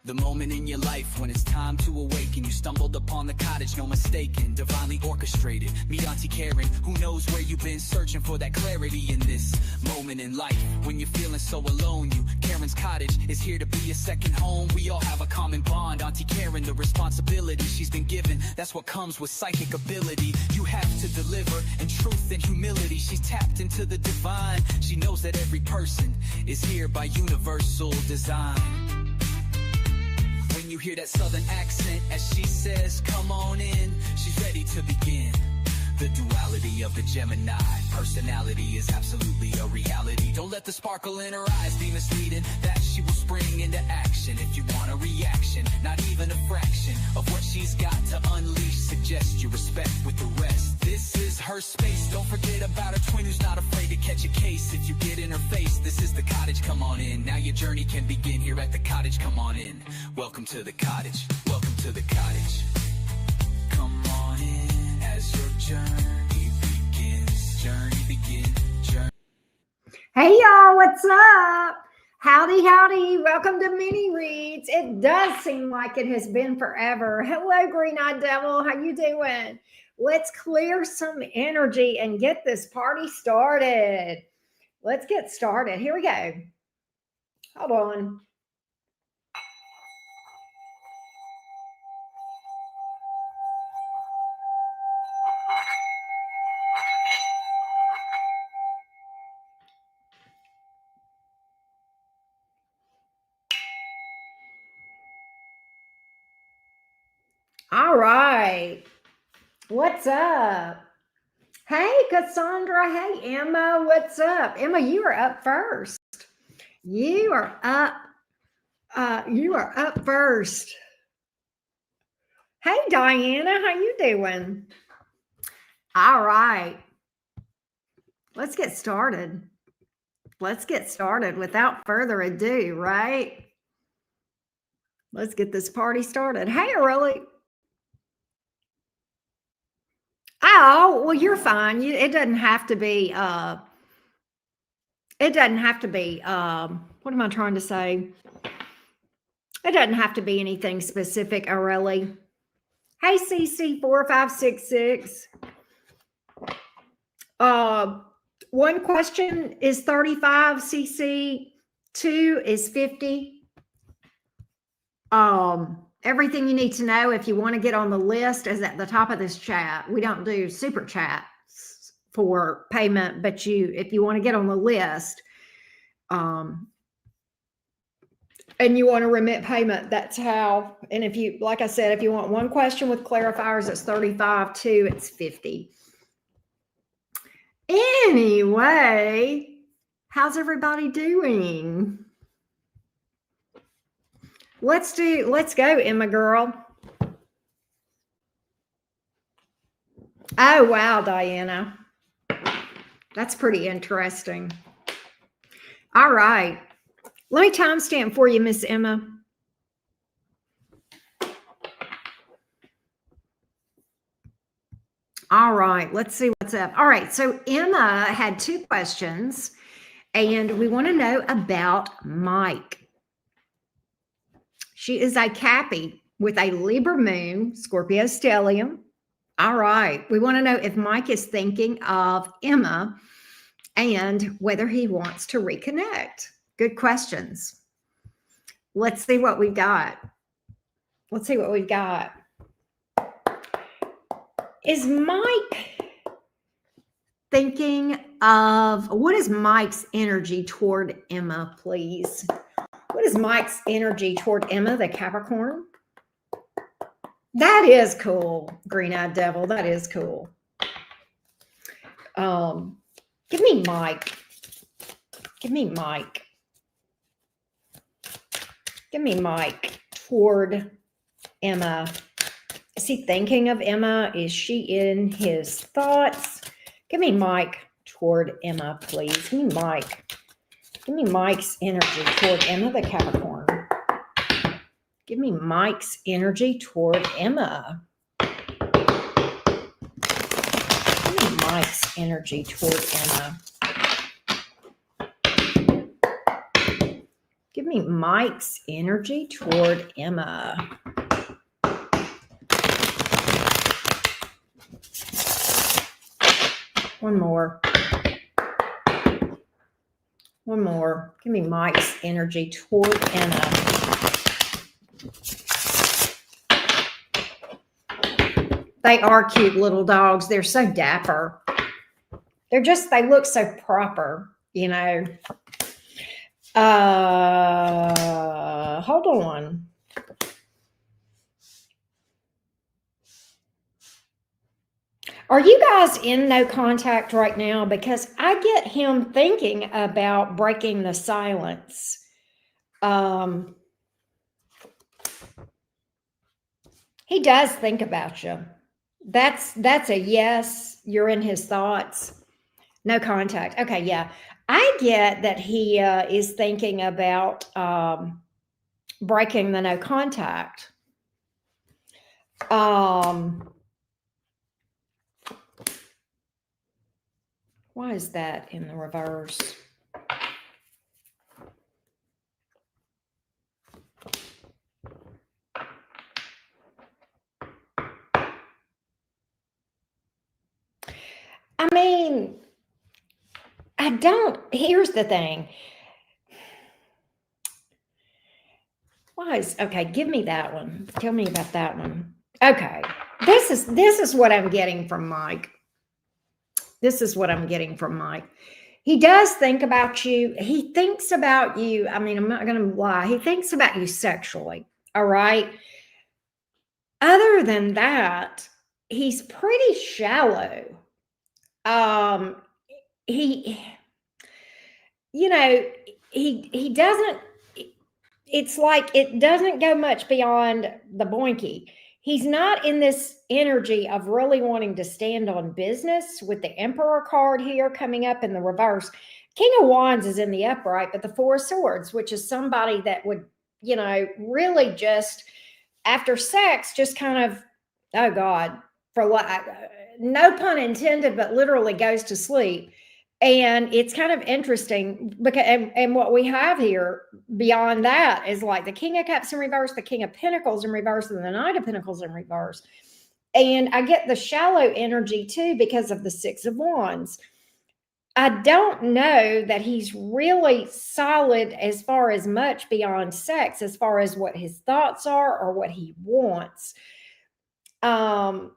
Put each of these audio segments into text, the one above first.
The moment in your life when it's time to awaken. You stumbled upon the cottage, no mistaken. Divinely orchestrated. Meet Auntie Karen, who knows where you've been searching for that clarity in this moment in life. When you're feeling so alone, Karen's Cottage is here to be a second home. We all have a common bond. Auntie Karen, the responsibility she's been given, that's what comes with psychic ability. You have to deliver in truth and humility. She's tapped into the divine. She knows that every person is here by universal design. When you hear that southern accent as she says, come on in, she's ready to begin. The duality of the Gemini personality is absolutely a reality. Don't let the sparkle in her eyes be misleading. That she will spring into action if you want a reaction. Not even a fraction of what she's got to unleash. Suggest you respect with the rest. This is her space. Don't forget about her twin who's not afraid to catch a case. If you get in her face, this is the cottage. Come on in. Now your journey can begin here at the cottage. Come on in. Welcome to the cottage. Welcome to the cottage. Come on in as your journey begins. Journey begin. Journey. Hey y'all, what's up? Howdy, howdy. Welcome to Mini Reads. It does seem like it has been forever. Hello, Green-Eyed Devil. How you doing? Let's clear some energy and get this party started. Let's get started. Here we go. Hold on. All right. What's up? Hey, Cassandra. Hey, Emma. What's up? Emma, you are up first. You are up first. Hey, Diana. How you doing? All right. Let's get started. Let's get started without further ado, right? Let's get this party started. Hey, Aurelie. Oh, well, you're fine. It doesn't have to be, what am I trying to say? It doesn't have to be anything specific, Aurelie. Hey, CC4566. One question is 35, CC. 2 is 50. Everything you need to know if you want to get on the list is at the top of this chat. We don't do super chats for payment, but if you want to get on the list, and you want to remit payment, that's how. And if you, like I said, if you want one question with clarifiers, it's 35. 2, it's 50. Anyway, how's everybody doing? Let's go, Emma girl. Oh, wow, Diana. That's pretty interesting. All right. Let me timestamp for you, Miss Emma. All right. Let's see what's up. All right. So Emma had 2 questions, and we want to know about Mike. She is a Cappy with a Libra moon, Scorpio stellium. All right. We want to know if Mike is thinking of Emma and whether he wants to reconnect. Good questions. Let's see what we've got. Let's see what we've got. Is Mike thinking of, what is Mike's energy toward Emma, please? What is Mike's energy toward Emma, the Capricorn? That is cool, Green-Eyed Devil. That is cool. Give me Mike. Give me Mike. Give me Mike toward Emma. Is he thinking of Emma? Is she in his thoughts? Give me Mike toward Emma, please. Give me Mike. Give me Mike's energy toward Emma, the Capricorn. Give me Mike's energy toward Emma. Give me Mike's energy toward Emma. Give me Mike's energy toward Emma. One more. One more. Give me Mike's energy toward Emma. They are cute little dogs. They're so dapper. They look so proper, you know. Hold on. Are you guys in no contact right now? Because I get him thinking about breaking the silence. He does think about you. That's a yes. You're in his thoughts. No contact. Okay, yeah. I get that he is thinking about breaking the no contact. Why is that in the reverse? I mean, here's the thing. Okay, give me that one. Tell me about that one. Okay. This is what I'm getting from Mike. This is what I'm getting from Mike. He does think about you. He thinks about you. I mean, I'm not going to lie. He thinks about you sexually. All right. Other than that, he's pretty shallow. He doesn't, it's like it doesn't go much beyond the boinky. He's not in this energy of really wanting to stand on business with the Emperor card here coming up in the reverse. King of Wands is in the upright, but the Four of Swords, which is somebody that would, really just after sex, just kind of, oh God, for what, no pun intended, but literally goes to sleep. And it's kind of interesting because, and what we have here beyond that is like the King of Cups in reverse, the King of Pentacles in reverse, and the Knight of Pentacles in reverse. And I get the shallow energy too because of the Six of Wands. I don't know that he's really solid as far as much beyond sex, as far as what his thoughts are or what he wants. And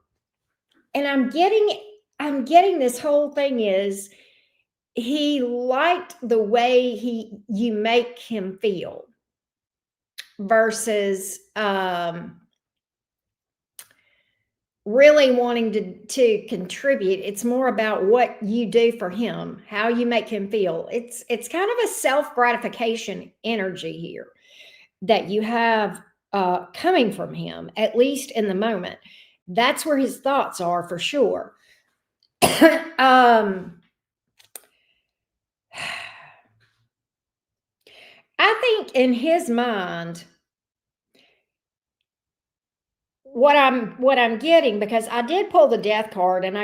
I'm getting this whole thing is he liked the way you make him feel versus really wanting to contribute. It's more about what you do for him, how you make him feel. It's kind of a self-gratification energy here that you have coming from him, at least in the moment. That's where his thoughts are for sure. I think in his mind, what I'm getting, because I did pull the Death card and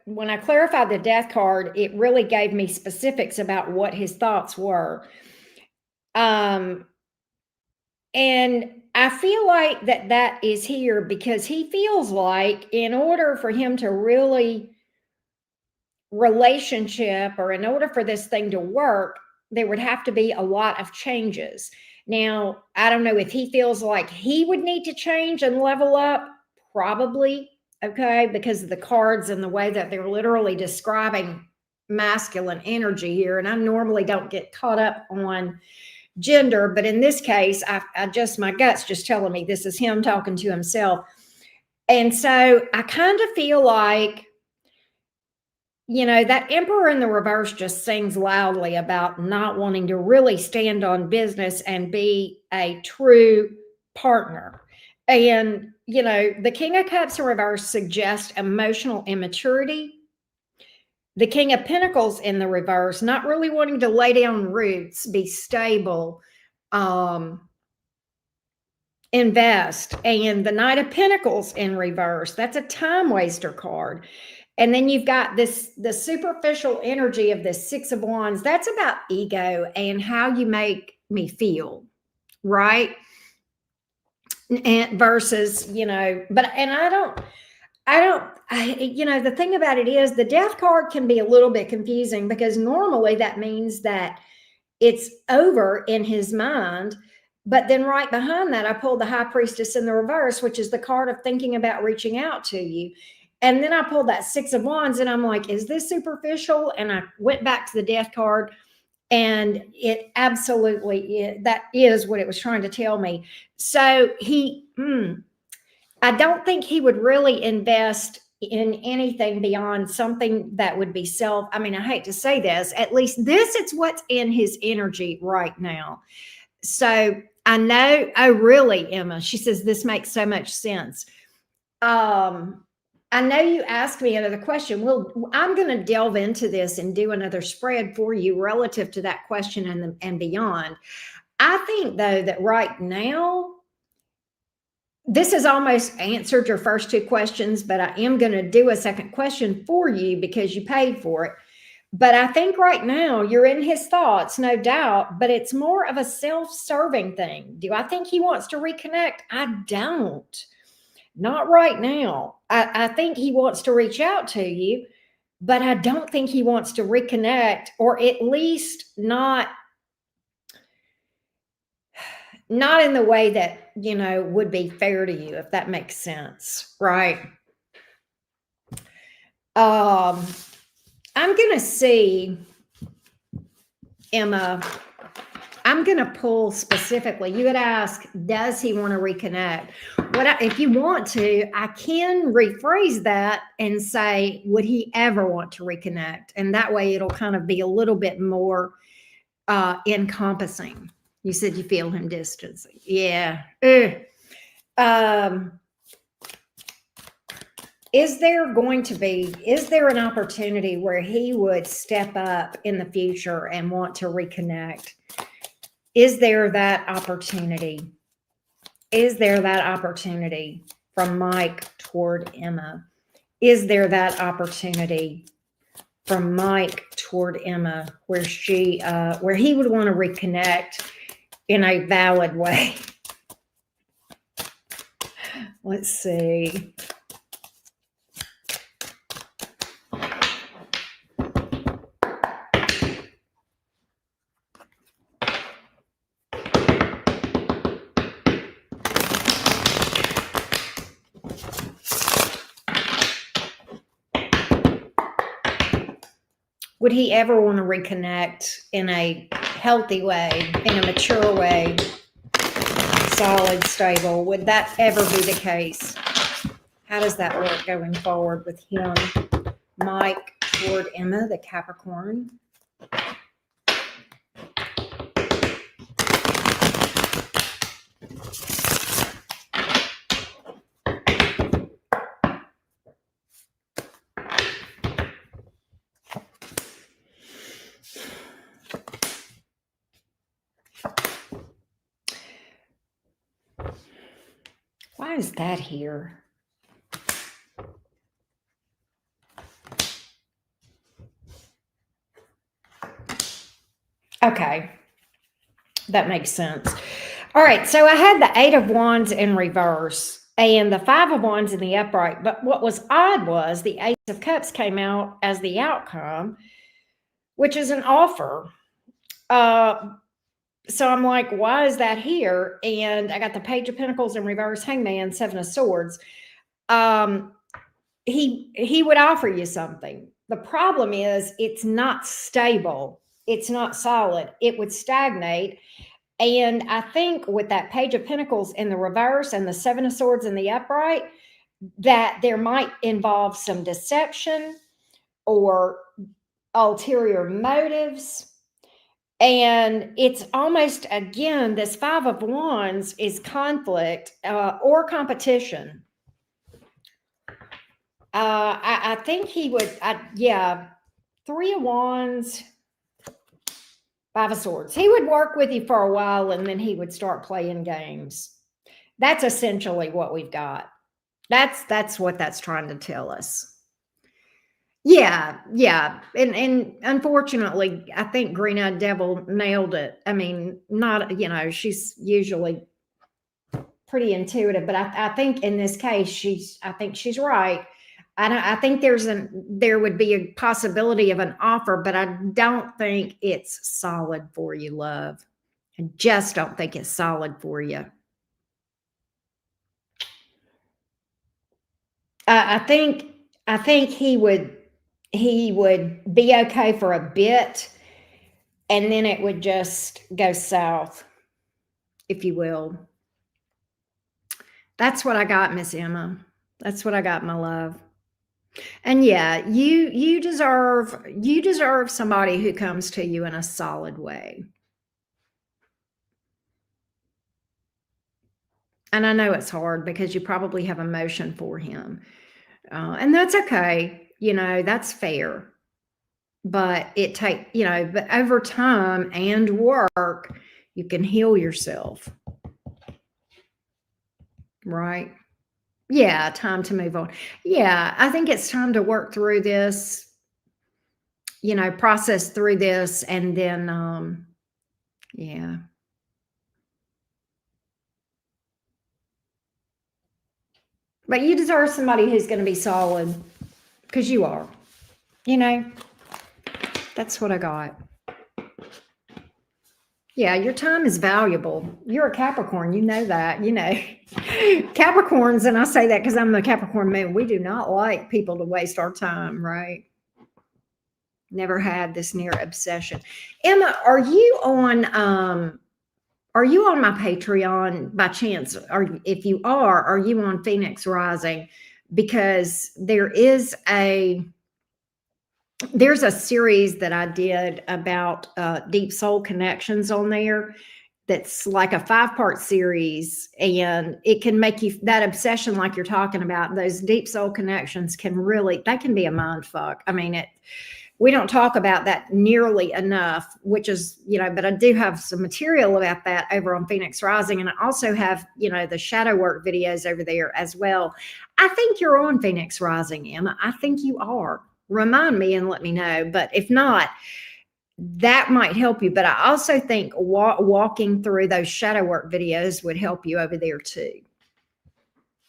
when I clarified the Death card, it really gave me specifics about what his thoughts were. And I feel like that is here because he feels like in order for him to really relationship or in order for this thing to work, there would have to be a lot of changes. Now, I don't know if he feels like he would need to change and level up, probably, okay, because of the cards and the way that they're literally describing masculine energy here. And I normally don't get caught up on gender, but in this case, my gut's just telling me this is him talking to himself. And so I kind of feel like, that Emperor in the reverse just sings loudly about not wanting to really stand on business and be a true partner. And, the King of Cups in reverse suggests emotional immaturity. The King of Pentacles in the reverse, not really wanting to lay down roots, be stable, invest. And the Knight of Pentacles in reverse, that's a time waster card. And then you've got the superficial energy of the Six of Wands. That's about ego and how you make me feel, right? And versus, and the thing about it is the Death card can be a little bit confusing because normally that means that it's over in his mind. But then right behind that, I pulled the High Priestess in the reverse, which is the card of thinking about reaching out to you. And then I pulled that Six of Wands and I'm like, is this superficial? And I went back to the Death card and it absolutely, that is what it was trying to tell me. So I don't think he would really invest in anything beyond something that would be I hate to say this, at least this is what's in his energy right now. So I know, oh, really, Emma? She says, this makes so much sense. I know you asked me another question. Well, I'm going to delve into this and do another spread for you relative to that question and beyond. I think, though, that right now, this has almost answered your first two questions, but I am going to do a second question for you because you paid for it. But I think right now you're in his thoughts, no doubt, but it's more of a self-serving thing. Do I think he wants to reconnect? I don't. Not right now. I think he wants to reach out to you, but I don't think he wants to reconnect, or at least not in the way that, would be fair to you, if that makes sense, right? I'm going to see, Emma, I'm going to pull specifically. You had asked, does he want to reconnect? If you want to, I can rephrase that and say, would he ever want to reconnect? And that way it'll kind of be a little bit more encompassing. You said you feel him distancing. Yeah. Is there an opportunity where he would step up in the future and want to reconnect? Is there that opportunity? Is there that opportunity from Mike toward Emma? Is there that opportunity from Mike toward Emma where he would want to reconnect in a valid way? Let's see. Would he ever want to reconnect in a healthy way, in a mature way, solid, stable? Would that ever be the case? How does that work going forward with him? Mike toward Emma, the Capricorn. Why is that here? Okay, that makes sense. All right, so I had the Eight of Wands in reverse and the Five of Wands in the upright, but what was odd was the Ace of Cups came out as the outcome, which is an offer. So I'm like, why is that here? And I got the Page of Pentacles in reverse, Hangman, Seven of Swords. He would offer you something. The problem is it's not stable. It's not solid. It would stagnate. And I think with that Page of Pentacles in the reverse and the Seven of Swords in the upright, that there might involve some deception or ulterior motives. And it's almost, again, this Five of Wands is conflict or competition. I think he would, Three of Wands, Five of Swords. He would work with you for a while and then he would start playing games. That's essentially what we've got. That's what that's trying to tell us. Yeah, yeah, and unfortunately, I think Green-Eyed Devil nailed it. I mean, not she's usually pretty intuitive, but I think in this case, I think she's right. I think there would be a possibility of an offer, but I don't think it's solid for you, love. I just don't think it's solid for you. I think he would be okay for a bit, and then it would just go south, if you will. That's what I got, Miss Emma. That's what I got, my love. And yeah, you deserve somebody who comes to you in a solid way. And I know it's hard because you probably have emotion for him, and that's okay. That's fair. But but over time and work, you can heal yourself, right? Yeah, time to move on. Yeah, I think it's time to work through this, process through this, and then, yeah. But you deserve somebody who's going to be solid because you are. You know, that's what I got. Yeah, your time is valuable. You're a Capricorn. You know that. Capricorns, and I say that because I'm the Capricorn moon, we do not like people to waste our time, right? Never had this near obsession. Emma, are you on my Patreon by chance? Or if you are you on Phoenix Rising? Because there's a series that I did about deep soul connections on there. That's like a 5-part series, and it can make you that obsession like you're talking about. Those deep soul connections they can be a mind fuck. I mean, we don't talk about that nearly enough, which is, but I do have some material about that over on Phoenix Rising. And I also have, the shadow work videos over there as well. I think you're on Phoenix Rising, Emma. I think you are. Remind me and let me know. But if not, that might help you. But I also think walking through those shadow work videos would help you over there too.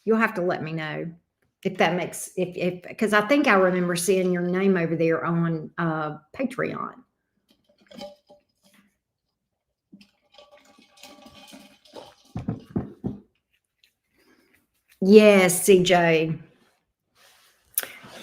You'll have to let me know if that makes if because I think I remember seeing your name over there on Patreon. Yes, CJ.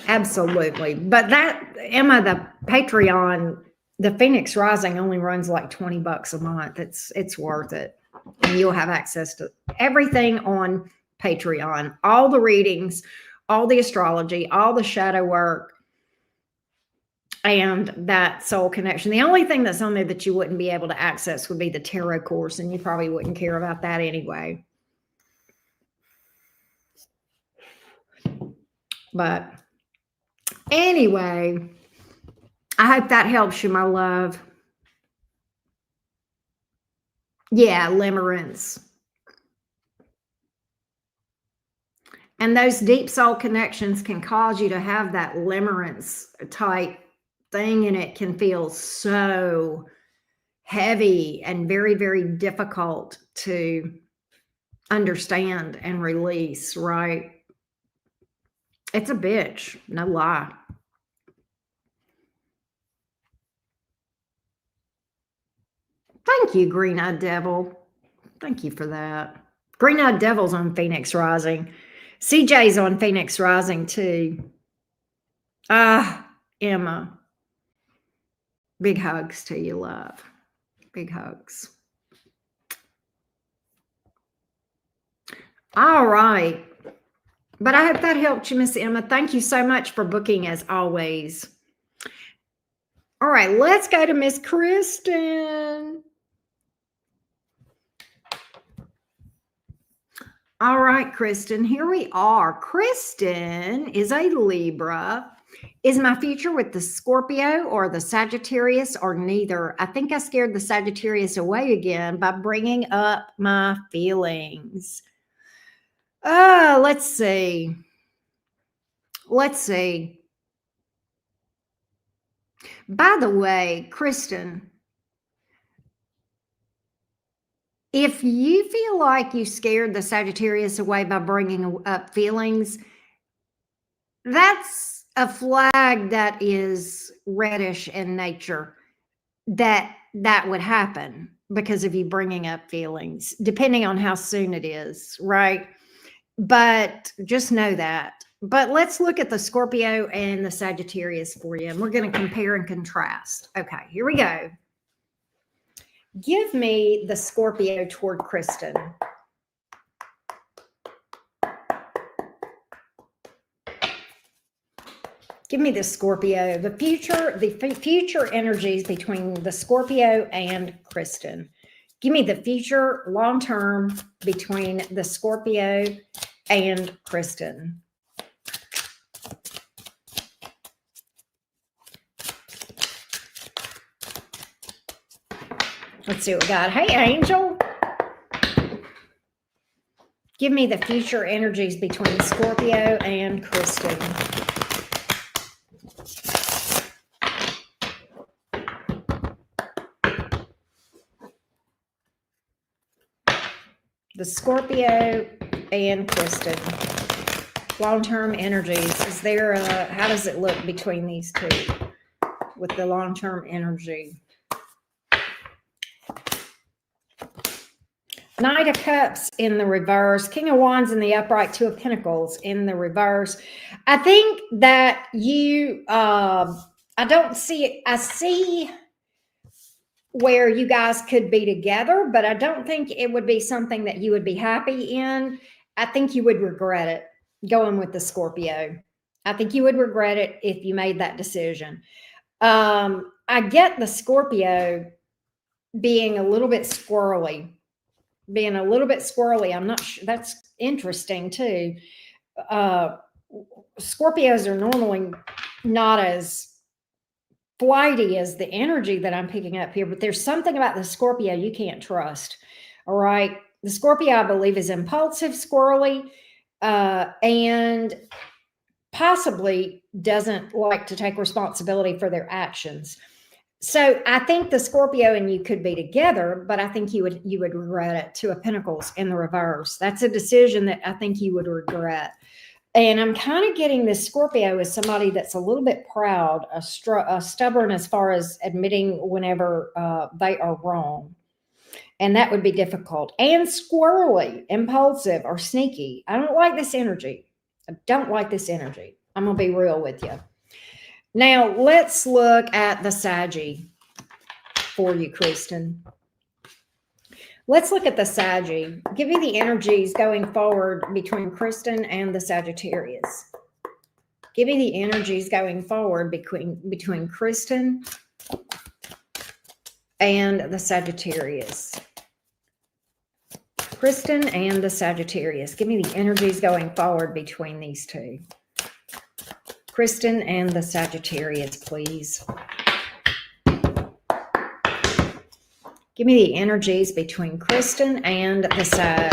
Absolutely. But that Emma, the Patreon, the Phoenix Rising only runs like $20 a month. It's worth it. And you'll have access to everything on Patreon, all the readings, all the astrology, all the shadow work, and that soul connection. The only thing that's on there that you wouldn't be able to access would be the tarot course, and you probably wouldn't care about that anyway. But anyway, I hope that helps you, my love. Yeah, limerence. And those deep soul connections can cause you to have that limerence type thing, and it can feel so heavy and very, very difficult to understand and release, right? It's a bitch, no lie. Thank you, Green Eyed Devil. Thank you for that. Green Eyed Devil's on Phoenix Rising. CJ's on Phoenix Rising too. Emma. Big hugs to you, love. Big hugs. All right. But I hope that helped you, Miss Emma. Thank you so much for booking as always. All right, let's go to Miss Kristen. All right, Kristen, here we are. Kristen is a Libra. Is my future with the Scorpio or the Sagittarius or neither? I think I scared the Sagittarius away again by bringing up my feelings. Let's see. Let's see. By the way, Kristen, if you feel like you scared the Sagittarius away by bringing up feelings, that's a flag that is reddish in nature, that would happen because of you bringing up feelings, depending on how soon it is, right? But just know that. But let's look at the Scorpio and the Sagittarius for you, and we're going to compare and contrast. Okay, here we go. Give me the Scorpio toward Kristen. Give me the Scorpio, the future energies between the Scorpio and Kristen. Give me the future long term between the Scorpio and Kristen. Let's see what we got. Hey, Angel. Give me the future energies between Scorpio and Kristen. The Scorpio and Kristen. Long-term energies. Is there how does it look between these two with the long-term energy? Knight of Cups in the reverse, King of Wands in the upright, Two of Pentacles in the reverse. I think that you, I see where you guys could be together, but I don't think it would be something that you would be happy in. I think you would regret it going with the Scorpio. I think you would regret it if you made that decision. I get the Scorpio being a little bit squirrely. I'm not sure. That's interesting too. Scorpios are normally not as flighty as the energy that I'm picking up here, but there's something about the Scorpio you can't trust. All right. The Scorpio, I believe, is impulsive, squirrely, and possibly doesn't like to take responsibility for their actions. So I think the Scorpio and you could be together, but I think you would regret it. Two of Pentacles in the reverse. That's a decision that I think you would regret. And I'm kind of getting this Scorpio as somebody that's a little bit proud, stubborn as far as admitting whenever they are wrong. And that would be difficult. And squirrely, impulsive, or sneaky. I don't like this energy. I'm going to be real with you. Now, let's look at the Saggy for you, Kristen. Let's look at the Saggy. Give me the energies going forward between Kristen and the Sagittarius. Give me the energies going forward between Kristen and the Sagittarius. Kristen and the Sagittarius. Give me the energies going forward between these two. Kristen and the Sagittarius, please. Give me the energies between Kristen and the Sag.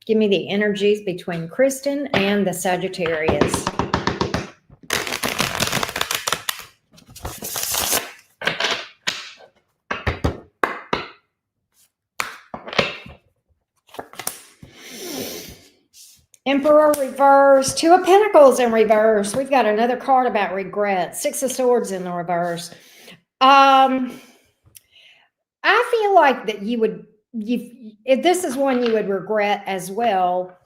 Give me the energies between Kristen and the Sagittarius. Emperor reverse, Two of Pentacles in reverse. We've got another card about regret. Six of Swords in the reverse. I feel like that if this is one you would regret as well.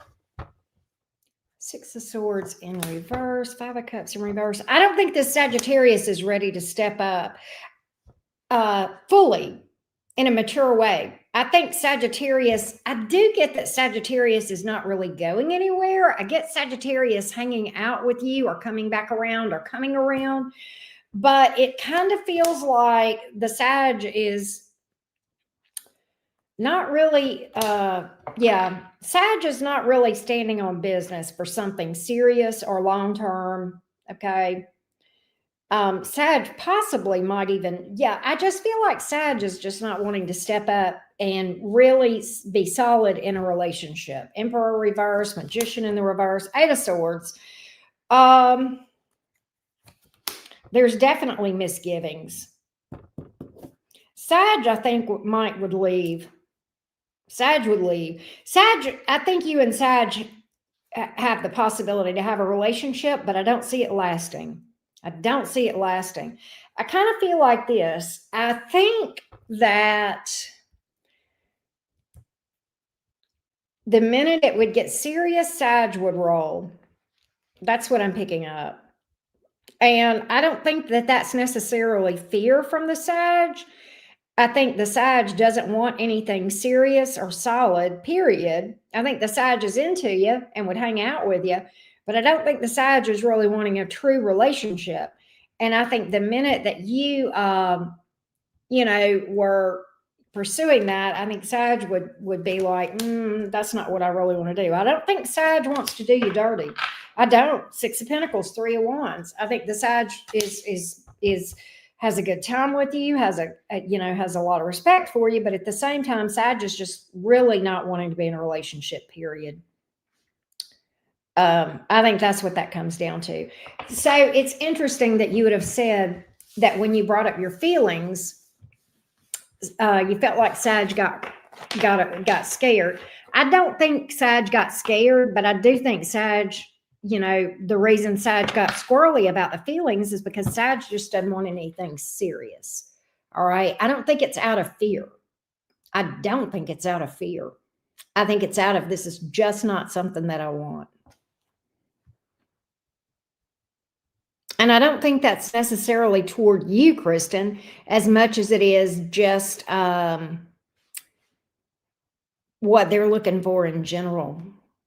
Six of Swords in reverse, Five of Cups in reverse. I don't think this Sagittarius is ready to step up fully in a mature way. I think Sagittarius, I do get that Sagittarius is not really going anywhere. I get Sagittarius hanging out with you or coming back around or coming around, but it kind of feels like the Sag is not really, Sag is not really standing on business for something serious or long-term, okay? Sag possibly might even, I just feel like Sag is just not wanting to step up and really be solid in a relationship. Emperor reverse, Magician in the reverse, Eight of Swords. There's definitely misgivings. Sag, I think Mike would leave. Sag would leave. Sag, I think you and Sag have the possibility to have a relationship, but I don't see it lasting. I don't see it lasting. I kind of feel like this. I think that the minute it would get serious, Sag would roll. That's what I'm picking up. And I don't think that that's necessarily fear from the Sag. I think the Sag doesn't want anything serious or solid, period. I think the Sag is into you and would hang out with you, but I don't think the Sag is really wanting a true relationship. And I think the minute that you, were pursuing that, I think Sag would be like, that's not what I really want to do. I don't think Sag wants to do you dirty. I don't. Six of Pentacles, Three of Wands. I think the Sag has a good time with you, has a lot of respect for you, but at the same time, Sag is just really not wanting to be in a relationship, period. I think that's what that comes down to. So it's interesting that you would have said that when you brought up your feelings, you felt like Sag got scared. I don't think Sag got scared, but I do think Sag, the reason Sag got squirrely about the feelings is because Sag just doesn't want anything serious. All right. I don't think it's out of fear. I don't think it's out of fear. I think it's out of, this is just not something that I want. And I don't think that's necessarily toward you, Kristen, as much as it is just what they're looking for in general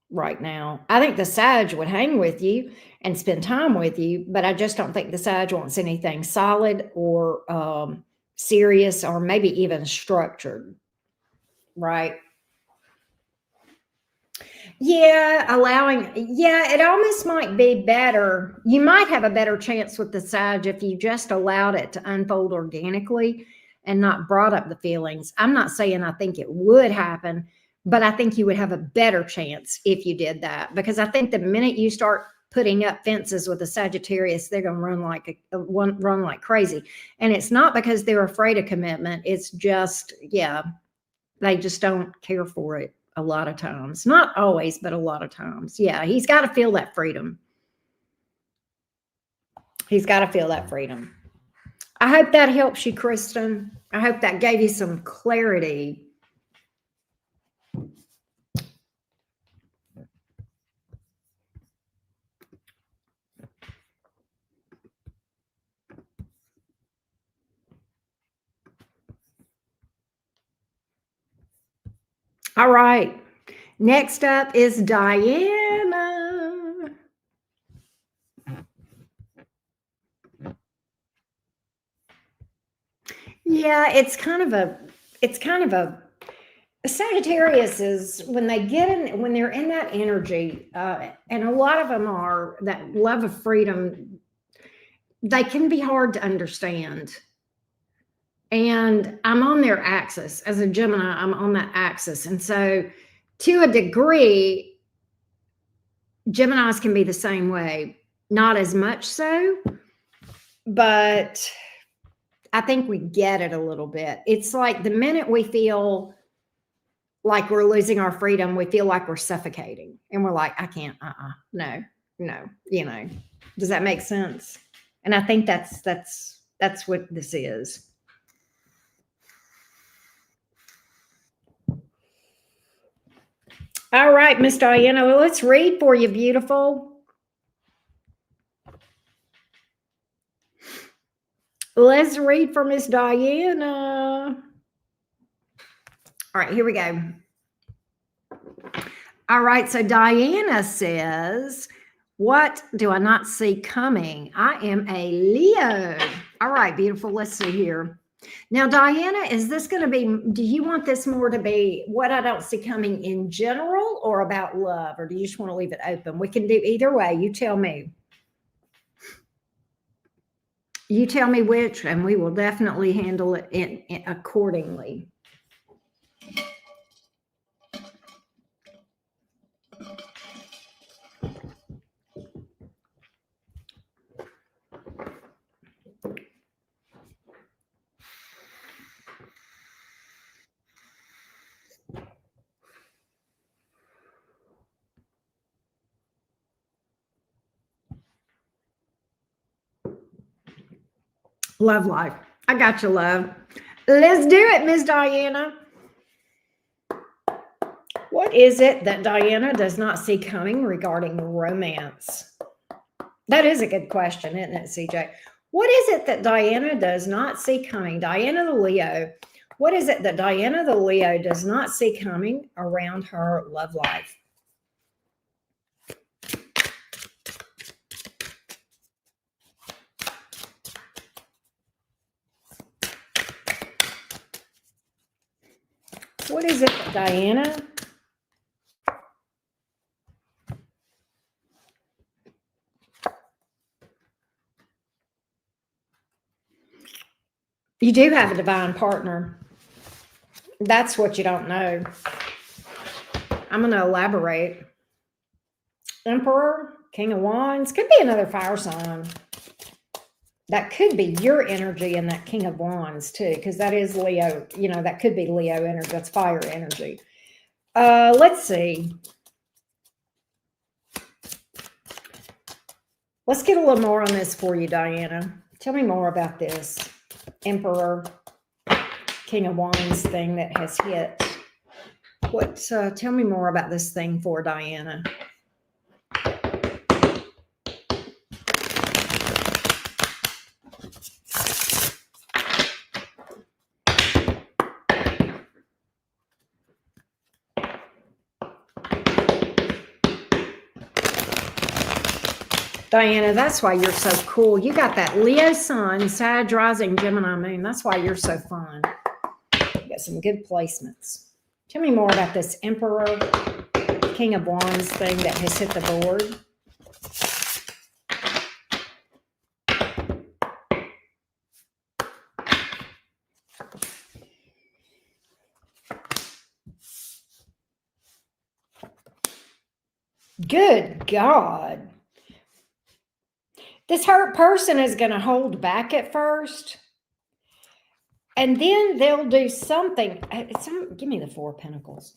right now. I think the Sag would hang with you and spend time with you, but I just don't think the Sag wants anything solid or serious or maybe even structured, right? Yeah, it almost might be better. You might have a better chance with the Sag if you just allowed it to unfold organically and not brought up the feelings. I'm not saying I think it would happen, but I think you would have a better chance if you did that, because I think the minute you start putting up fences with a Sagittarius, they're going to run like crazy. And it's not because they're afraid of commitment. It's just, they just don't care for it a lot of times. Not always, but a lot of times. Yeah, he's got to feel that freedom. He's got to feel that freedom. I hope that helps you, Kristen. I hope that gave you some clarity. All right. Next up is Diana. Yeah, it's kind of a Sagittarius is when they're in that energy, and a lot of them are that love of freedom. They can be hard to understand. And I'm on their axis as a Gemini. I'm on that axis. And so to a degree, Geminis can be the same way, not as much so, but I think we get it a little bit. It's like the minute we feel like we're losing our freedom, we feel like we're suffocating and we're like, I can't, no, does that make sense? And I think that's what this is. All right, Miss Diana, well, let's read for you, beautiful. Let's read for Miss Diana. All right, here we go. All right, so Diana says, what do I not see coming? I am a Leo. All right, beautiful. Let's see here. Now, Diana, is this going to be, do you want this more to be what I don't see coming in general or about love, or do you just want to leave it open? We can do either way. You tell me. You tell me which, and we will definitely handle it accordingly. Love life. I got you, love. Let's do it, Miss Diana. What is it that Diana does not see coming regarding romance? That is a good question, isn't it, CJ? What is it that Diana does not see coming? Diana the Leo. What is it that Diana the Leo does not see coming around her love life? What is it that Diana? You do have a divine partner. That's what you don't know. I'm going to elaborate. Emperor, King of Wands, could be another fire sign. That could be your energy in that King of Wands too, because that is Leo. You know, that could be Leo energy. That's fire energy. Let's see. Let's get a little more on this for you, Diana. Tell me more about this Emperor, King of Wands thing that has hit. Tell me more about this thing for Diana. Diana, that's why you're so cool. You got that Leo sun, Sag rising, Gemini moon. That's why you're so fun. You got some good placements. Tell me more about this Emperor, King of Wands thing that has hit the board. Good God. This hurt person is going to hold back at first, and then they'll do something. Give me the Four of Pentacles.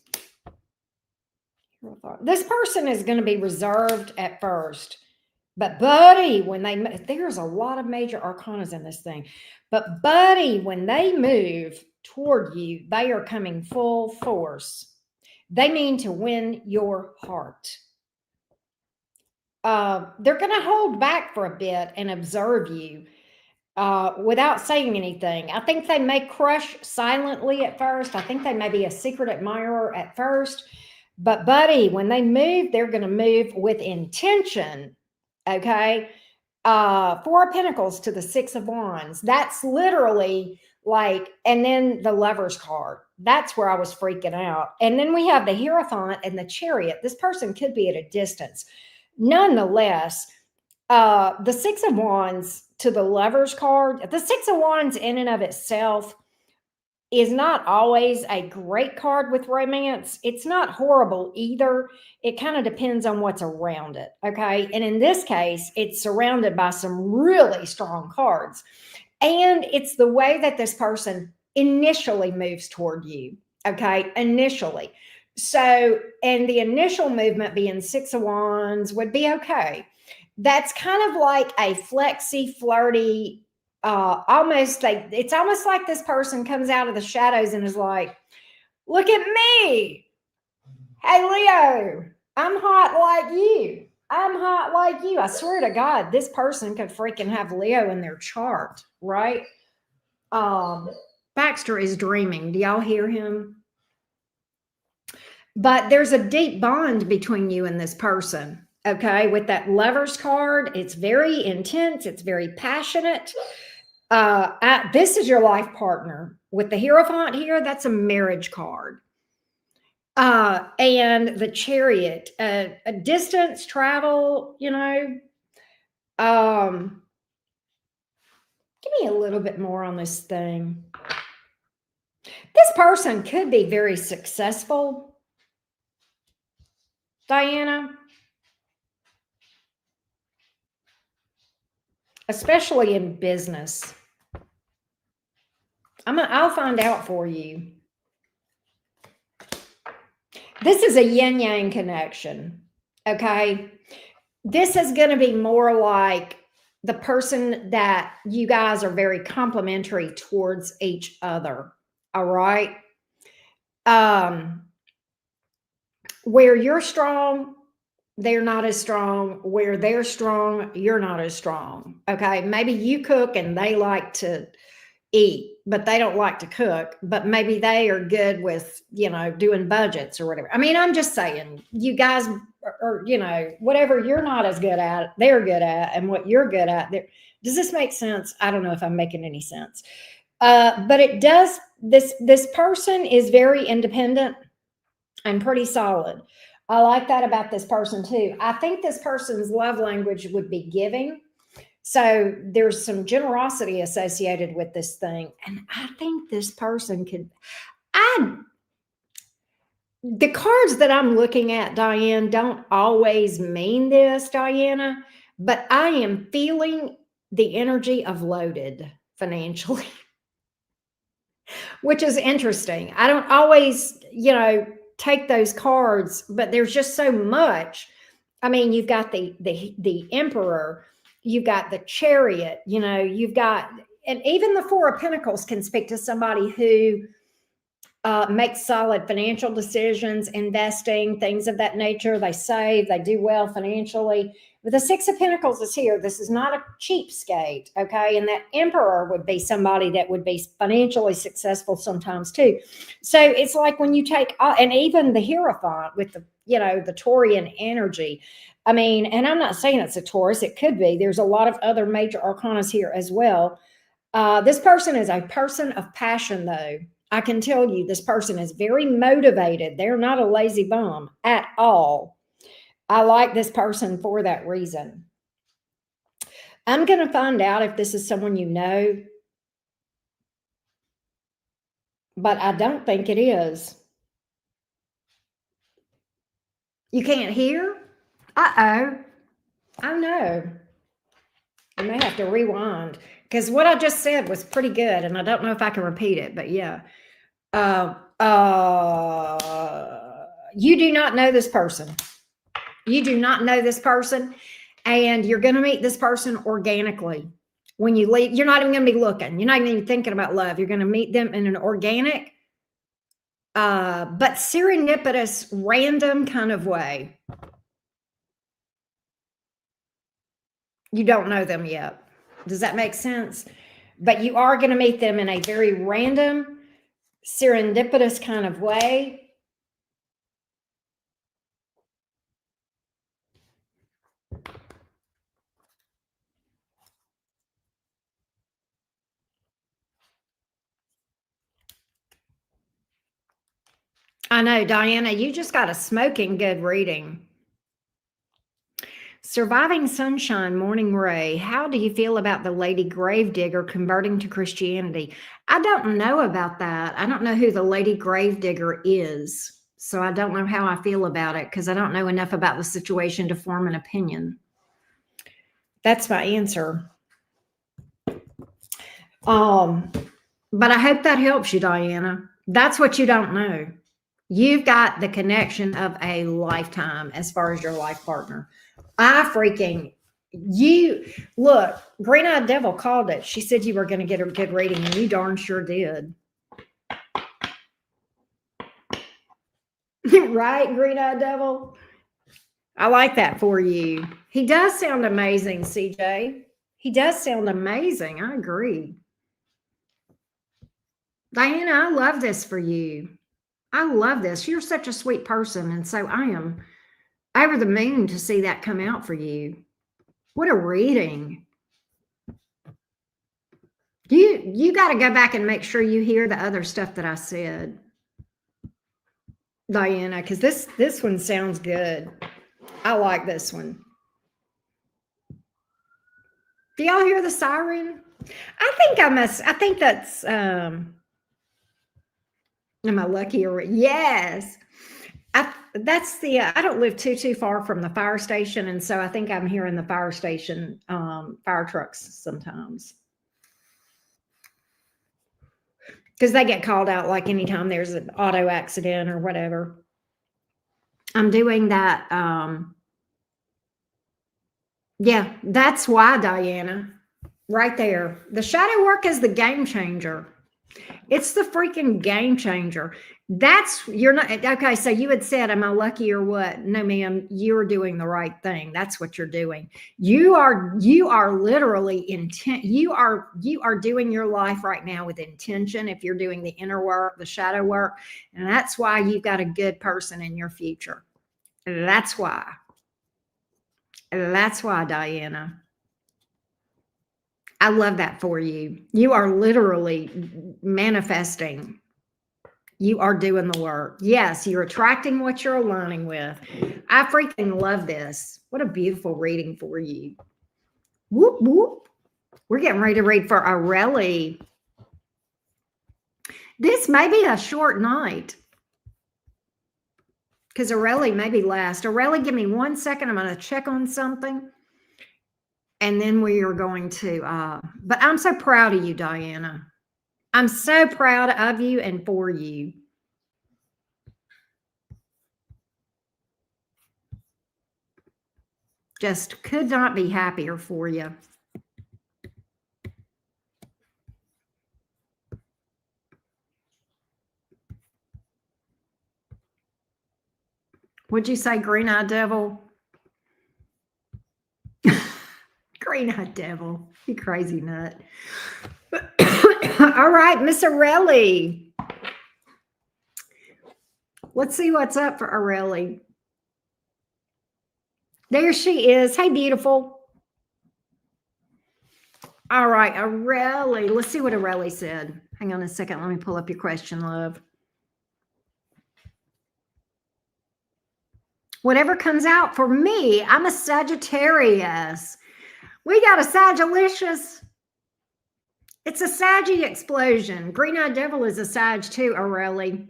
This person is going to be reserved at first, but buddy, there's a lot of major arcanas in this thing, but buddy, when they move toward you, they are coming full force. They mean to win your heart. They're going to hold back for a bit and observe you without saying anything. I think they may crush silently at first. I think they may be a secret admirer at first. But buddy, when they move, they're going to move with intention. Okay. Four of Pentacles to the Six of Wands. That's literally like, and then the Lover's card. That's where I was freaking out. And then we have the Hierophant and the Chariot. This person could be at a distance. Nonetheless, the Six of Wands to the Lover's card, the Six of Wands in and of itself is not always a great card with romance. It's not horrible either. It kind of depends on what's around it, okay? And in this case, it's surrounded by some really strong cards. And it's the way that this person initially moves toward you, okay? Initially. So, and the initial movement being Six of Wands would be okay. That's kind of like a flexy, flirty, it's almost like this person comes out of the shadows and is like, look at me. Hey, Leo, I'm hot like you. I'm hot like you. I swear to God, this person could freaking have Leo in their chart, right? Baxter is dreaming. Do y'all hear him? But there's a deep bond between you and this person, okay? With that Lover's card, it's very intense. It's very passionate. This is your life partner. With the Hierophant here, that's a marriage card. And the Chariot, a distance travel, you know. Give me a little bit more on this thing. This person could be very successful, Diana, especially in business. I'll find out for you. This is a yin-yang connection, okay? This is going to be more like the person that you guys are very complimentary towards each other, all right? Where you're strong, they're not as strong. Where they're strong, you're not as strong, okay? Maybe you cook and they like to eat, but they don't like to cook, but maybe they are good with, doing budgets or whatever. I mean, I'm just saying, you guys are, whatever you're not as good at, they're good at, and what you're good at. Does this make sense? I don't know if I'm making any sense. But it does. This person is very independent and pretty solid. I like that about this person too. I think this person's love language would be giving. So there's some generosity associated with this thing. And I think this person the cards that I'm looking at, Diane, don't always mean this, Diana, but I am feeling the energy of loaded financially, which is interesting. I don't always, take those cards, but there's just so much. I mean, you've got the Emperor, you've got the Chariot, you've got, and even the Four of Pentacles can speak to somebody who makes solid financial decisions, investing, things of that nature. They save, they do well financially. But the Six of Pentacles is here. This is not a cheapskate, okay? And that Emperor would be somebody that would be financially successful sometimes too. So it's like when you take, and even the Hierophant with the, the Taurian energy. I mean, and I'm not saying it's a Taurus. It could be. There's a lot of other major arcanas here as well. This person is a person of passion, though. I can tell you this person is very motivated. They're not a lazy bum at all. I like this person for that reason. I'm going to find out if this is someone you know, but I don't think it is. You can't hear? Uh-oh. Oh, no. I may have to rewind because what I just said was pretty good, and I don't know if I can repeat it, but yeah. You do not know this person. You do not know this person, and you're going to meet this person organically. When you leave, you're not even going to be looking. You're not even thinking about love. You're going to meet them in an organic, but serendipitous, random kind of way. You don't know them yet. Does that make sense? But you are going to meet them in a very random, serendipitous kind of way. I know, Diana, you just got a smoking good reading. Surviving Sunshine, Morning Ray. How do you feel about the Lady Gravedigger converting to Christianity? I don't know about that. I don't know who the Lady Gravedigger is. So I don't know how I feel about it because I don't know enough about the situation to form an opinion. That's my answer. But I hope that helps you, Diana. That's what you don't know. You've got the connection of a lifetime as far as your life partner. Look, Green Eyed Devil called it. She said you were going to get a good reading, and you darn sure did. Right, Green Eyed Devil? I like that for you. He does sound amazing, CJ. He does sound amazing. I agree. Diana, I love this for you. I love this. You're such a sweet person. And so I am over the moon to see that come out for you. What a reading. You got to go back and make sure you hear the other stuff that I said, Diana, because this one sounds good. I like this one. Do y'all hear the siren? I think that's Am I lucky or yes? I don't live too far from the fire station, and so I think I'm hearing the fire station fire trucks sometimes because they get called out like anytime there's an auto accident or whatever. I'm doing that. Yeah, that's why, Diana. Right there. The shadow work is the game changer. It's the freaking game changer. That's you're not okay. So you had said, "Am I lucky or what?" No, ma'am. You're doing the right thing. That's what you're doing. You are literally intent. You are doing your life right now with intention. If you're doing the inner work, the shadow work, and that's why you've got a good person in your future. That's why. That's why, Diana. I love that for you. You are literally manifesting. You are doing the work. Yes, you're attracting what you're aligning with. I freaking love this. What a beautiful reading for you. Whoop, whoop. We're getting ready to read for Aurelie. This may be a short night because Aurelie may be last. Aurelie, give me 1 second. I'm going to check on something. And then we are going to, but I'm so proud of you, Diana. I'm so proud of you and for you. Just could not be happier for you. Would you say green-eyed devil? Green-eyed devil. You crazy nut. All right, Miss Aurelie. Let's see what's up for Aurelie. There she is. Hey, beautiful. All right, Aurelie. Let's see what Aurelie said. Hang on a second. Let me pull up your question, love. Whatever comes out for me, I'm a Sagittarius. We got a Sagittarius. It's a Saggy explosion. Green-eyed devil is a Sag too, Aurelie.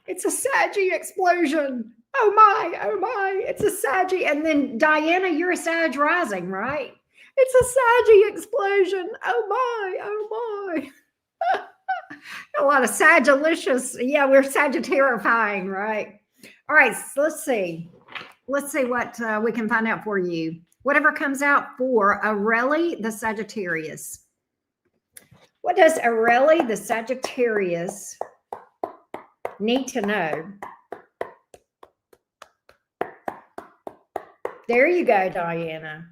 It's a Saggy explosion. Oh my. It's a Saggy. And then Diana, you're a Sag rising, right? It's a Saggy explosion. Oh my. A lot of Sagittarius. Yeah, we're Sagittariifying, right? All right, so let's see. Let's see what we can find out for you. Whatever comes out for Aurelie the Sagittarius. What does Aurelie the Sagittarius need to know? There you go, Diana.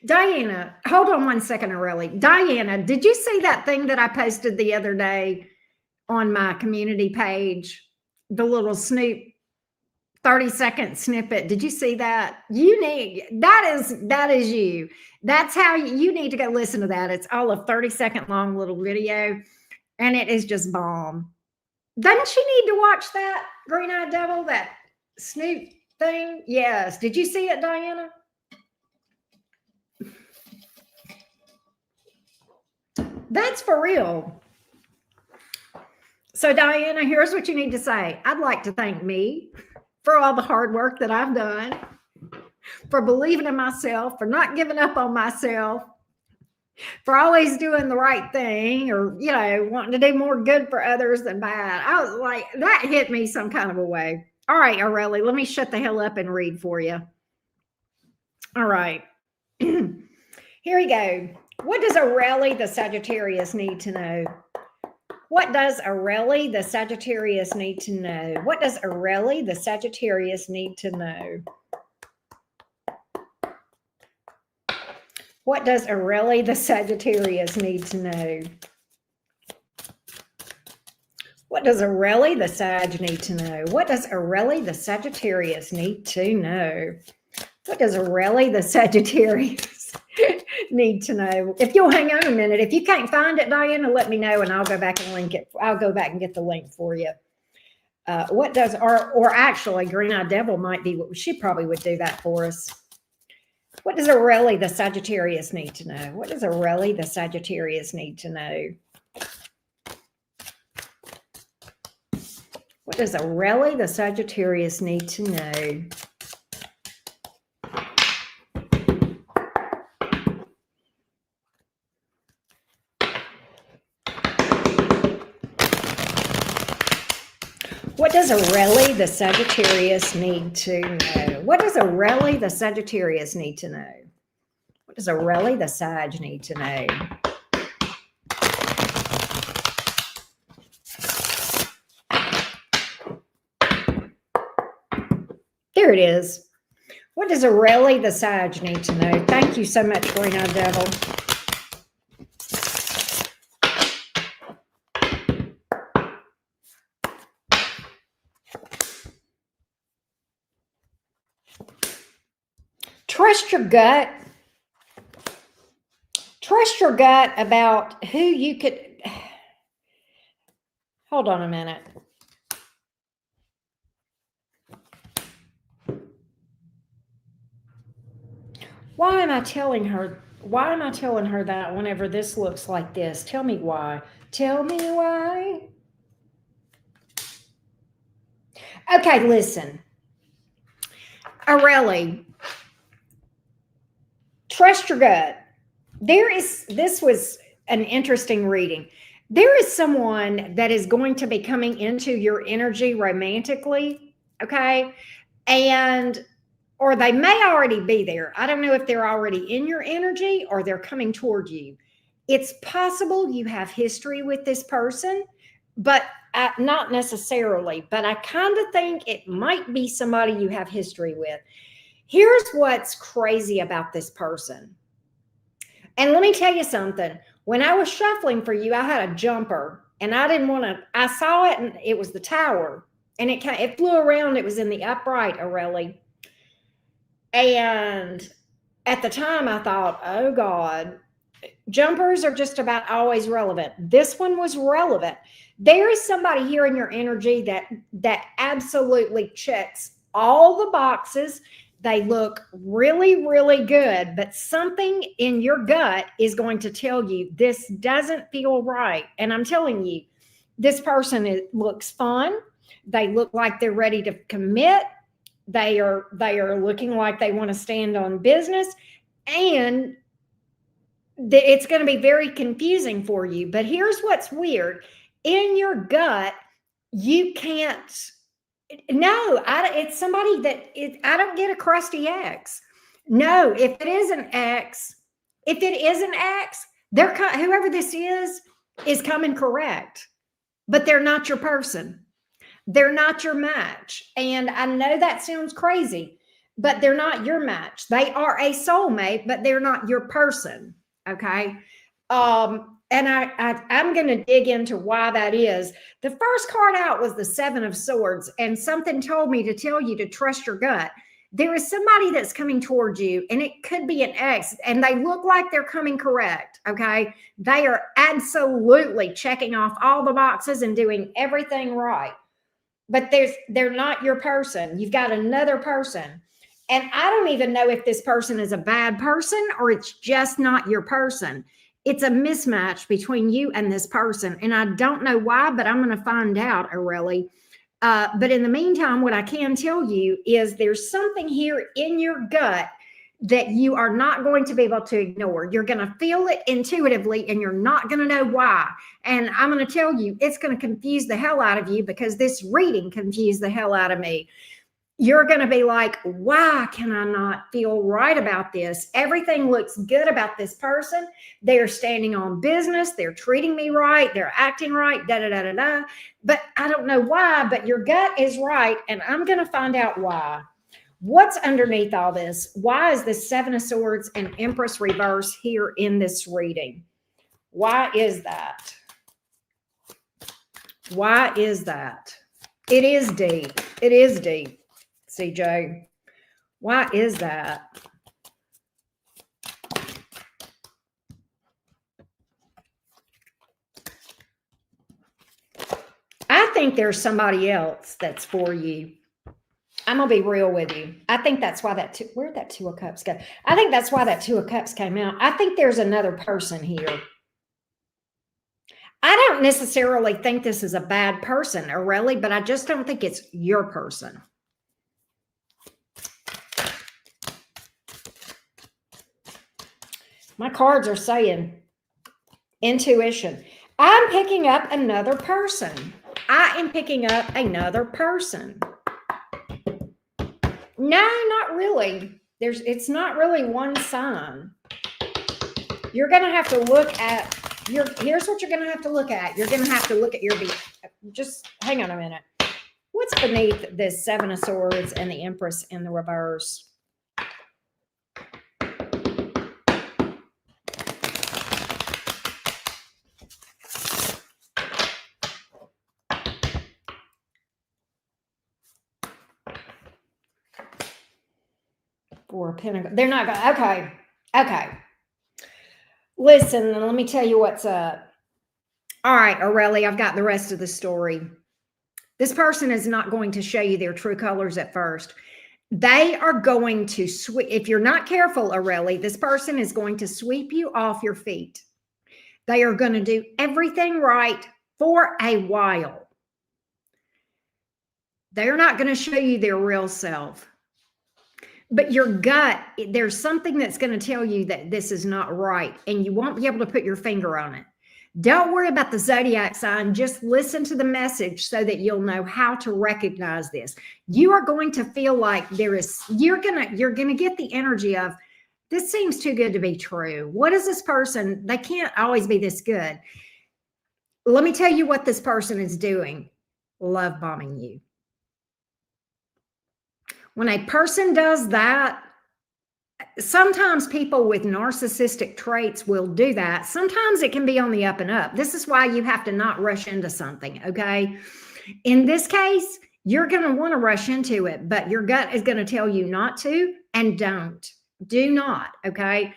Diana, hold on 1 second, Aurelie. Diana, did you see that thing that I posted the other day on my community page? The little Snoop 30-second snippet. Did you see that? That is you. That's how you need to go listen to that. It's all a 30-second long little video, and it is just bomb. Doesn't she need to watch that, Green-eyed devil, that Snoop thing? Yes. Did you see it, Diana? That's for real. So, Diana, here's what you need to say. I'd like to thank me for all the hard work that I've done, for believing in myself, for not giving up on myself, for always doing the right thing, or, wanting to do more good for others than bad. I was like, that hit me some kind of a way. All right, Aurelie, let me shut the hell up and read for you. All right. Here we go. What does Aurelie the Sagittarius need to know? What does Aurelie the Sagittarius need to know? What does Aurelie the Sagittarius need to know? What does Aurelie the Sagittarius need to know? What does Aurelie the Sag need to know? What does Aurelie the Sagittarius need to know? What does Aurelie the Sagittarius need to know? If you'll hang on a minute, if you can't find it, Diana, let me know and I'll go back and link it. I'll go back and get the link for you. What does, or actually, Green-eyed devil might be, she probably would do that for us. What does Aurelie the Sagittarius need to know? What does Aurelie the Sagittarius need to know? What does really the Sagittarius need to know? What does really the Sagittarius need to know? What does really the Sagittarius need to know? What does really the Sag need to know? There it is. What does really the Sag need to know? Thank you so much, Green Eyed Devil. Trust your gut. Trust your gut about who you could. Hold on a minute. Why am I telling her? Why am I telling her that whenever this looks like this? Tell me why. Tell me why. Okay, listen. Aurelie, trust your gut. This was an interesting reading. There is someone that is going to be coming into your energy romantically, okay? Or they may already be there. I don't know if they're already in your energy or they're coming toward you. It's possible you have history with this person, but not necessarily. But I kind of think it might be somebody you have history with. Here's what's crazy about this person. And let me tell you something. When I was shuffling for you, I had a jumper and I didn't want to, I saw it and it was the tower and it flew around. It was in the upright, Aurelie. And at the time I thought, oh God, jumpers are just about always relevant. This one was relevant. There is somebody here in your energy that absolutely checks all the boxes. They look really, really good, but something in your gut is going to tell you this doesn't feel right. And I'm telling you, this person looks fun. They look like they're ready to commit. They are looking like they want to stand on business, and it's going to be very confusing for you. But here's what's weird. In your gut, you can't. No, it's somebody I don't get a crusty X. No, if it is an X, they're whoever this is coming correct, but they're not your person. They're not your match. And I know that sounds crazy, but they're not your match. They are a soulmate, but they're not your person. Okay. And I'm going to dig into why that is. The first card out was the Seven of Swords, and something told me to tell you to trust your gut. There is somebody that's coming towards you, and it could be an ex, and they look like they're coming correct, okay? They are absolutely checking off all the boxes and doing everything right. But they're not your person. You've got another person. And I don't even know if this person is a bad person or it's just not your person. It's a mismatch between you and this person. And I don't know why, but I'm going to find out, Aurelie. But in the meantime, what I can tell you is there's something here in your gut that you are not going to be able to ignore. You're going to feel it intuitively and you're not going to know why. And I'm going to tell you, it's going to confuse the hell out of you because this reading confused the hell out of me. You're going to be like, why can I not feel right about this? Everything looks good about this person. They're standing on business. They're treating me right. They're acting right, da, da, da, da, da. But I don't know why, but your gut is right. And I'm going to find out why. What's underneath all this? Why is the Seven of Swords and Empress reverse here in this reading? Why is that? Why is that? It is deep. It is deep. CJ, why is that? I think there's somebody else that's for you. I'm going to be real with you. I think that's why where'd that Two of Cups go? I think that's why that Two of Cups came out. I think there's another person here. I don't necessarily think this is a bad person, Aurelie, but I just don't think it's your person. My cards are saying intuition. I'm picking up another person. I am picking up another person. No, not really. It's not really one sign. You're going to have to look at here's what you're going to have to look at. You're going to have to look at just hang on a minute. What's beneath this Seven of Swords and the Empress in the reverse? Four of Pentacles. They're not going to, okay. Listen, let me tell you what's up. All right, Aurelie, I've got the rest of the story. This person is not going to show you their true colors at first. They are going to sweep. If you're not careful, Aurelie, this person is going to sweep you off your feet. They are going to do everything right for a while. They're not going to show you their real self. But your gut, there's something that's going to tell you that this is not right, and you won't be able to put your finger on it. Don't worry about the zodiac sign. Just listen to the message so that you'll know how to recognize this. You are going to feel like you're going to get the energy of, this seems too good to be true. What is this person? They can't always be this good. Let me tell you what this person is doing. Love bombing you. When a person does that, sometimes people with narcissistic traits will do that. Sometimes it can be on the up and up. This is why you have to not rush into something, okay? In this case, you're going to want to rush into it, but your gut is going to tell you not to, and don't. Do not, okay?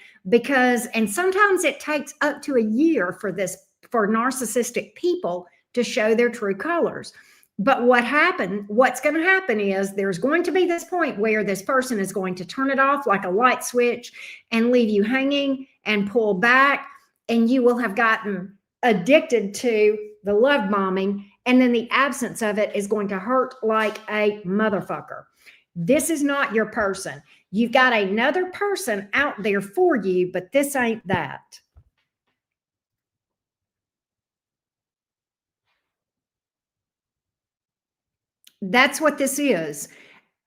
And sometimes it takes up to a year for narcissistic people to show their true colors. But what's going to happen is there's going to be this point where this person is going to turn it off like a light switch and leave you hanging and pull back, and you will have gotten addicted to the love bombing, and then the absence of it is going to hurt like a motherfucker. This is not your person. You've got another person out there for you, but this ain't that. That's what this is.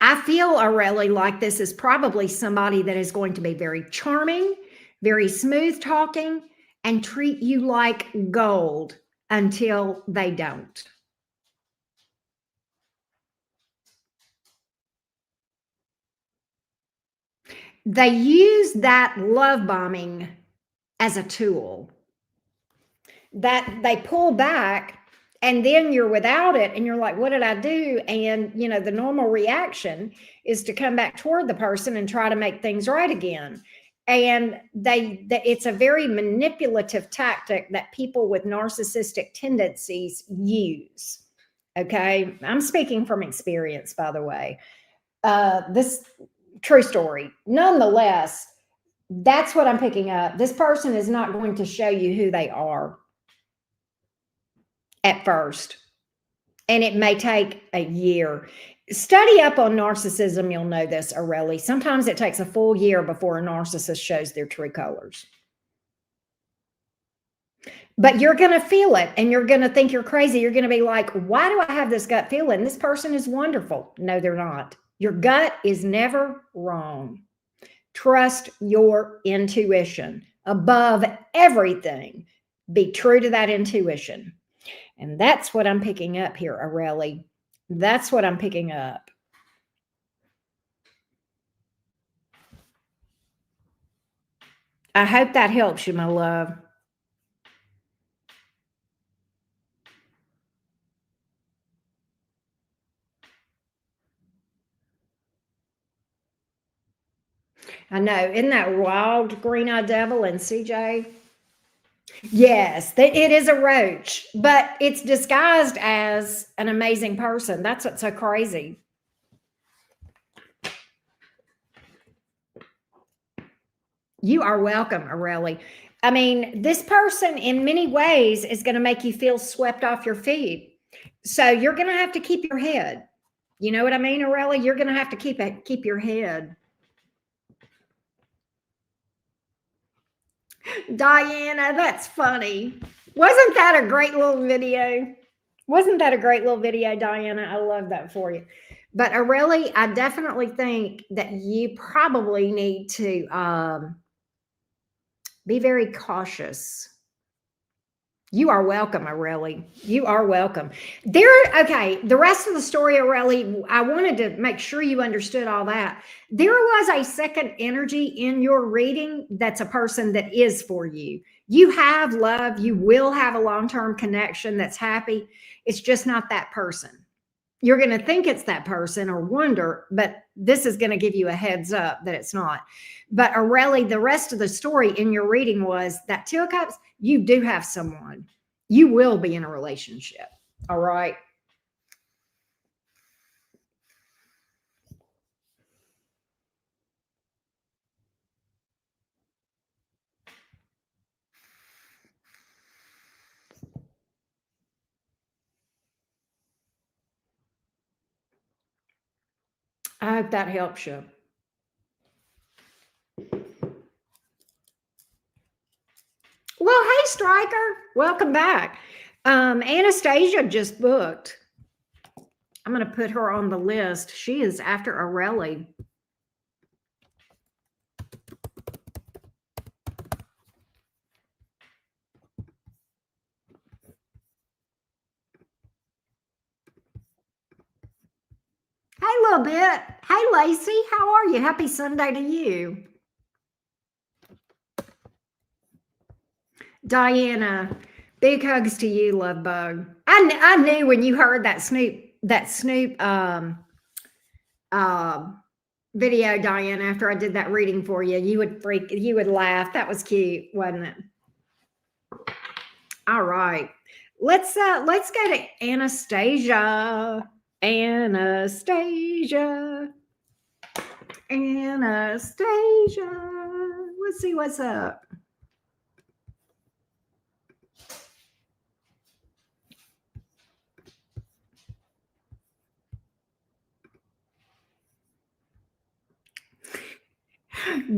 I feel, Aurelie, like this is probably somebody that is going to be very charming, very smooth talking, and treat you like gold until they don't. They use that love bombing as a tool. That they pull back, and then you're without it, and you're like, what did I do? And, the normal reaction is to come back toward the person and try to make things right again. And it's a very manipulative tactic that people with narcissistic tendencies use. Okay. I'm speaking from experience, by the way. This true story. Nonetheless, that's what I'm picking up. This person is not going to show you who they are at first, and it may take a year. Study up on narcissism. You'll know this, Aurelie. Sometimes it takes a full year before a narcissist shows their true colors. But you're going to feel it, and you're going to think you're crazy. You're going to be like, why do I have this gut feeling? This person is wonderful. No, they're not. Your gut is never wrong. Trust your intuition above everything. Be true to that intuition. And that's what I'm picking up here, Aurelie. That's what I'm picking up. I hope that helps you, my love. I know. Isn't that wild, green-eyed devil and CJ? Yes, it is a roach, but it's disguised as an amazing person. That's what's so crazy. You are welcome, Aurelie. I mean, this person in many ways is going to make you feel swept off your feet. So you're going to have to keep your head. You know what I mean, Aurelia? You're going to have to keep your head. Diana, that's funny. Wasn't that a great little video? Wasn't that a great little video, Diana? I love that for you. But Aurelia, I definitely think that you probably need to be very cautious. You are welcome, Aurelia. You are welcome. Okay, the rest of the story, Aurelia, I wanted to make sure you understood all that. There was a second energy in your reading that's a person that is for you. You have love. You will have a long-term connection that's happy. It's just not that person. You're going to think it's that person or wonder, but this is going to give you a heads up that it's not. But Aurelia, the rest of the story in your reading was that Two of Cups, you do have someone. You will be in a relationship. All right. I hope that helps you. Well, hey, Striker, welcome back. Anastasia just booked. I'm going to put her on the list. She is after Aurelia. Hey, little bit. Hey, Lacey, how are you? Happy Sunday to you. Diana, big hugs to you, love bug. I knew when you heard that Snoop video, Diana, after I did that reading for you, you would laugh. That was cute, wasn't it? All right. Let's go to Anastasia. Anastasia. Let's see what's up.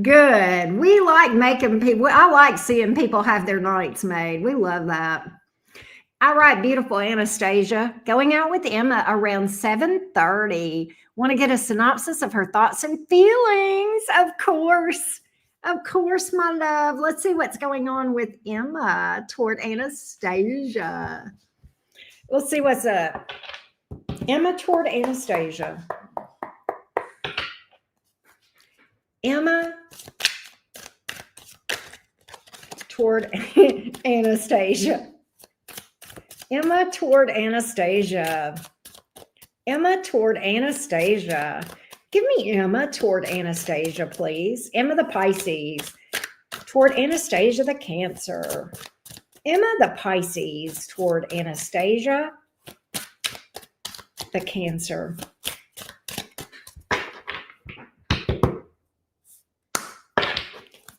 Good. We like making people, I like seeing people have their nights made. We love that. All right, beautiful Anastasia. Going out with Emma around 7:30. Want to get a synopsis of her thoughts and feelings? Of course. Of course, my love. Let's see what's going on with Emma toward Anastasia. Let's see what's up. Emma toward Anastasia. Emma toward Anastasia. Emma toward Anastasia. Emma toward Anastasia. Give me Emma toward Anastasia, please. Emma the Pisces toward Anastasia the Cancer. Emma the Pisces toward Anastasia the Cancer.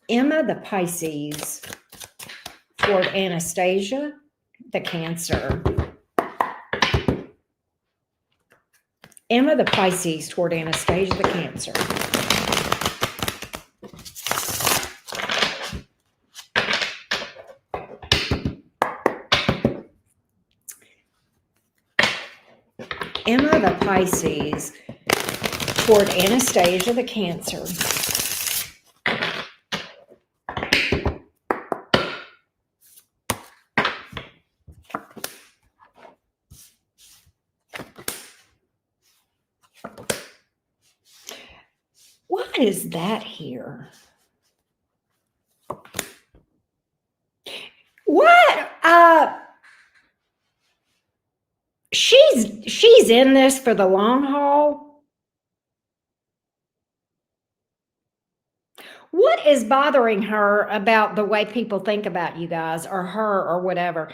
Emma the Pisces toward Anastasia the Cancer. Emma the Pisces toward Anastasia the Cancer. Emma the Pisces toward Anastasia the Cancer. What is that here? What? She's in this for the long haul. What is bothering her about the way people think about you guys or her or whatever?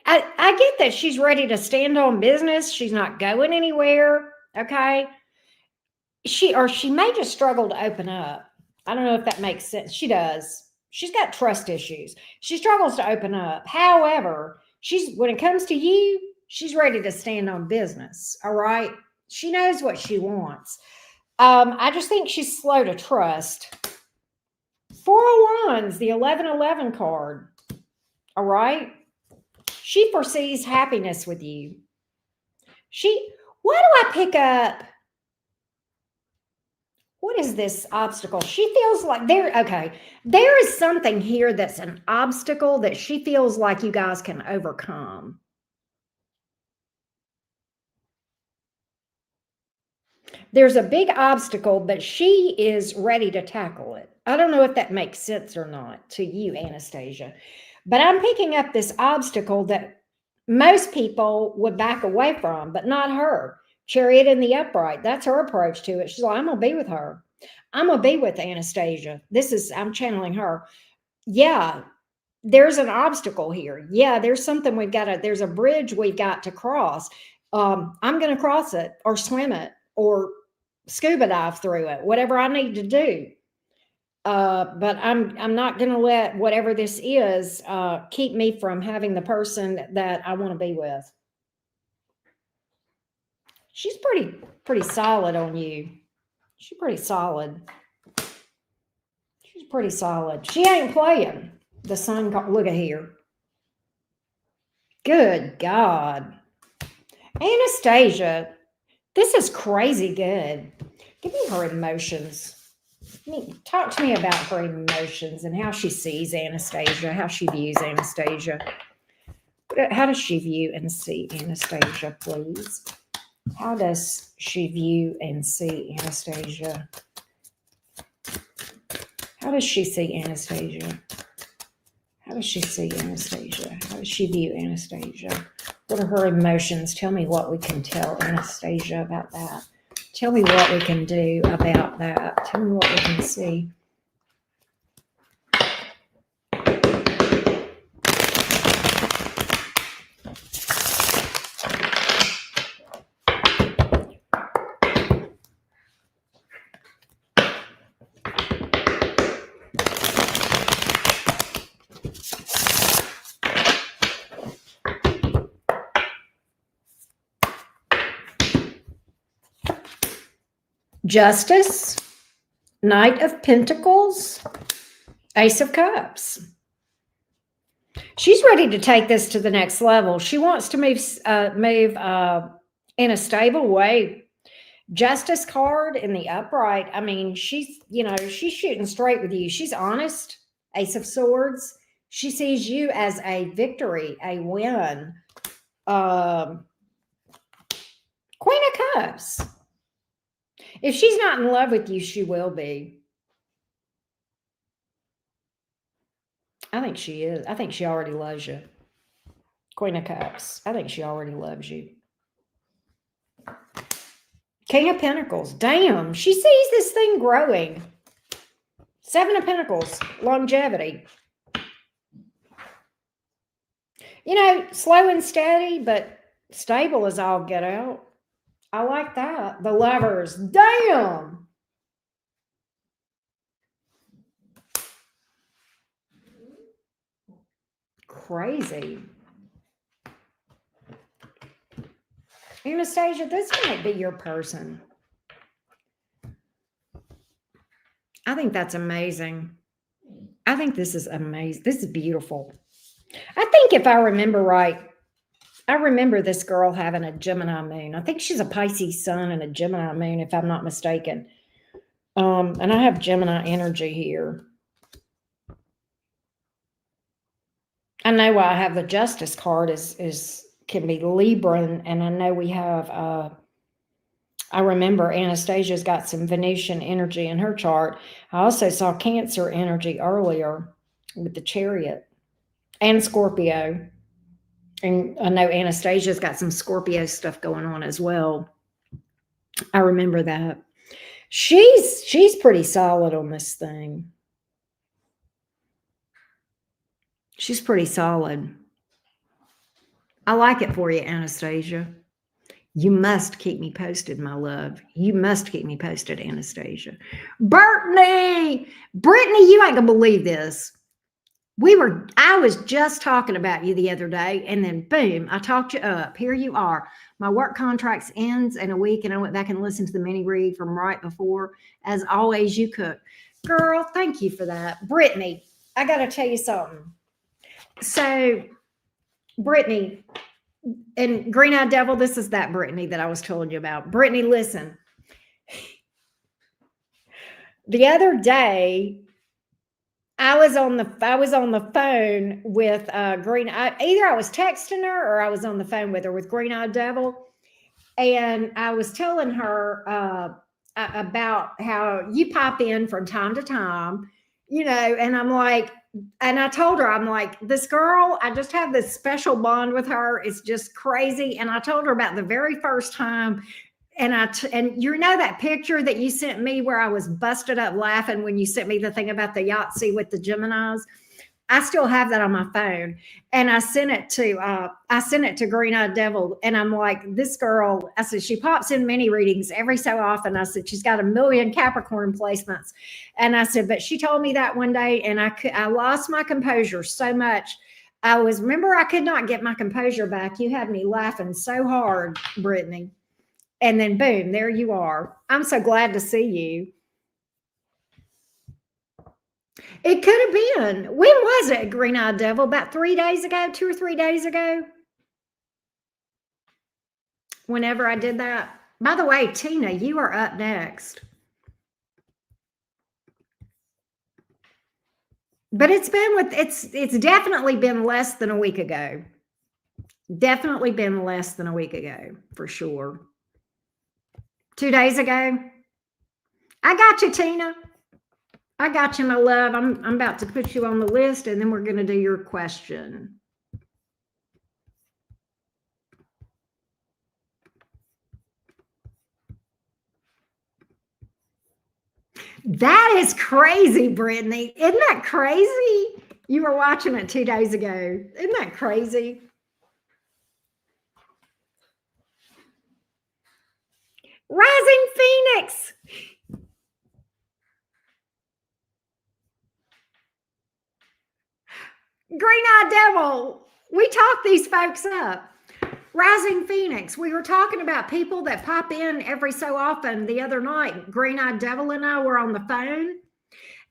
I get that she's ready to stand on business. She's not going anywhere. Okay. She may just struggle to open up. I don't know if that makes sense. She does. She's got trust issues. She struggles to open up. However, when it comes to you, she's ready to stand on business. All right. She knows what she wants. I just think she's slow to trust. 401's the 1111 card. All right. She foresees happiness with you. Why do I pick up? What is this obstacle? She feels like there is something here that's an obstacle that she feels like you guys can overcome. There's a big obstacle, but she is ready to tackle it. I don't know if that makes sense or not to you, Anastasia, but I'm picking up this obstacle that most people would back away from, but not her. Chariot in the upright. That's her approach to it. She's like, I'm going to be with her. I'm going to be with Anastasia. I'm channeling her. Yeah, there's an obstacle here. Yeah, there's something there's a bridge we've got to cross. I'm going to cross it or swim it or scuba dive through it, whatever I need to do. But I'm not going to let whatever this is keep me from having the person that I want to be with. She's pretty solid on you. She's pretty solid. She's pretty solid. She ain't playing. The sun, look at here. Good God. Anastasia, this is crazy good. Give me her emotions. Talk to me about her emotions and how she sees Anastasia, how she views Anastasia. How does she view and see Anastasia, please? How does she view and see Anastasia? How does she see Anastasia? How does she see Anastasia? How does she view Anastasia? What are her emotions? Tell me what we can tell Anastasia about that. Tell me what we can do about that. Tell me what we can see. Justice, Knight of Pentacles, Ace of Cups. She's ready to take this to the next level. She wants to move in a stable way. Justice card in the upright. I mean, she's shooting straight with you. She's honest. Ace of Swords. She sees you as a victory, a win. Queen of Cups. If she's not in love with you, she will be. I think she is. I think she already loves you. Queen of Cups. I think she already loves you. King of Pentacles. Damn, she sees this thing growing. Seven of Pentacles. Longevity. Slow and steady, but stable as all get out. I like that. The Lovers. Damn. Crazy. Anastasia, this might be your person. I think that's amazing. I think this is amazing. This is beautiful. I think if I remember right, I remember this girl having a Gemini moon. I think she's a Pisces sun and a Gemini moon, if I'm not mistaken. And I have Gemini energy here. I know why I have the Justice card can be Libra, and I know we have. I remember Anastasia's got some Venusian energy in her chart. I also saw Cancer energy earlier with the Chariot and Scorpio. And I know Anastasia's got some Scorpio stuff going on as well. I remember that. She's pretty solid on this thing. She's pretty solid. I like it for you, Anastasia. You must keep me posted, my love. You must keep me posted, Anastasia. Brittany, you ain't gonna believe this. I was just talking about you the other day, and then boom, I talked you up. Here you are. My work contracts ends in a week, and I went back and listened to the mini read from right before. As always, you cook. Girl, thank you for that. Brittany, I got to tell you something. So, Brittany and Green Eyed Devil, this is that Brittany that I was telling you about. Brittany, listen. The other day, I was on the phone with either I was texting her or I was on the phone with her with Green Eyed Devil, and I was telling her about how you pop in from time to time, and I'm like, and I told her, I'm like, this girl, I just have this special bond with her. It's just crazy. And I told her about the very first time. And and you know that picture that you sent me where I was busted up laughing when you sent me the thing about the Yahtzee with the Geminis. I still have that on my phone, and I sent it to Green Eyed Devil, and I'm like, this girl. I said she pops in mini readings every so often. I said she's got a million Capricorn placements, and I said, but she told me that one day, and I lost my composure so much. Remember, I could not get my composure back. You had me laughing so hard, Brittany. And then boom, there you are. I'm so glad to see you. It could have been. When was it, Green Eyed Devil? About 3 days ago, 2 or 3 days ago? Whenever I did that. By the way, Tina, you are up next. But it's definitely been less than a week ago. Definitely been less than a week ago, for sure. 2 days ago. I got you, Tina. I got you, my love. I'm about to put you on the list, and then we're going to do your question. That is crazy, Brittany. Isn't that crazy? You were watching it 2 days ago. Isn't that crazy? Rising Phoenix. Green-eyed Devil. We talk these folks up. Rising Phoenix. We were talking about people that pop in every so often. The other night, Green-eyed Devil and I were on the phone,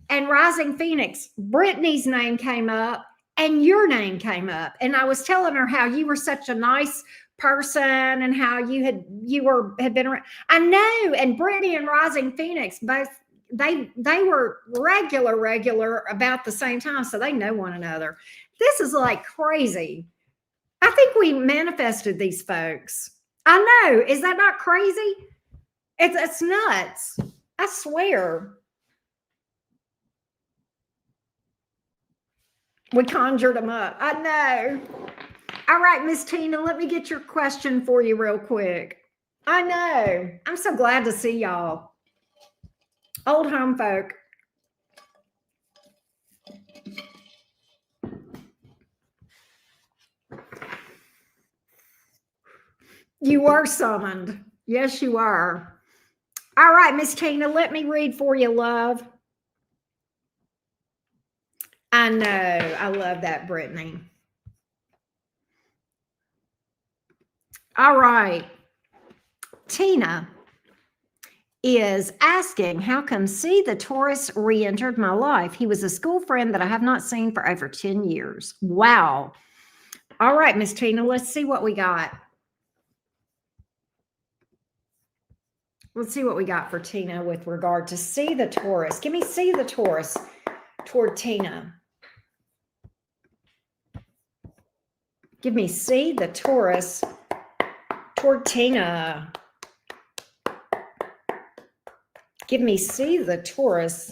and Rising Phoenix, Brittany's name came up and your name came up. And I was telling her how you were such a nice person and how you had been around. I know. And Brittany and Rising Phoenix both, they were regular about the same time, so they know one another. This is like crazy. I think we manifested these folks. I know. Is that not crazy? It's nuts. I swear. We conjured them up. I know. All right, Miss Tina, let me get your question for you real quick. I know. I'm so glad to see y'all. Old home folk. You were summoned. Yes, you are. All right, Miss Tina, let me read for you, love. I know. I love that, Brittany. All right. Tina is asking, how come C, the Taurus, re-entered my life? He was a school friend that I have not seen for over 10 years. Wow. All right, Miss Tina, let's see what we got. Let's see what we got for Tina with regard to C, the Taurus. Give me C, the Taurus toward Tina. Give me C, the Taurus toward Tina. Give me C, the Taurus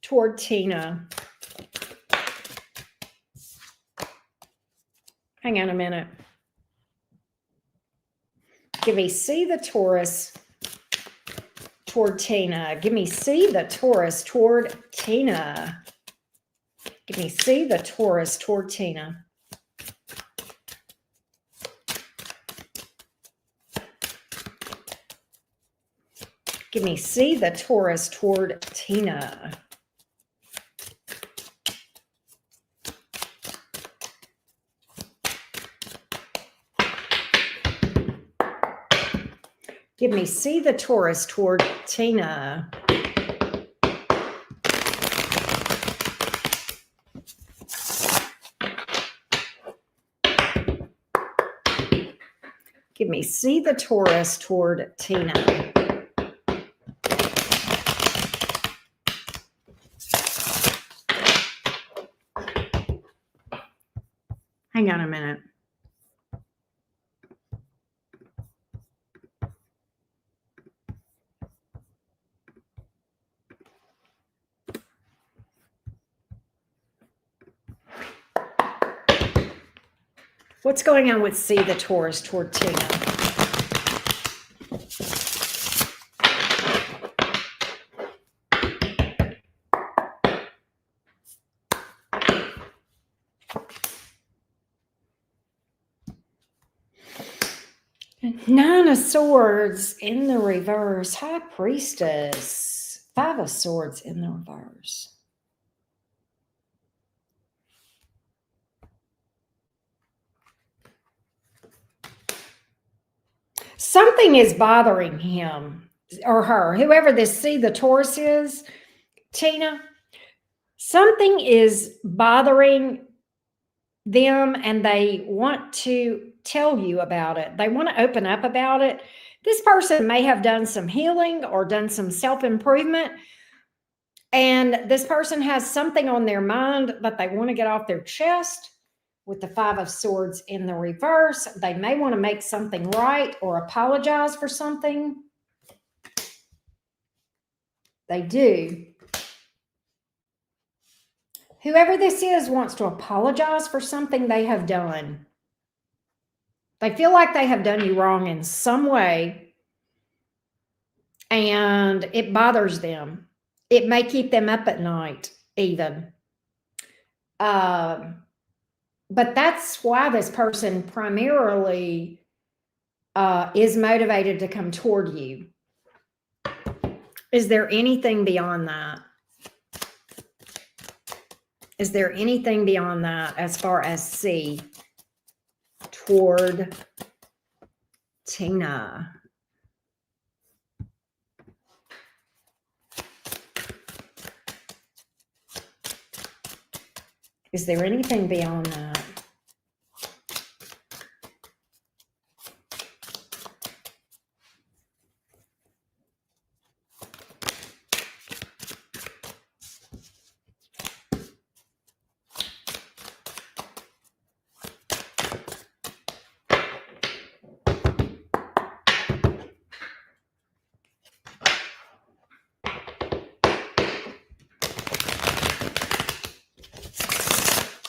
toward Tina. Hang on a minute. Give me C, the Taurus toward Tina. Give me C, the Taurus toward Tina. Give me C, the Taurus toward Tina. Give me C, the Taurus toward Tina. Give me see the Taurus toward Tina. Give me see the Taurus toward Tina. Hang on a minute. What's going on with see the Taurus toward Tina? Nine of Swords in the reverse. High Priestess. Five of Swords in the reverse. Something is bothering him or her, whoever this see the Taurus is, Tina. Something is bothering them and they want to tell you about it. They want to open up about it. This person may have done some healing or done some self-improvement, and this person has something on their mind that they want to get off their chest. With the Five of Swords in the reverse, they may want to make something right or apologize for something. They do. Whoever this is wants to apologize for something they have done. They feel like they have done you wrong in some way, and it bothers them. It may keep them up at night, even. But that's why this person primarily is motivated to come toward you. Is there anything beyond that? Is there anything beyond that as far as see toward Tina? Is there anything beyond that?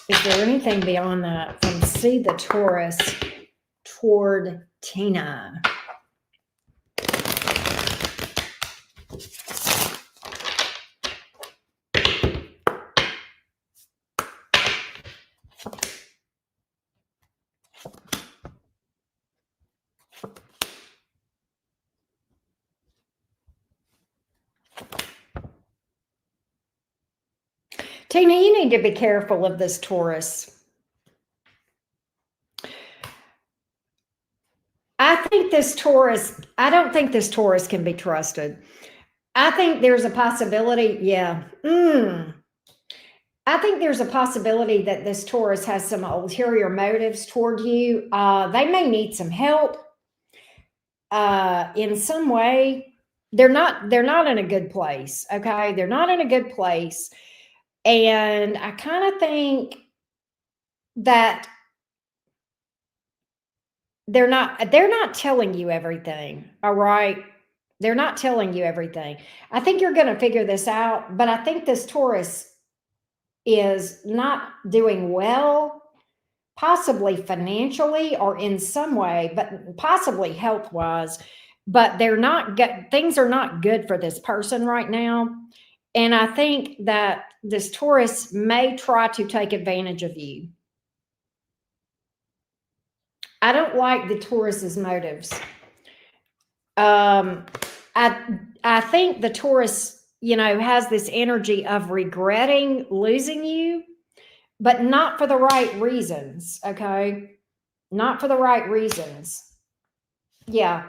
Is there anything beyond that from see the Taurus toward Tina? Tina, you need to be careful of this Taurus. I don't think this Taurus can be trusted. I think there's a possibility, yeah. I think there's a possibility that this Taurus has some ulterior motives toward you. They may need some help in some way. They're not in a good place, okay? They're not in a good place. And I kind of think that they're not telling you everything, all right? They're not telling you everything. I think you're going to figure this out, but I think this Taurus is not doing well, possibly financially or in some way, but possibly health-wise. But they're not good. Things are not good for this person right now. And I think that this Taurus may try to take advantage of you. I don't like the Taurus's motives. I think the Taurus, has this energy of regretting losing you, but not for the right reasons, okay? Not for the right reasons. Yeah.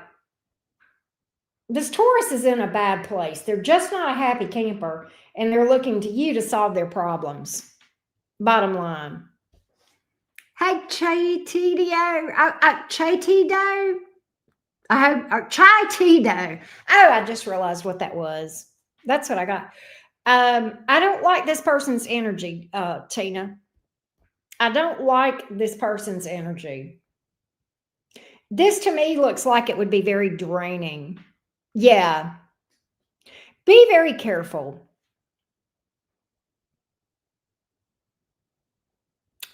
This Taurus is in a bad place. They're just not a happy camper, and they're looking to you to solve their problems. Bottom line. Hey, Che Tito. Che Tito. I hope Chai Tito. Oh, I just realized what that was. That's what I got. I don't like this person's energy, Tina. I don't like this person's energy. This to me looks like it would be very draining. Yeah. Be very careful.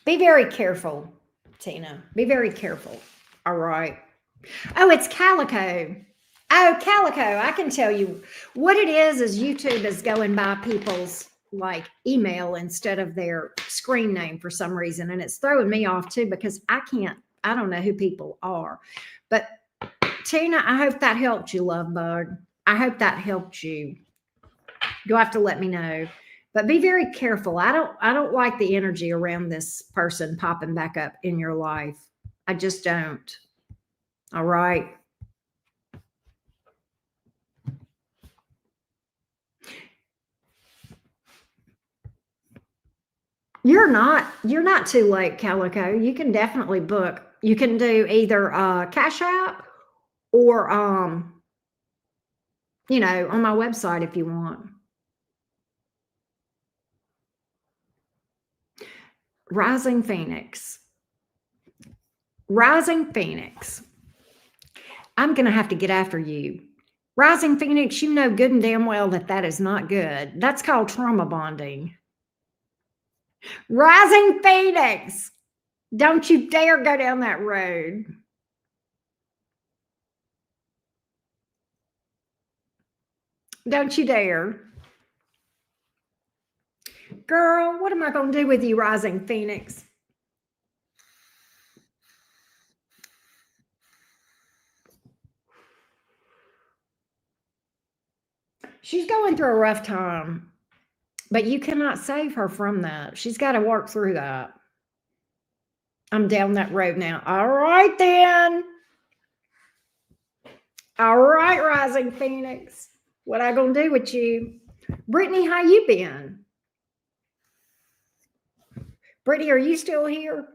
Be very careful, Tina. Be very careful. All right. Oh, it's Calico. Oh, Calico. I can tell you what it is YouTube is going by people's like email instead of their screen name for some reason. And it's throwing me off too because I don't know who people are. But Tina, I hope that helped you, love bug. I hope that helped you. You'll have to let me know. But be very careful. I don't like the energy around this person popping back up in your life. I just don't. All right. You're not too late, Calico. You can definitely book. You can do either Cash App or on my website if you want. Rising Phoenix. Rising Phoenix. I'm going to have to get after you. Rising Phoenix, you know good and damn well that is not good. That's called trauma bonding. Rising Phoenix, don't you dare go down that road. Don't you dare. Girl, what am I going to do with you, Rising Phoenix? She's going through a rough time, but you cannot save her from that. She's got to work through that. I'm down that road now. All right, then. All right, Rising Phoenix. What I gonna do with you? Brittany, how you been? Brittany, are you still here?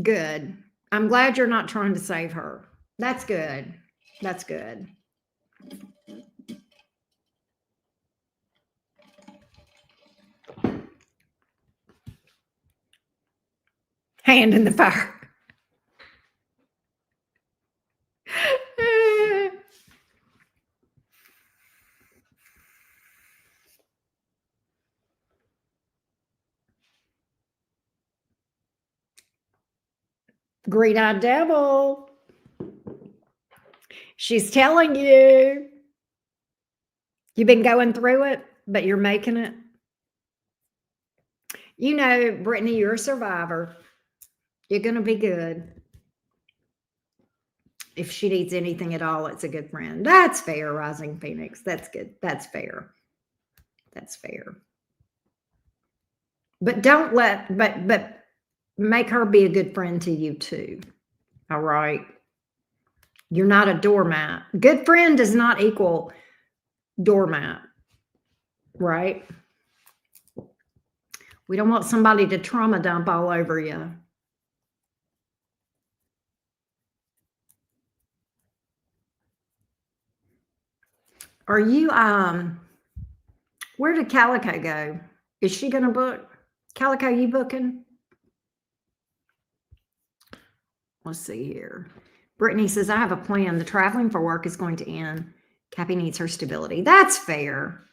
Good. I'm glad you're not trying to save her. That's good. That's good. Hand in the fire. Green-eyed devil. She's telling you. You've been going through it, but you're making it. You know, Brittany, you're a survivor. You're going to be good. If she needs anything at all, it's a good friend. That's fair, Rising Phoenix. That's good. That's fair. That's fair. But but make her be a good friend to you too. All right. You're not a doormat. Good friend does not equal doormat. Right? We don't want somebody to trauma dump all over you. Are you where did Calico go? Is she gonna book? Calico, you booking? Let's see here. Brittany says, I have a plan. The traveling for work is going to end. Cappy needs her stability. That's fair.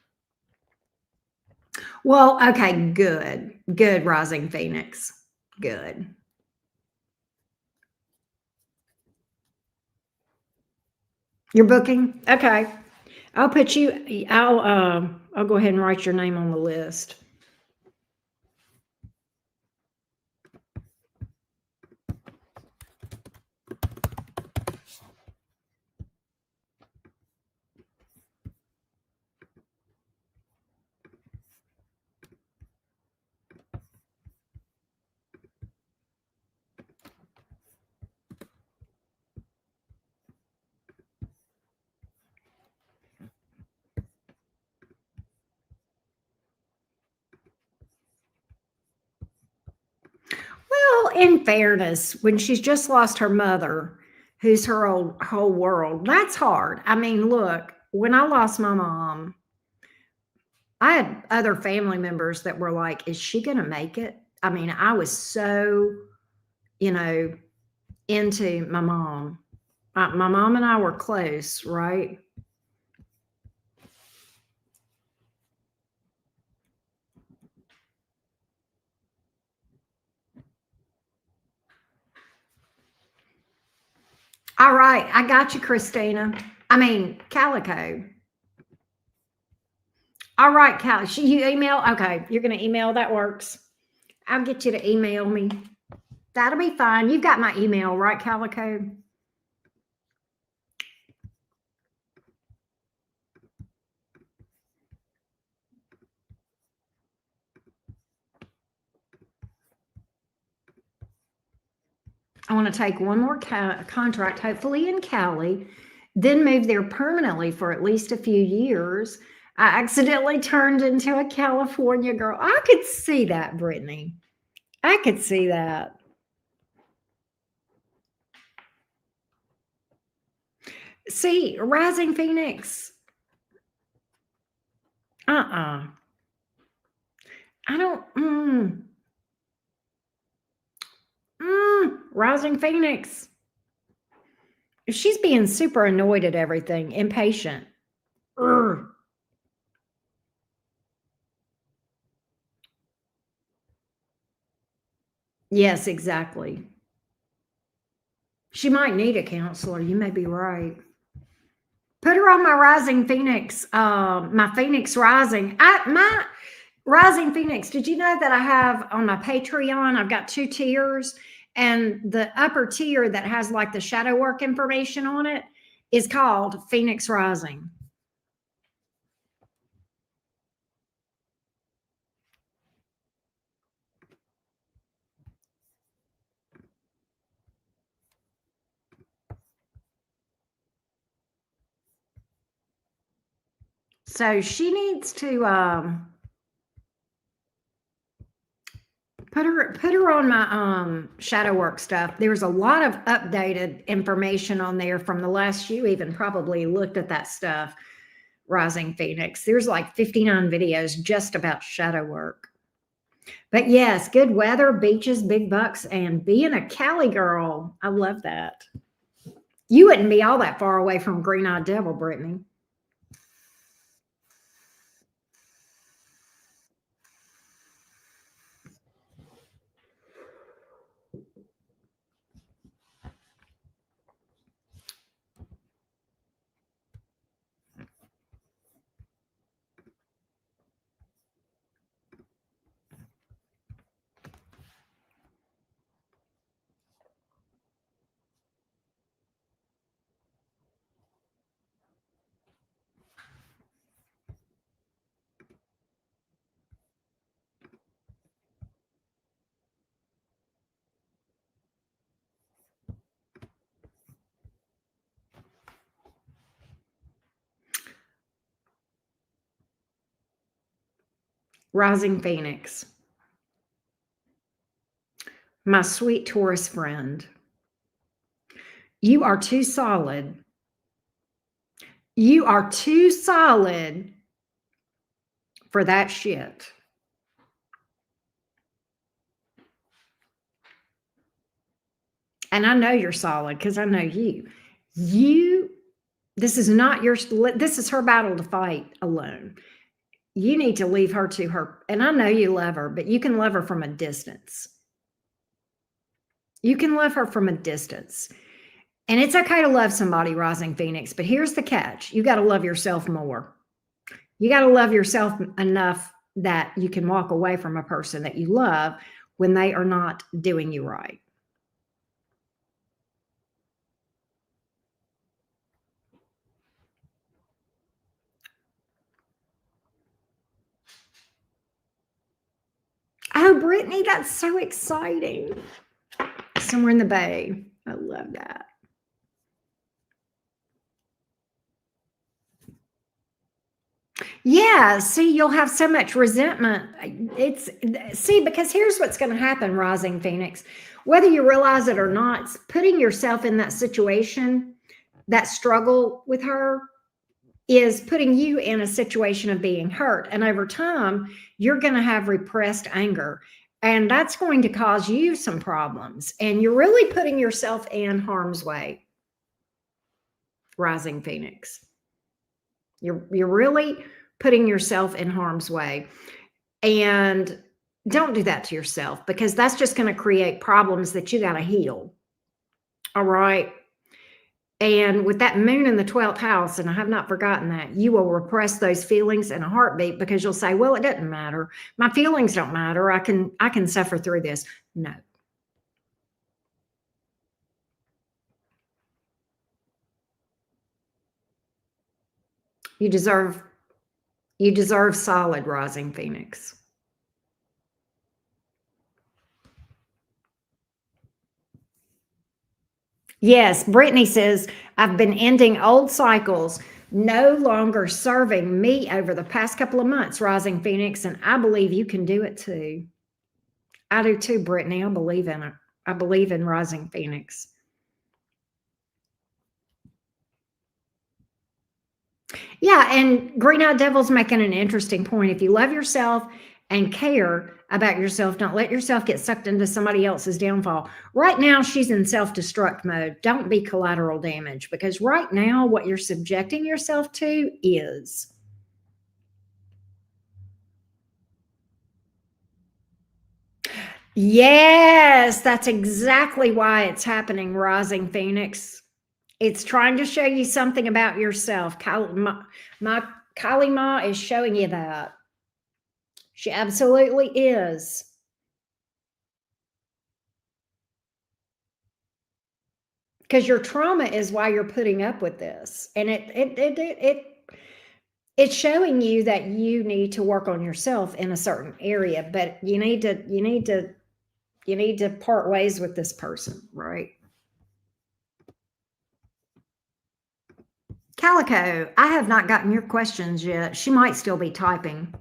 Well, okay, good. Good, Rising Phoenix. Good. You're booking? Okay. I'll put you, I'll go ahead and write your name on the list. in fairness, when she's just lost her mother, who's her whole world, that's hard. I mean, look, when I lost my mom, I had other family members that were like, is she going to make it? I mean, I was so, you know, into my mom. My mom and I were close, right? All right, I got you, Christina. I mean, Calico. All right, Callie. You email? Okay, you're going to email. That works. I'll get you to email me. That'll be fine. You've got my email, right, Calico? I want to take one more contract, hopefully in Cali, then move there permanently for at least a few years. I accidentally turned into a California girl. I could see that, Brittany. I could see that. See, Rising Phoenix. I don't. Rising Phoenix. She's being super annoyed at everything, impatient. Urgh. Yes, exactly. She might need a counselor. You may be right. Put her on my Rising Phoenix, my Phoenix Rising. My Rising Phoenix. Did you know that I have on my Patreon? I've got 2 tiers, and the upper tier that has like the shadow work information on it is called Phoenix Rising. So she needs to put her on my shadow work stuff. There's a lot of updated information on there from the last you even probably looked at that stuff, Rising Phoenix. There's like 59 videos just about shadow work. But yes, good weather, beaches, big bucks, and being a Cali girl. I love that. You wouldn't be all that far away from Green Eyed Devil, Brittany. Rising Phoenix. My sweet Taurus friend. You are too solid. You are too solid for that shit. And I know you're solid because I know you. This is not this is her battle to fight alone. You need to leave her to her. And I know you love her, but you can love her from a distance. You can love her from a distance. And it's okay to love somebody, Rising Phoenix, but here's the catch. You got to love yourself more. You got to love yourself enough that you can walk away from a person that you love when they are not doing you right. Oh, Brittany, that's so exciting. Somewhere in the Bay. I love that. Yeah, see, you'll have so much resentment. Because here's what's going to happen, Rising Phoenix. whether you realize it or not, putting yourself in that situation, that struggle with her, is putting you in a situation of being hurt. And over time, you're going to have repressed anger. And that's going to cause you some problems. And you're really putting yourself in harm's way, Rising Phoenix. You're really putting yourself in harm's way. And don't do that to yourself, because that's just going to create problems that you got to heal. All right. And with that moon in the 12th house, and I have not forgotten that, you will repress those feelings in a heartbeat, because you'll say, well, it doesn't matter. My feelings don't matter. I can suffer through this. No. You deserve solid, Rising Phoenix. Yes, Brittany says, I've been ending old cycles, no longer serving me over the past couple of months, Rising Phoenix, and I believe you can do it too. I do too, Brittany. I believe in it. I believe in Rising Phoenix. Yeah, and Green Eyed Devil's making an interesting point. If you love yourself and care about yourself, don't let yourself get sucked into somebody else's downfall. Right now, she's in self-destruct mode. Don't be collateral damage, because right now, what you're subjecting yourself to is. Yes, that's exactly why it's happening, Rising Phoenix. It's trying to show you something about yourself. My Kali Ma is showing you that. She absolutely is. Because your trauma is why you're putting up with this. And it's showing you that you need to work on yourself in a certain area, but you need to part ways with this person, right? Calico, I have not gotten your questions yet. She might still be typing.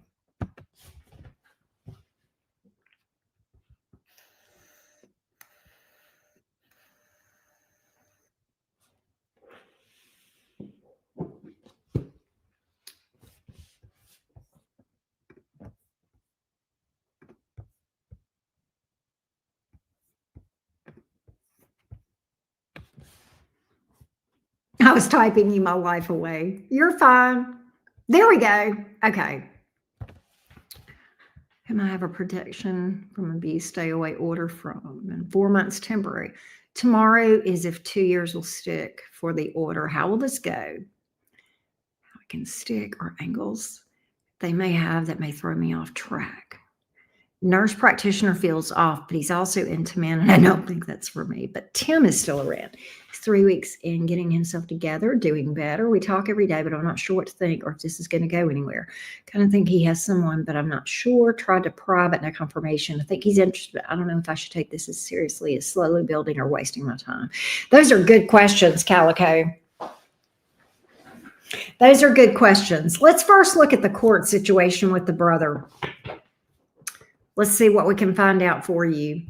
I was typing you my life away. You're fine. There we go. Okay. Can I have a protection from abuse, stay away order from, and 4 months temporary? Tomorrow is if 2 years will stick for the order. How will this go? How it can stick or angles they may have that may throw me off track. Nurse practitioner feels off, but he's also into men, and I don't think that's for me. But Tim is still around. He's 3 weeks in, getting himself together, doing better. We talk every day, but I'm not sure what to think or if this is going to go anywhere. Kind of think he has someone, but I'm not sure. Tried to pry, but no confirmation. I think he's interested. I don't know if I should take this as seriously as slowly building or wasting my time. Those are good questions, Calico. Those are good questions. Let's first look at the court situation with the brother. Let's see what we can find out for you.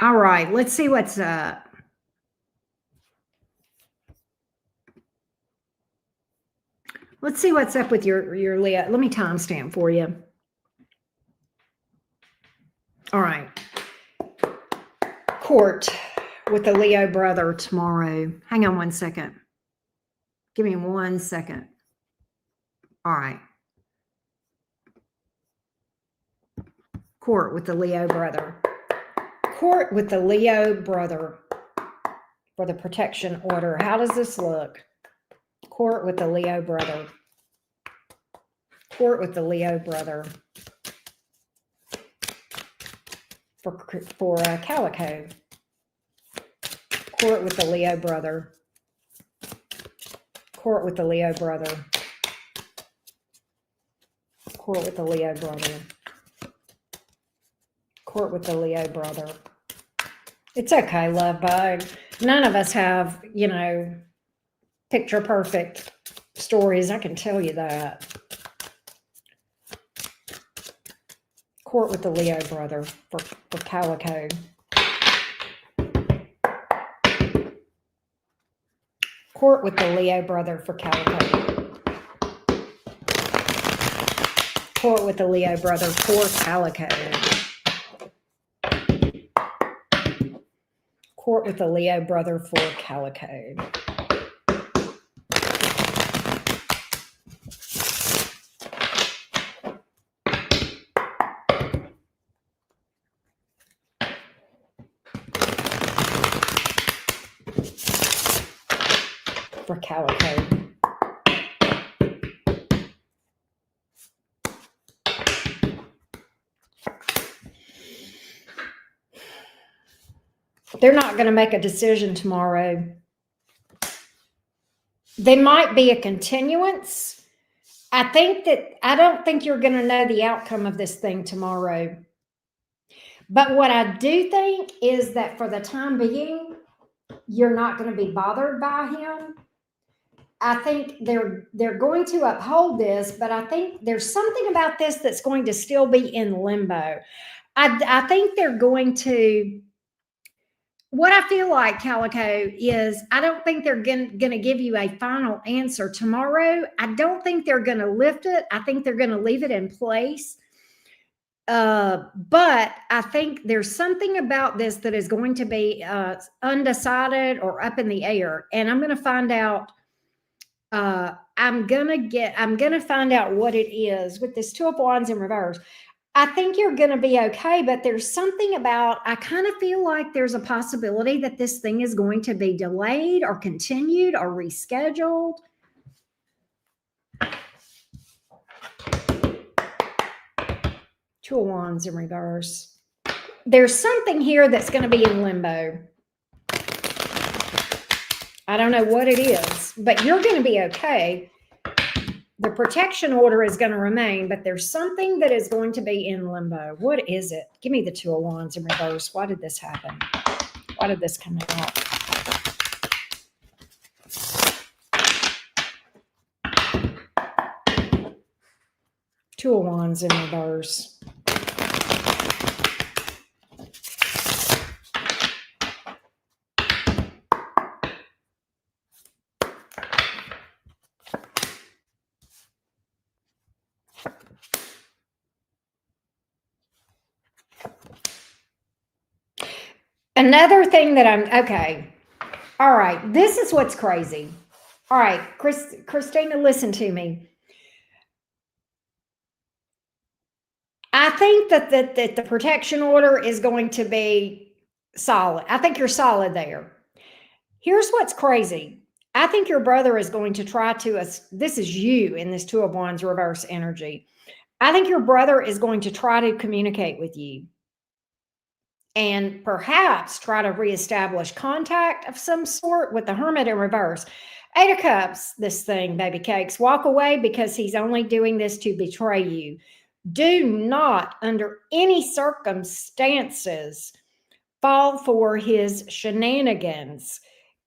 All right, let's see what's up. Let's see what's up with your Leo. Let me timestamp for you. All right. Court with the Leo brother tomorrow. Hang on one second. Give me 1 second. All right. Court with the Leo brother. Court with the Leo brother for the protection order. How does this look? Court with the Leo brother. Court with the Leo brother. For Calico. Court with the Leo brother. Court with the Leo brother. Court with the Leo brother. Court with the Leo brother. It's okay, love bug. None of us have, picture perfect stories. I can tell you that. Court with the Leo brother for Calico. Court with the Leo brother for Calico. Court with the Leo brother for Calico. Court with the Leo brother for Calico. For Calico. They're not going to make a decision tomorrow. They might be a continuance. I don't think you're going to know the outcome of this thing tomorrow. But what I do think is that for the time being, you're not going to be bothered by him. I think they're going to uphold this, but I think there's something about this that's going to still be in limbo. I think they're going to, what I feel like, Calico, is I don't think they're going to give you a final answer tomorrow. I don't think they're going to lift it. I think they're going to leave it in place. But I think there's something about this that is going to be undecided or up in the air. And I'm going to find out. I'm gonna find out what it is with this Two of Wands in reverse. I think you're gonna be okay, but there's something about, I kind of feel like there's a possibility that this thing is going to be delayed or continued or rescheduled. Two of Wands in reverse. There's something here that's going to be in limbo. I don't know what it is, but you're going to be okay. The protection order is going to remain, but there's something that is going to be in limbo. What is it? Give me the Two of Wands in reverse. Why did this happen? Why did this come out? Two of Wands in reverse. Another thing that okay. All right. This is what's crazy. All right, Christina, listen to me. I think that the protection order is going to be solid. I think you're solid there. Here's what's crazy. I think your brother is going to try to, this is you in this Two of Wands reverse energy. I think your brother is going to try to communicate with you and perhaps try to reestablish contact of some sort with the Hermit in reverse. Eight of Cups, this thing, baby cakes. Walk away because he's only doing this to betray you. Do not, under any circumstances, fall for his shenanigans.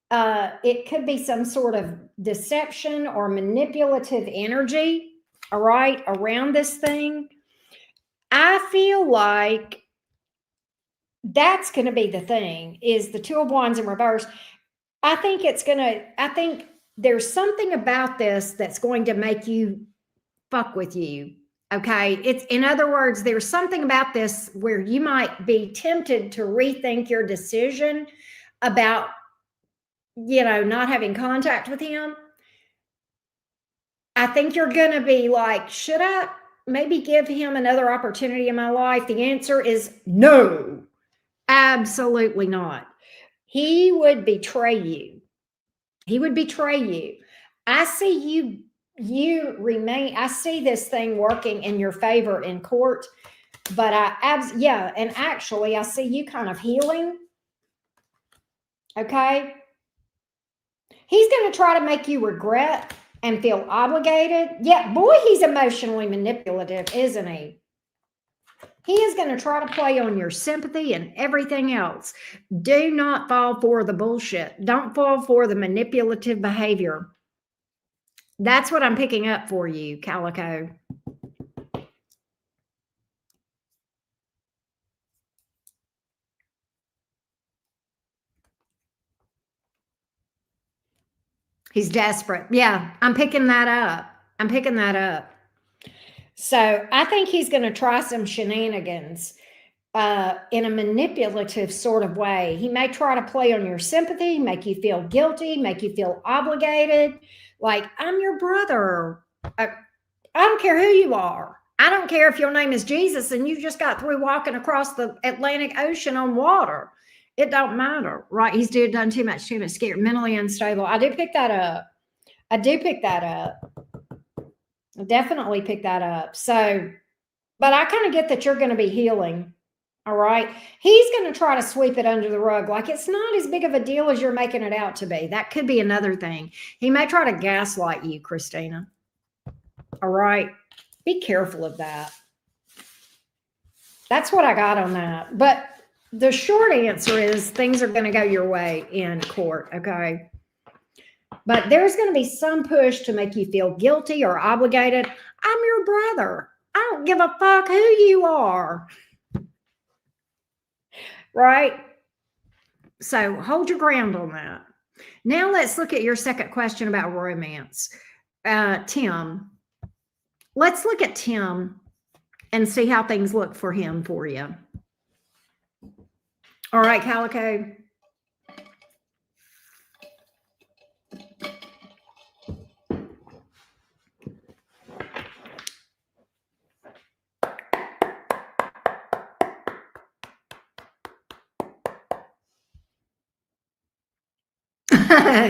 It could be some sort of deception or manipulative energy, all right, around this thing. I feel like that's going to be the thing, is the Two of Wands in reverse. I think there's something about this that's going to make you fuck with you. Okay. It's, in other words, there's something about this where you might be tempted to rethink your decision about, not having contact with him. I think you're going to be like, should I maybe give him another opportunity in my life? The answer is no, absolutely not. He would betray you. He would betray you. I see I see this thing working in your favor in court, but and actually I see you kind of healing. Okay. He's going to try to make you regret and feel obligated. Yeah, boy, he's emotionally manipulative, isn't he? He is going to try to play on your sympathy and everything else. Do not fall for the bullshit. Don't fall for the manipulative behavior. That's what I'm picking up for you, Calico. He's desperate. Yeah, I'm picking that up. I'm picking that up. So I think he's going to try some shenanigans in a manipulative sort of way. He may try to play on your sympathy, make you feel guilty, make you feel obligated. Like, I'm your brother. I don't care who you are. I don't care if your name is Jesus and you just got through walking across the Atlantic Ocean on water. It don't matter, right? He's done too much scared, mentally unstable. I do pick that up. I do pick that up. I definitely pick that up. So, but I kind of get that you're going to be healing. All right. He's going to try to sweep it under the rug. Like, it's not as big of a deal as you're making it out to be. That could be another thing. He may try to gaslight you, Christina. All right. Be careful of that. That's what I got on that. But the short answer is things are going to go your way in court. Okay. But there's going to be some push to make you feel guilty or obligated. I'm your brother. I don't give a fuck who you are. Right? So hold your ground on that. Now let's look at your second question about romance. Tim. Let's look at Tim and see how things look for him for you. All right, Calico.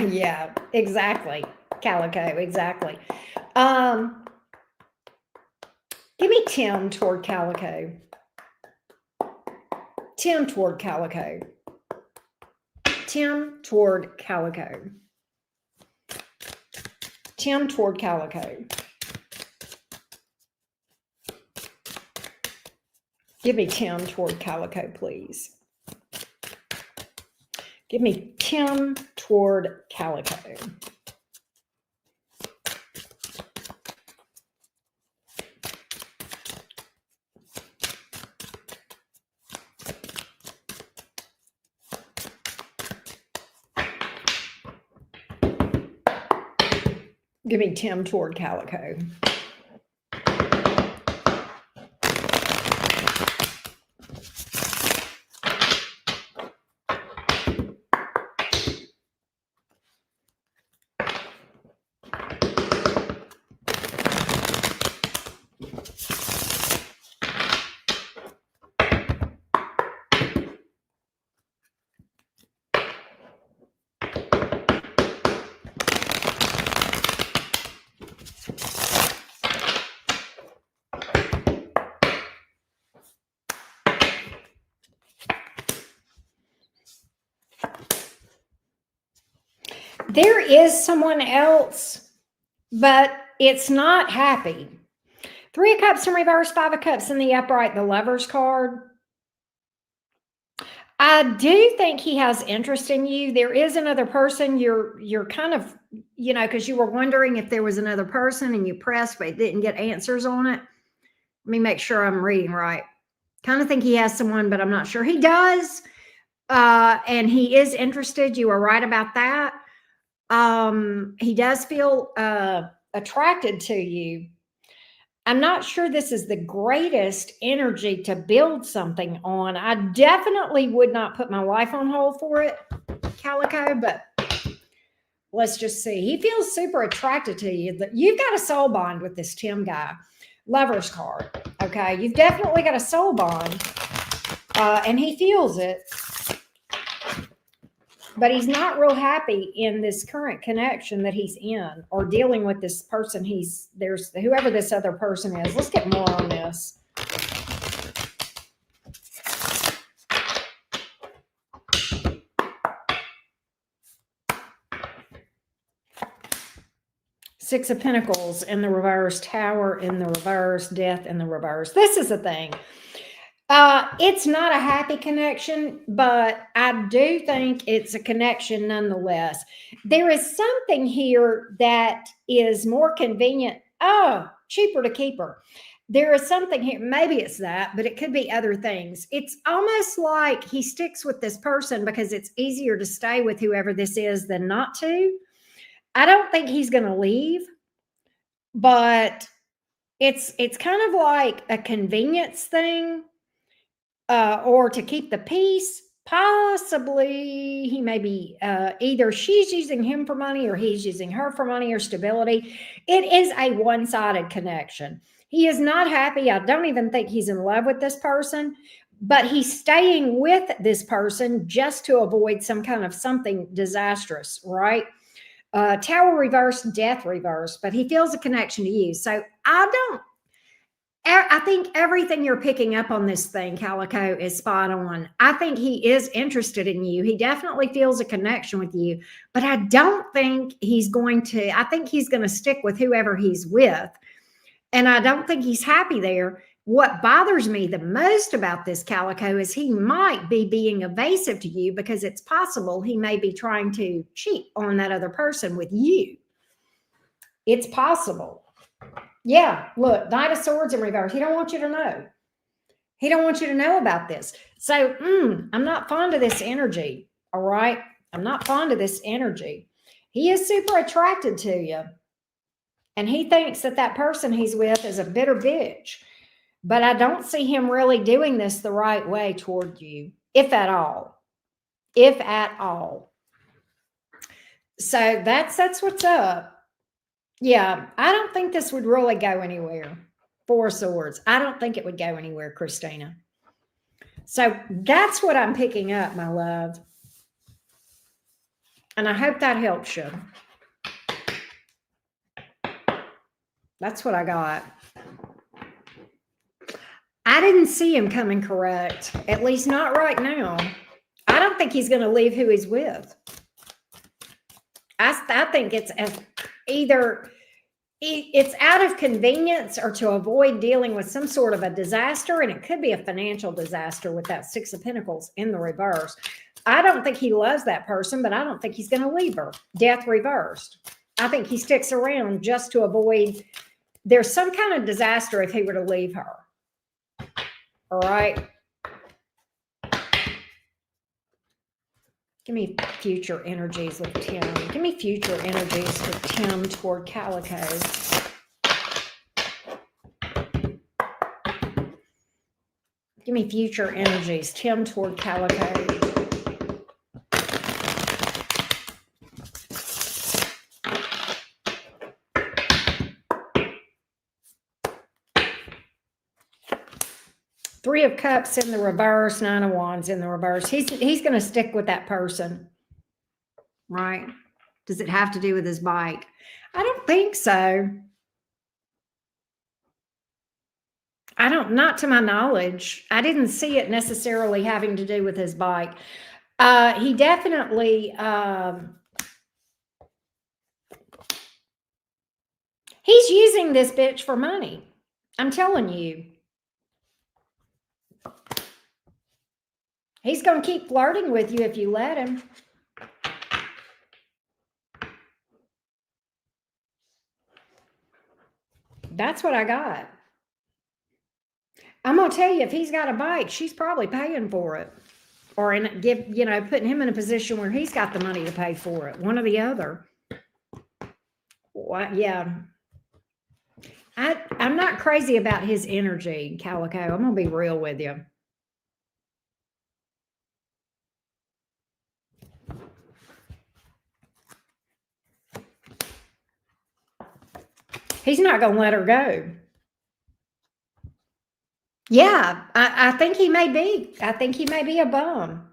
Yeah, exactly. Calico, exactly. Give me Tim toward Calico. Tim toward Calico. Tim toward Calico. Tim toward Calico. Give me Tim toward Calico, please. Give me Tim toward Calico. Give me Tim toward Calico. There is someone else, but it's not happy. 3 of Cups in reverse, 5 of Cups in the upright, the Lovers card. I do think he has interest in you. There is another person. You're kind of, because you were wondering if there was another person and you pressed but didn't get answers on it. Let me make sure I'm reading right. Kind of think he has someone, but I'm not sure. He does, and he is interested. You are right about that. He does feel attracted to you. I'm not sure this is the greatest energy to build something on. I definitely would not put my life on hold for it, Calico, but let's just see. He feels super attracted to you. You've got a soul bond with this Tim guy. Lovers card, okay? You've definitely got a soul bond, and he feels it. But he's not real happy in this current connection that he's in or dealing with this person. There's whoever this other person is. Let's get more on this. Six of Pentacles in the reverse, Tower in the reverse, Death in the reverse. This is the thing. It's not a happy connection, but I do think it's a connection nonetheless. There is something here that is more convenient. Oh, cheaper to keep her. There is something here. Maybe it's that, but it could be other things. It's almost like he sticks with this person because it's easier to stay with whoever this is than not to. I don't think he's going to leave, but it's kind of like a convenience thing, or to keep the peace. Possibly he may be, either she's using him for money or he's using her for money or stability. It is a one-sided connection. He is not happy. I don't even think he's in love with this person, but he's staying with this person just to avoid some kind of something disastrous, right? Tower reverse, death reverse, but he feels a connection to you. So I think everything you're picking up on this thing, Calico, is spot on. I think he is interested in you. He definitely feels a connection with you, but I don't think he's going to, I think he's going to stick with whoever he's with. And I don't think he's happy there. What bothers me the most about this, Calico, is he might be being evasive to you because it's possible he may be trying to cheat on that other person with you. It's possible. Yeah, look, Knight of Swords in reverse. He don't want you to know. He don't want you to know about this. So I'm not fond of this energy, all right? I'm not fond of this energy. He is super attracted to you. And he thinks that that person he's with is a bitter bitch. But I don't see him really doing this the right way toward you, if at all. If at all. So that's what's up. Yeah, I don't think this would really go anywhere. Four of Swords. I don't think it would go anywhere, Christina. So that's what I'm picking up, my love. And I hope that helps you. That's what I got. I didn't see him coming correct, at least not right now. I don't think he's going to leave who he's with. I think it's either it's out of convenience or to avoid dealing with some sort of a disaster, and it could be a financial disaster with that Six of Pentacles in the reverse. I don't think he loves that person, but I don't think he's going to leave her. Death reversed. I think he sticks around just to avoid there's some kind of disaster if he were to leave her. All right. Give me future energies with Tim. Give me future energies with Tim toward Calico. Give me future energies. Tim toward Calico. Three of Cups in the reverse, Nine of Wands in the reverse. He's going to stick with that person, right? Does it have to do with his bike? I don't think so. Not to my knowledge. I didn't see it necessarily having to do with his bike. He definitely, he's using this bitch for money. I'm telling you. He's going to keep flirting with you if you let him. That's what I got. I'm going to tell you, if he's got a bike, she's probably paying for it. Or putting him in a position where he's got the money to pay for it. One or the other. What? Yeah. I'm not crazy about his energy, Calico. I'm going to be real with you. He's not going to let her go. Yeah, I think he may be. I think he may be a bum.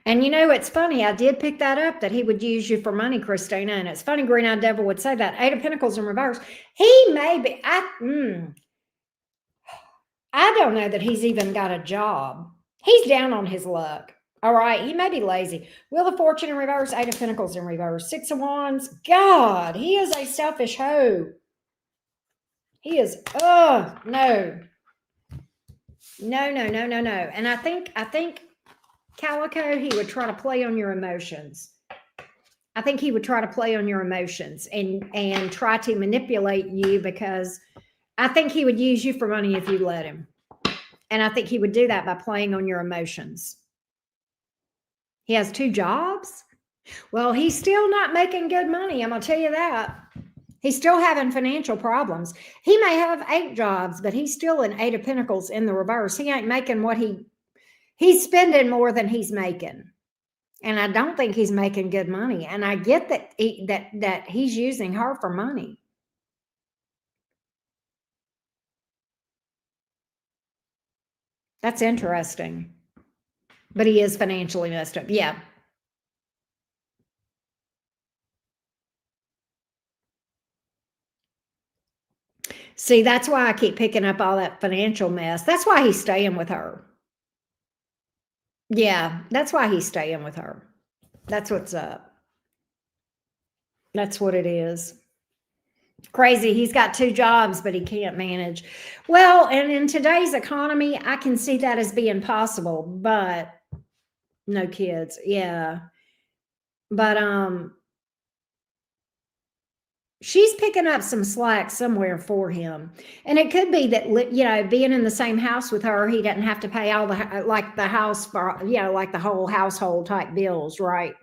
And it's funny. I did pick that up, that he would use you for money, Christina. And it's funny, Green-Eyed Devil would say that. Eight of Pentacles in reverse. He may be. I don't know that he's even got a job. He's down on his luck. All right, he may be lazy. Wheel of Fortune in reverse, Eight of Pentacles in reverse, Six of Wands. God, he is a selfish hoe. He is, no. No. And I think, Calico, he would try to play on your emotions. I think he would try to play on your emotions and try to manipulate you, because I think he would use you for money if you let him. And I think he would do that by playing on your emotions. He has 2 jobs? Well, he's still not making good money, I'm gonna tell you that. He's still having financial problems. He may have 8 jobs, but he's still in 8 of Pentacles in the reverse. He ain't making what he's spending more than he's making. And I don't think he's making good money. And I get that that he's using her for money. That's interesting. But he is financially messed up. Yeah. See, that's why I keep picking up all that financial mess. That's why he's staying with her. Yeah, that's why he's staying with her. That's what's up. That's what it is. Crazy. He's got 2 jobs, but he can't manage. Well, and in today's economy, I can see that as being possible, but no kids. Yeah. But she's picking up some slack somewhere for him. And it could be that, being in the same house with her, he doesn't have to pay all like the house for, like the whole household type bills, right?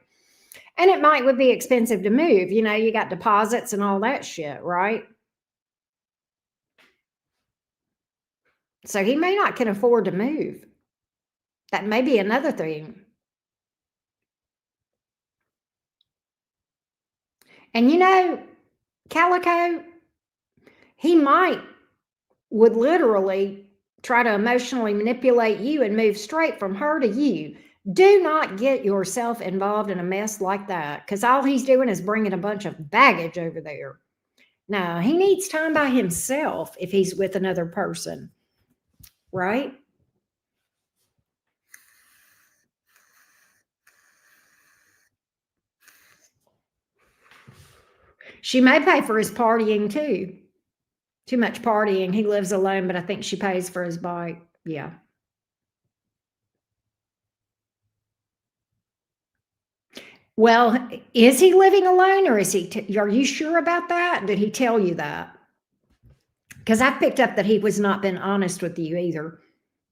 And it would be expensive to move. You got deposits and all that shit, right? So he may not can afford to move. That may be another thing. And Calico, he would literally try to emotionally manipulate you and move straight from her to you. Do not get yourself involved in a mess like that, because all he's doing is bringing a bunch of baggage over there. No, he needs time by himself if he's with another person, right? She may pay for his partying too. Too much partying. He lives alone, but I think she pays for his bike. Yeah. Well, is he living alone, or is are you sure about that? Did he tell you that? Because I picked up that he was not been honest with you either.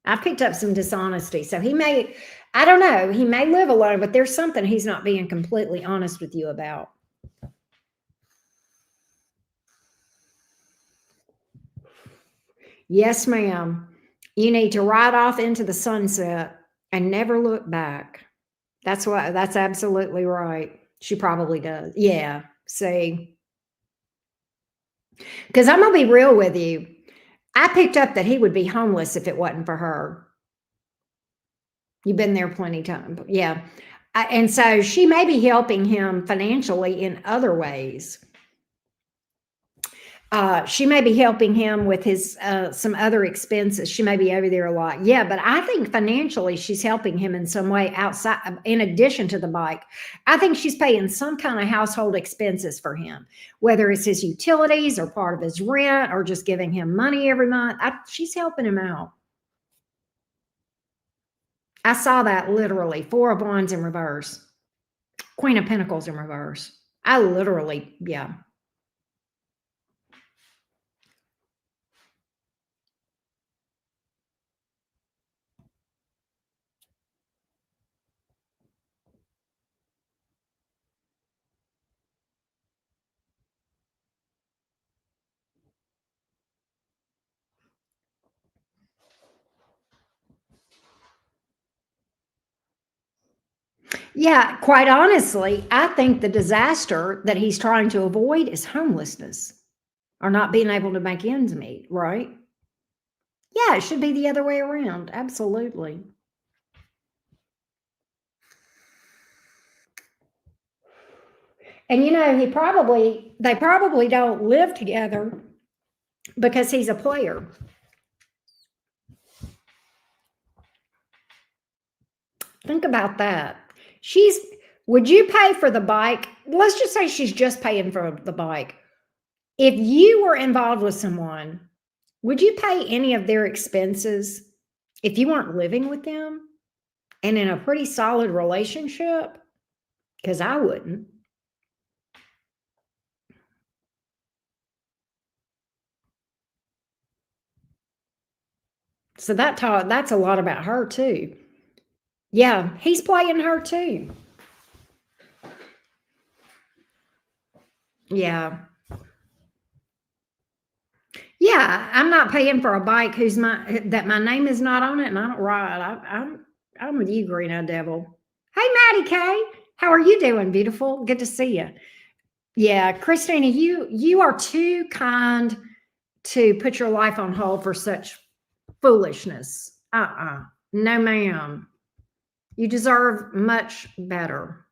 I picked up some dishonesty. So I don't know, he may live alone, but there's something he's not being completely honest with you about. Yes, ma'am. You need to ride off into the sunset and never look back. That's absolutely right. She probably does. Yeah. See, because I'm going to be real with you. I picked up that he would be homeless if it wasn't for her. You've been there plenty of times. Yeah. And so she may be helping him financially in other ways. She may be helping him with his some other expenses. She may be over there a lot. Yeah, but I think financially she's helping him in some way outside, in addition to the bike. I think she's paying some kind of household expenses for him, whether it's his utilities or part of his rent or just giving him money every month. She's helping him out. I saw that literally. 4 of Wands in reverse. Queen of Pentacles in reverse. I literally, yeah. Yeah, quite honestly, I think the disaster that he's trying to avoid is homelessness or not being able to make ends meet, right? Yeah, it should be the other way around. Absolutely. And they probably don't live together because he's a player. Think about that. Would you pay for the bike? Let's just say she's just paying for the bike. If you were involved with someone, would you pay any of their expenses if you weren't living with them and in a pretty solid relationship? Because I wouldn't. So that's a lot about her too. Yeah, he's playing her too. Yeah. Yeah, I'm not paying for a bike that my name is not on it and I don't ride. I'm with you, Green Eyed Devil. Hey, Maddie K, how are you doing, beautiful? Good to see you. Yeah, Christina, you are too kind to put your life on hold for such foolishness. No, ma'am. You deserve much better.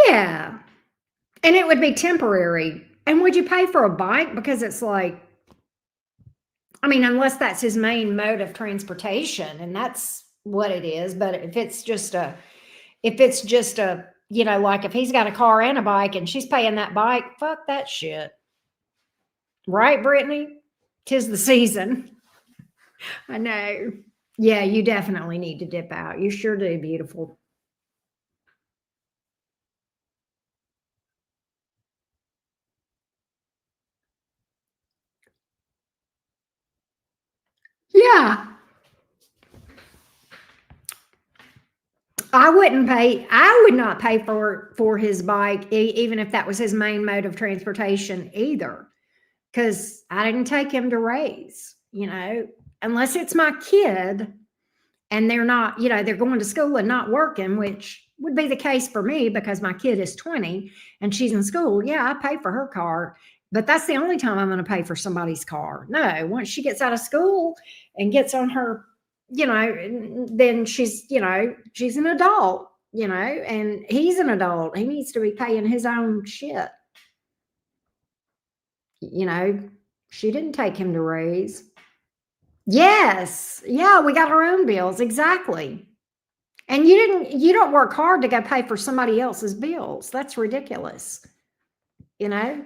Yeah. And it would be temporary. And would you pay for a bike? Because it's like, I mean, unless that's his main mode of transportation, and that's what it is. But if it's just a, like if he's got a car and a bike and she's paying that bike, fuck that shit. Right, Brittany? 'Tis the season. I know. Yeah, you definitely need to dip out. You sure do, beautiful. Yeah. I would not pay for his bike even if that was his main mode of transportation either, because I didn't take him to raise, unless it's my kid and they're not, they're going to school and not working, which would be the case for me because my kid is 20 and she's in school. Yeah, I pay for her car, but that's the only time I'm going to pay for somebody's car. No, once she gets out of school and gets on her, then she's an adult, and he's an adult. He needs to be paying his own shit. You know, she didn't take him to raise. Yes. Yeah, we got our own bills. Exactly. And you don't work hard to go pay for somebody else's bills. That's ridiculous. You know,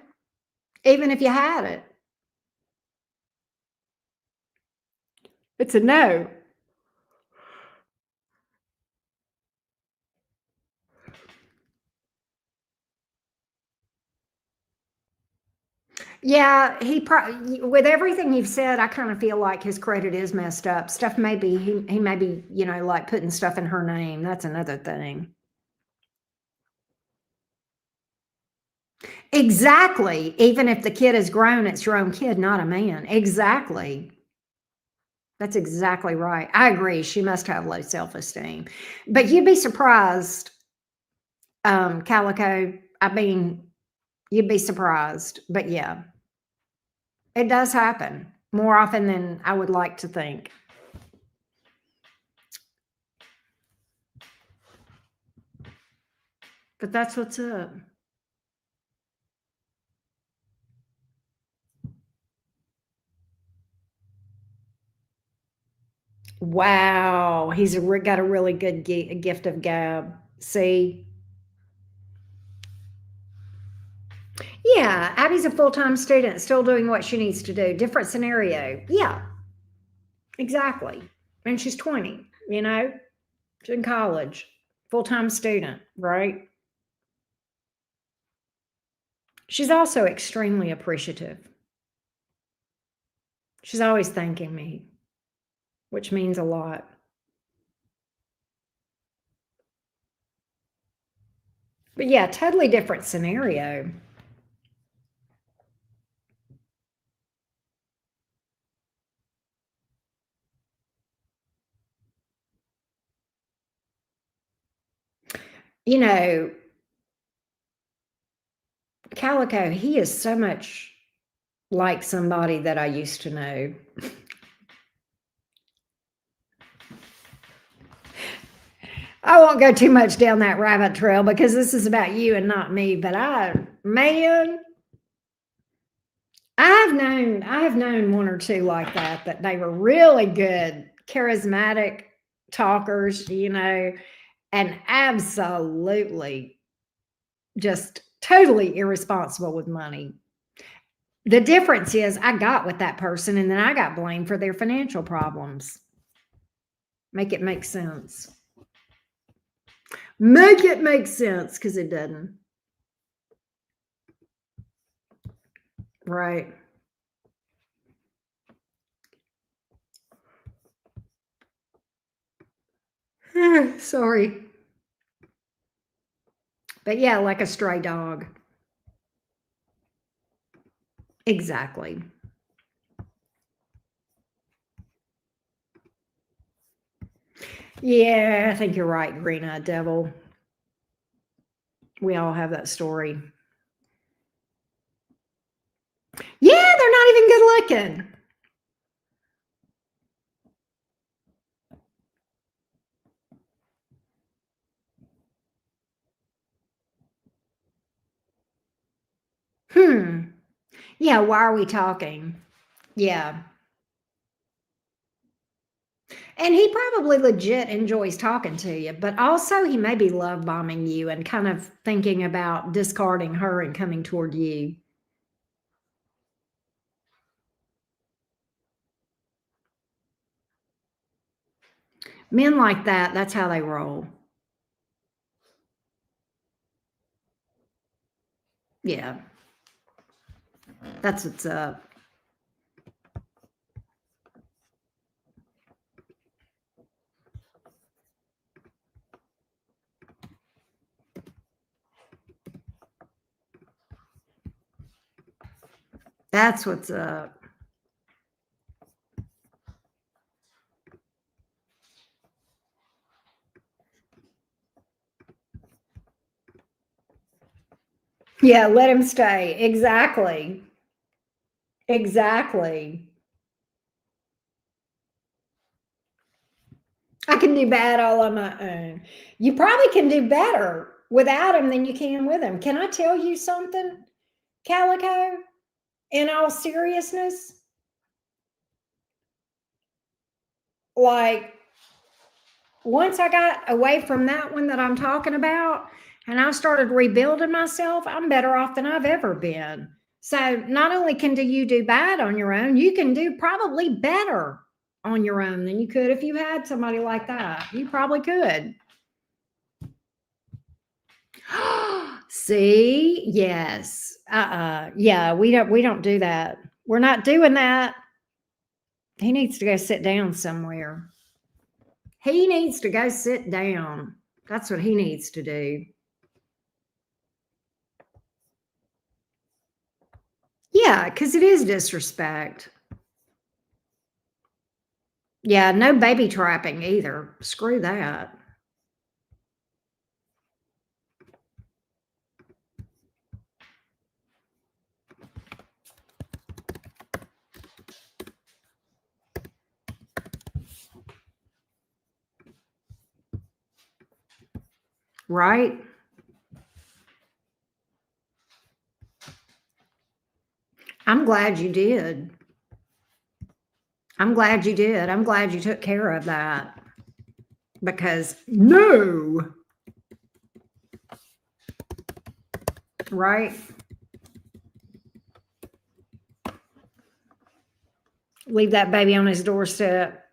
even if you had it. It's a no. Yeah, with everything you've said, I kind of feel like his credit is messed up. Stuff maybe he may be, like putting stuff in her name. That's another thing. Exactly. Even if the kid is grown, it's your own kid, not a man. Exactly. That's exactly right. I agree. She must have low self-esteem. But you'd be surprised, Calico. I mean, you'd be surprised. But yeah, it does happen more often than I would like to think. But that's what's up. Wow, got a really good gift of gab. See, yeah, Abby's a full-time student, still doing what she needs to do. Different scenario. Yeah, exactly. And she's 20. She's in college, full-time student, right? She's also extremely appreciative. She's always thanking me, which means a lot. But yeah, totally different scenario. You know, Calico, he is so much like somebody that I used to know. I won't go too much down that rabbit trail because this is about you and not me. But man, I have known one or two like that they were really good, charismatic talkers, and absolutely just totally irresponsible with money. The difference is I got with that person and then I got blamed for their financial problems. Make it make sense. Make it make sense, because it doesn't. Right. Sorry. But yeah, like a stray dog. Exactly. Yeah, I think you're right, green-eyed devil. We all have that story. Yeah, they're not even good looking. Yeah, why are we talking? Yeah. And he probably legit enjoys talking to you, but also he may be love bombing you and kind of thinking about discarding her and coming toward you. Men like that, that's how they roll. Yeah. That's what's up. That's what's up. Yeah, let him stay. Exactly. Exactly. I can do bad all on my own. You probably can do better without him than you can with him. Can I tell you something, Calico? In all seriousness, like once I got away from that one that I'm talking about and I started rebuilding myself, I'm better off than I've ever been. So not only can you do bad on your own, you can do probably better on your own than you could if you had somebody like that. You probably could. See, yes. Yeah, we don't do that. We're not doing that. He needs to go sit down somewhere. He needs to go sit down. That's what he needs to do. Yeah, because it is disrespect. Yeah, no baby trapping either. Screw that. Right? I'm glad you did. I'm glad you did. I'm glad you took care of that. Because no. Right? Leave that baby on his doorstep.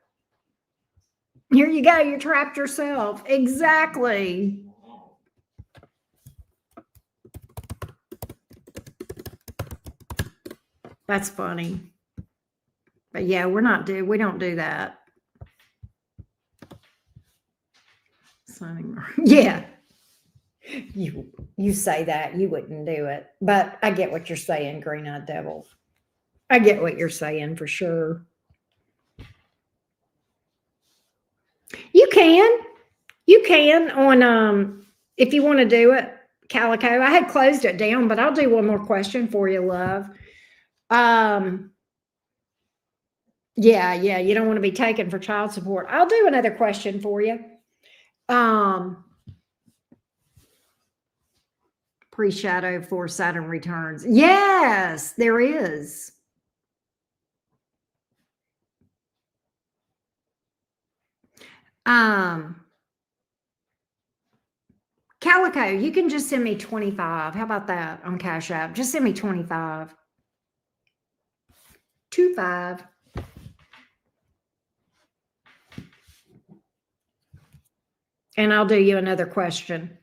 Here you go. You trapped yourself. Exactly. That's funny. But yeah, we don't do that. Yeah. You say that you wouldn't do it. But I get what you're saying, green-eyed devil. I get what you're saying for sure. You can. You can on if you want to do it, Calico. I had closed it down, but I'll do one more question for you, love. Yeah, you don't want to be taken for child support. I'll do another question for you. Pre-shadow for Saturn returns. Yes, there is. Calico, you can just send me 25. How about that on Cash App? Just send me 25. 25. And I'll do you another question.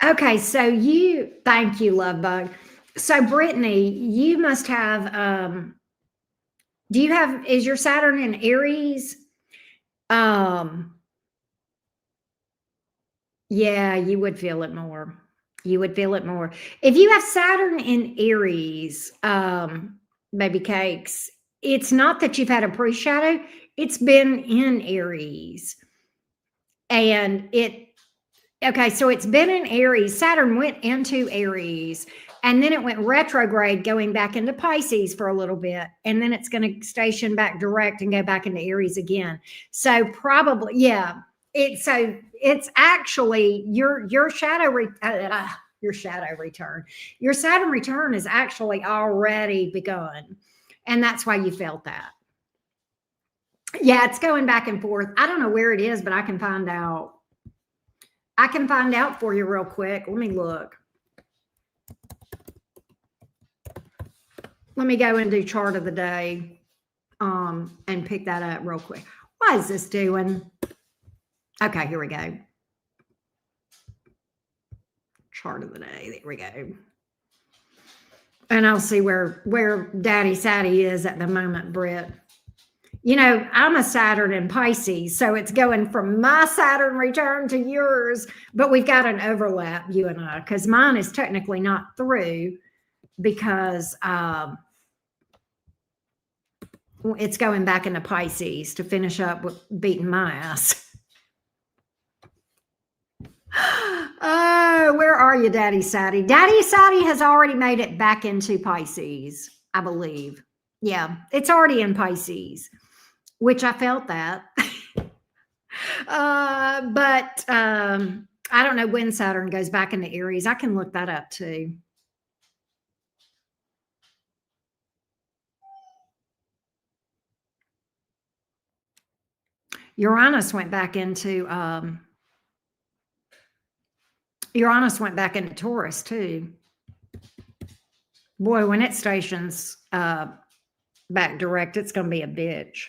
Okay, so thank you, love bug. So Brittany, you must have, is your Saturn in Aries? Um, yeah, you would feel it more. You would feel it more. If you have Saturn in Aries, baby cakes, it's not that you've had a pre-shadow, it's been in Aries. And okay, so it's been in Aries. Saturn went into Aries and then it went retrograde going back into Pisces for a little bit. And then it's going to station back direct and go back into Aries again. So probably, yeah. It's actually your shadow your shadow return. Your Saturn return is actually already begun. And that's why you felt that. Yeah, it's going back and forth. I don't know where it is, but I can find out. I can find out for you real quick. Let me look. Let me go and do chart of the day and pick that up real quick. Why is this doing? Okay, here we go. Chart of the day. There we go. And I'll see where Daddy Saddy is at the moment, Britt. You know, I'm a Saturn in Pisces, so it's going from my Saturn return to yours, but we've got an overlap, you and I, because mine is technically not through because it's going back into Pisces to finish up with beating my ass. Oh, where are you, Daddy Saddy? Daddy Saddy has already made it back into Pisces, I believe. Yeah, it's already in Pisces, which I felt that. But I don't know when Saturn goes back into Aries. I can look that up too. Uranus went back into Taurus too. Boy, when it stations back direct, it's going to be a bitch.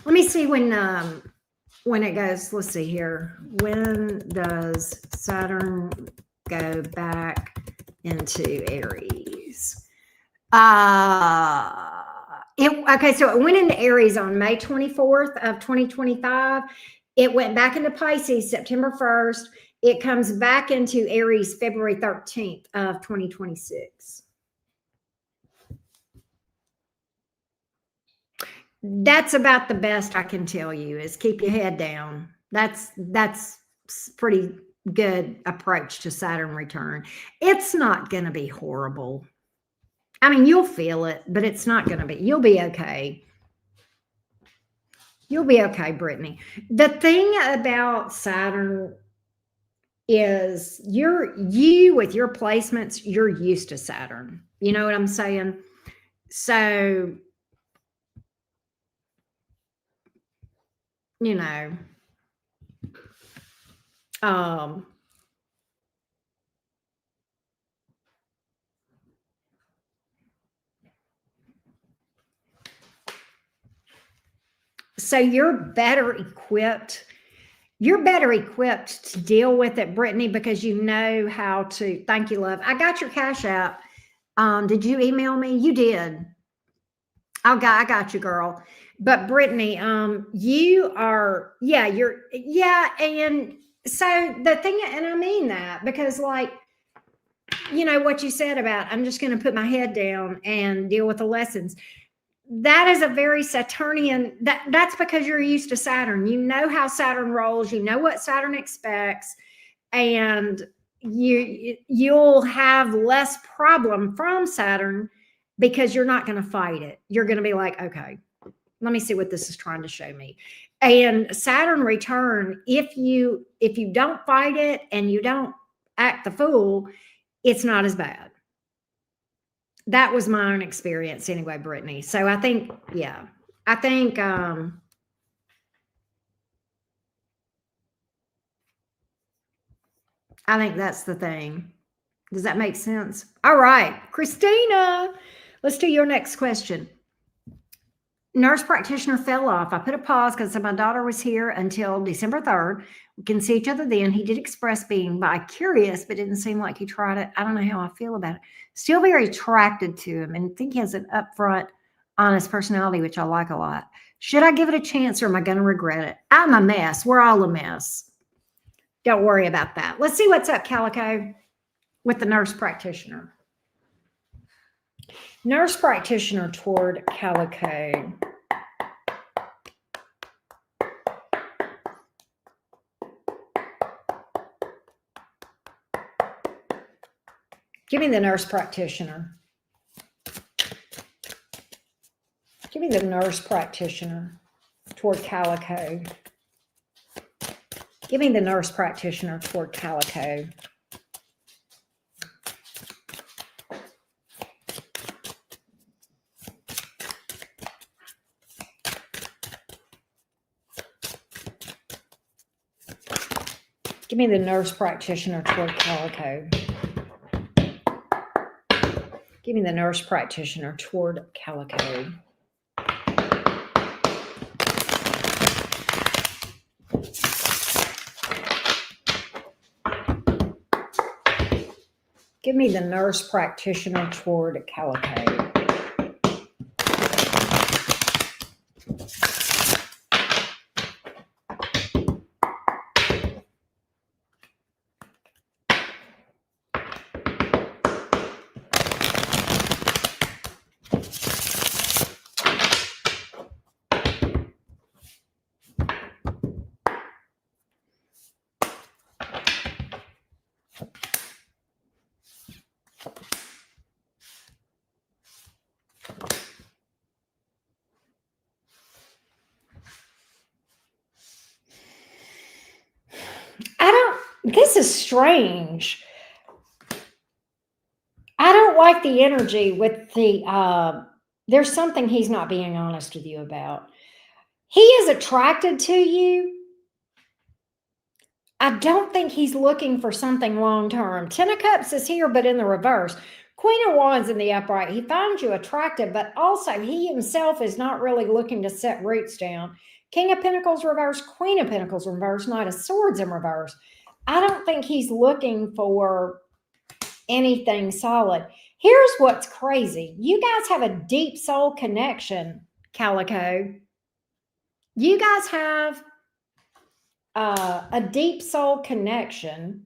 Let me see when it goes. Let's see here. When does Saturn go back into Aries? Okay, so it went into Aries on May 24th of 2025. It went back into Pisces September 1st. It comes back into Aries February 13th of 2026. That's about the best I can tell you is keep your head down. That's pretty good approach to Saturn return. It's not going to be horrible. I mean, you'll feel it, but it's not going to be. You'll be okay. You'll be okay, Brittany. The thing about Saturn is you with your placements, you're used to Saturn. You know what I'm saying? So, you know, so you're better equipped. You're better equipped to deal with it, Brittany, because you know how to. Thank you, love. I got your Cash App. Did you email me? You did. I got you, girl. But Brittany, you are, yeah, and so the thing, and I mean that because, like, you know what you said about I'm just going to put my head down and deal with the lessons. That is a very Saturnian. That's because you're used to Saturn. You know how Saturn rolls. You know what Saturn expects, and you'll have less problem from Saturn because you're not going to fight it. You're going to be like, okay, let me see what this is trying to show me. And Saturn return, if you don't fight it and you don't act the fool, it's not as bad. That was my own experience anyway, Brittany. So I think, yeah, I think, I think that's the thing. Does that make sense? All right, Christina, let's do your next question. Nurse practitioner fell off. I put a pause because my daughter was here until December 3rd. We can see each other then. He did express being bi-curious, but didn't seem like he tried it. I don't know how I feel about it. Still very attracted to him and think he has an upfront, honest personality, which I like a lot. Should I give it a chance or am I going to regret it? I'm a mess. We're all a mess. Don't worry about that. Let's see what's up, Calico, with the nurse practitioner. Nurse practitioner toward Calico. Give me the nurse practitioner. Give me the nurse practitioner toward Calico. Give me the nurse practitioner toward Calico. Give me the nurse practitioner toward Calico. Give me the nurse practitioner toward Calico. Give me the nurse practitioner toward Calico. This is strange. I don't like the energy with the, there's something he's not being honest with you about. He is attracted to you. I don't think he's looking for something long-term. 10 of Cups is here, but in the reverse. Queen of Wands in the upright. He finds you attractive, but also he himself is not really looking to set roots down. King of Pentacles reverse, Queen of Pentacles reverse, Knight of Swords in reverse. I don't think he's looking for anything solid. Here's what's crazy. You guys have a deep soul connection, Calico. You guys have a deep soul connection.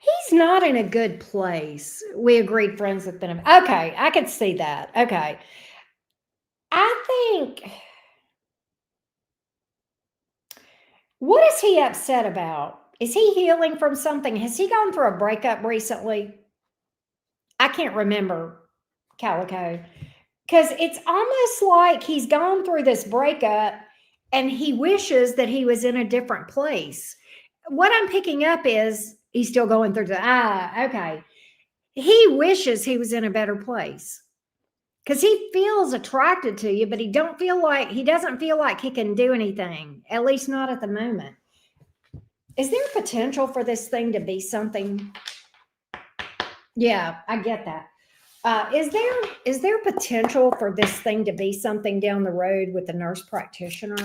He's not in a good place. We agreed friends with them. Okay, I could see that. Okay. I think, what is he upset about? Is he healing from something? Has he gone through a breakup recently? I can't remember, Calico, because it's almost like he's gone through this breakup and he wishes that he was in a different place. What I'm picking up is he's still going through okay. He wishes he was in a better place because he feels attracted to you, but he doesn't feel like he can do anything, at least not at the moment. Is there potential for this thing to be something? Yeah, I get that. Is there potential for this thing to be something down the road with the nurse practitioner?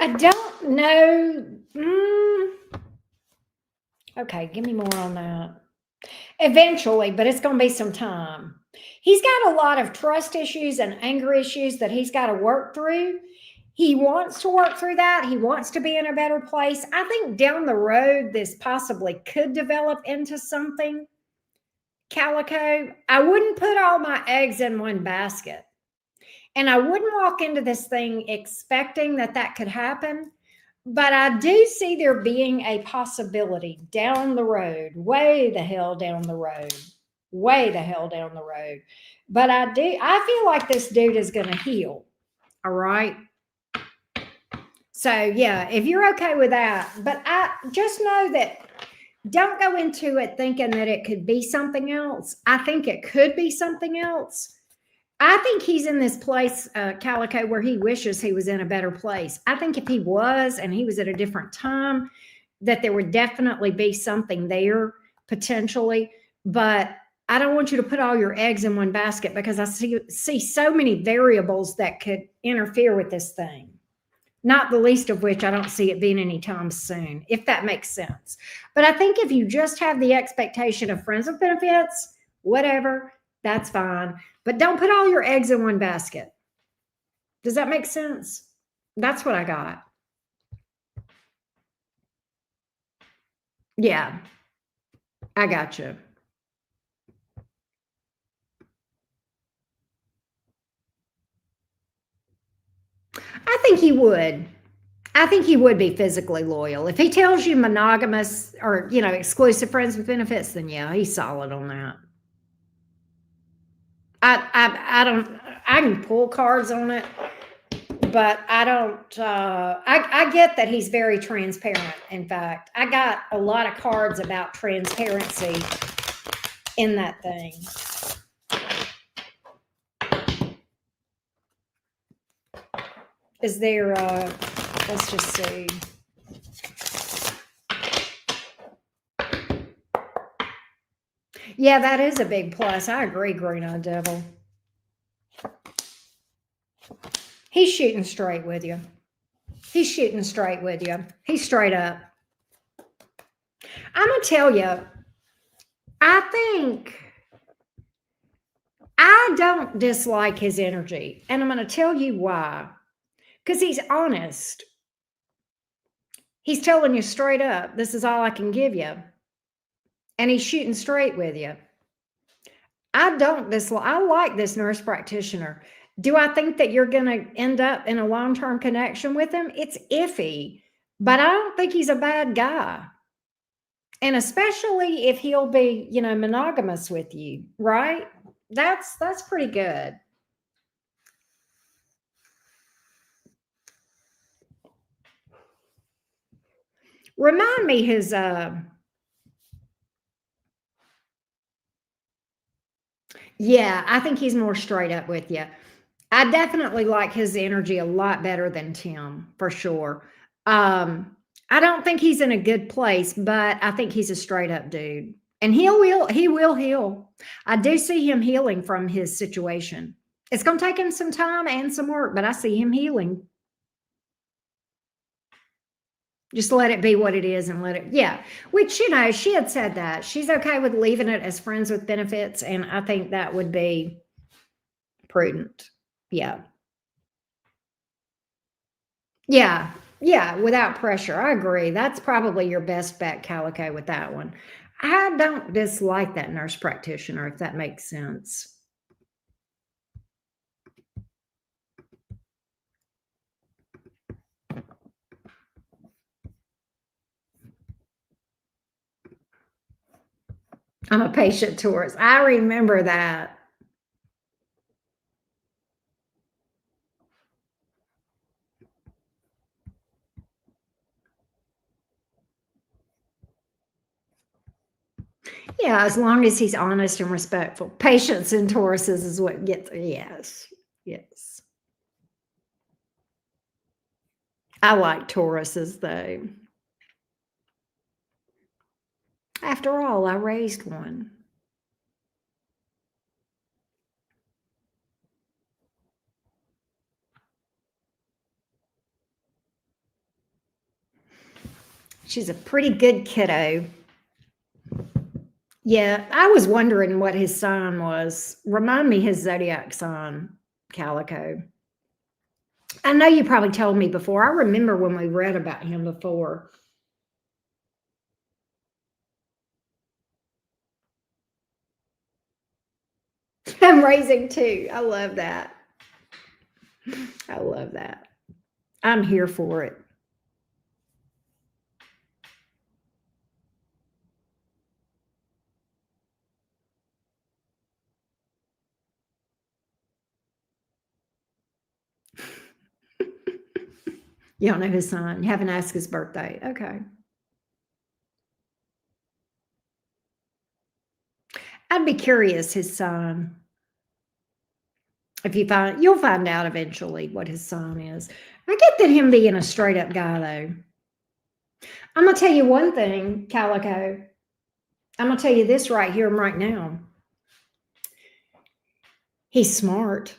I don't know. Okay, give me more on that. Eventually, but it's going to be some time. He's got a lot of trust issues and anger issues that he's got to work through. He wants to work through that. He wants to be in a better place. I think down the road, this possibly could develop into something. Calico, I wouldn't put all my eggs in one basket. And I wouldn't walk into this thing expecting that that could happen. But I do see there being a possibility down the road, way the hell down the road, way the hell down the road. But I feel like this dude is going to heal. All right. So, yeah, if you're okay with that, but I just know that don't go into it thinking that it could be something else. I think it could be something else. I think he's in this place, Calico, where he wishes he was in a better place. I think if he was and he was at a different time, that there would definitely be something there potentially. But I don't want you to put all your eggs in one basket because I see so many variables that could interfere with this thing. Not the least of which I don't see it being anytime soon, if that makes sense. But I think if you just have the expectation of friends with benefits, whatever, that's fine. But don't put all your eggs in one basket. Does that make sense? That's what I got. Yeah, I got you. I think he would. I think he would be physically loyal. If he tells you monogamous or, exclusive friends with benefits, then yeah, he's solid on that. I don't, I can pull cards on it, but I don't, I get that he's very transparent. In fact, I got a lot of cards about transparency in that thing. Is there, let's just see. Yeah, that is a big plus. I agree, Green-Eyed Devil. He's shooting straight with you. He's shooting straight with you. He's straight up. I'm going to tell you, I don't dislike his energy. And I'm going to tell you why. Because he's honest. He's telling you straight up, this is all I can give you. And he's shooting straight with you. I like this nurse practitioner. Do I think that you're going to end up in a long-term connection with him? It's iffy, but I don't think he's a bad guy. And especially if he'll be, monogamous with you, right? That's pretty good. Remind me his yeah, I think he's more straight up with you. I definitely like his energy a lot better than Tim, for sure. I don't think he's in a good place, but I think he's a straight up dude. And he will heal. I do see him healing from his situation. It's going to take him some time and some work, but I see him healing. Just let it be what it is and let it, yeah. Which, she had said that. She's okay with leaving it as friends with benefits. And I think that would be prudent. Yeah. Yeah. Yeah. Without pressure. I agree. That's probably your best bet, Calico, with that one. I don't dislike that nurse practitioner, if that makes sense. I'm a patient tourist. I remember that. Yeah, as long as he's honest and respectful. Patience in Tauruses is what gets, yes, yes. I like Tauruses though. After all, I raised one. She's a pretty good kiddo. Yeah, I was wondering what his sign was. Remind me his zodiac sign, Calico. I know you probably told me before. I remember when we read about him before. I'm raising two. I love that. I love that. I'm here for it. You don't know his sign. You haven't asked his birthday. Okay. I'd be curious his sign. If you find, you'll find out eventually what his sign is. I get that him being a straight up guy though. I'm gonna tell you one thing, Calico. I'm gonna tell you this right here and right now. He's smart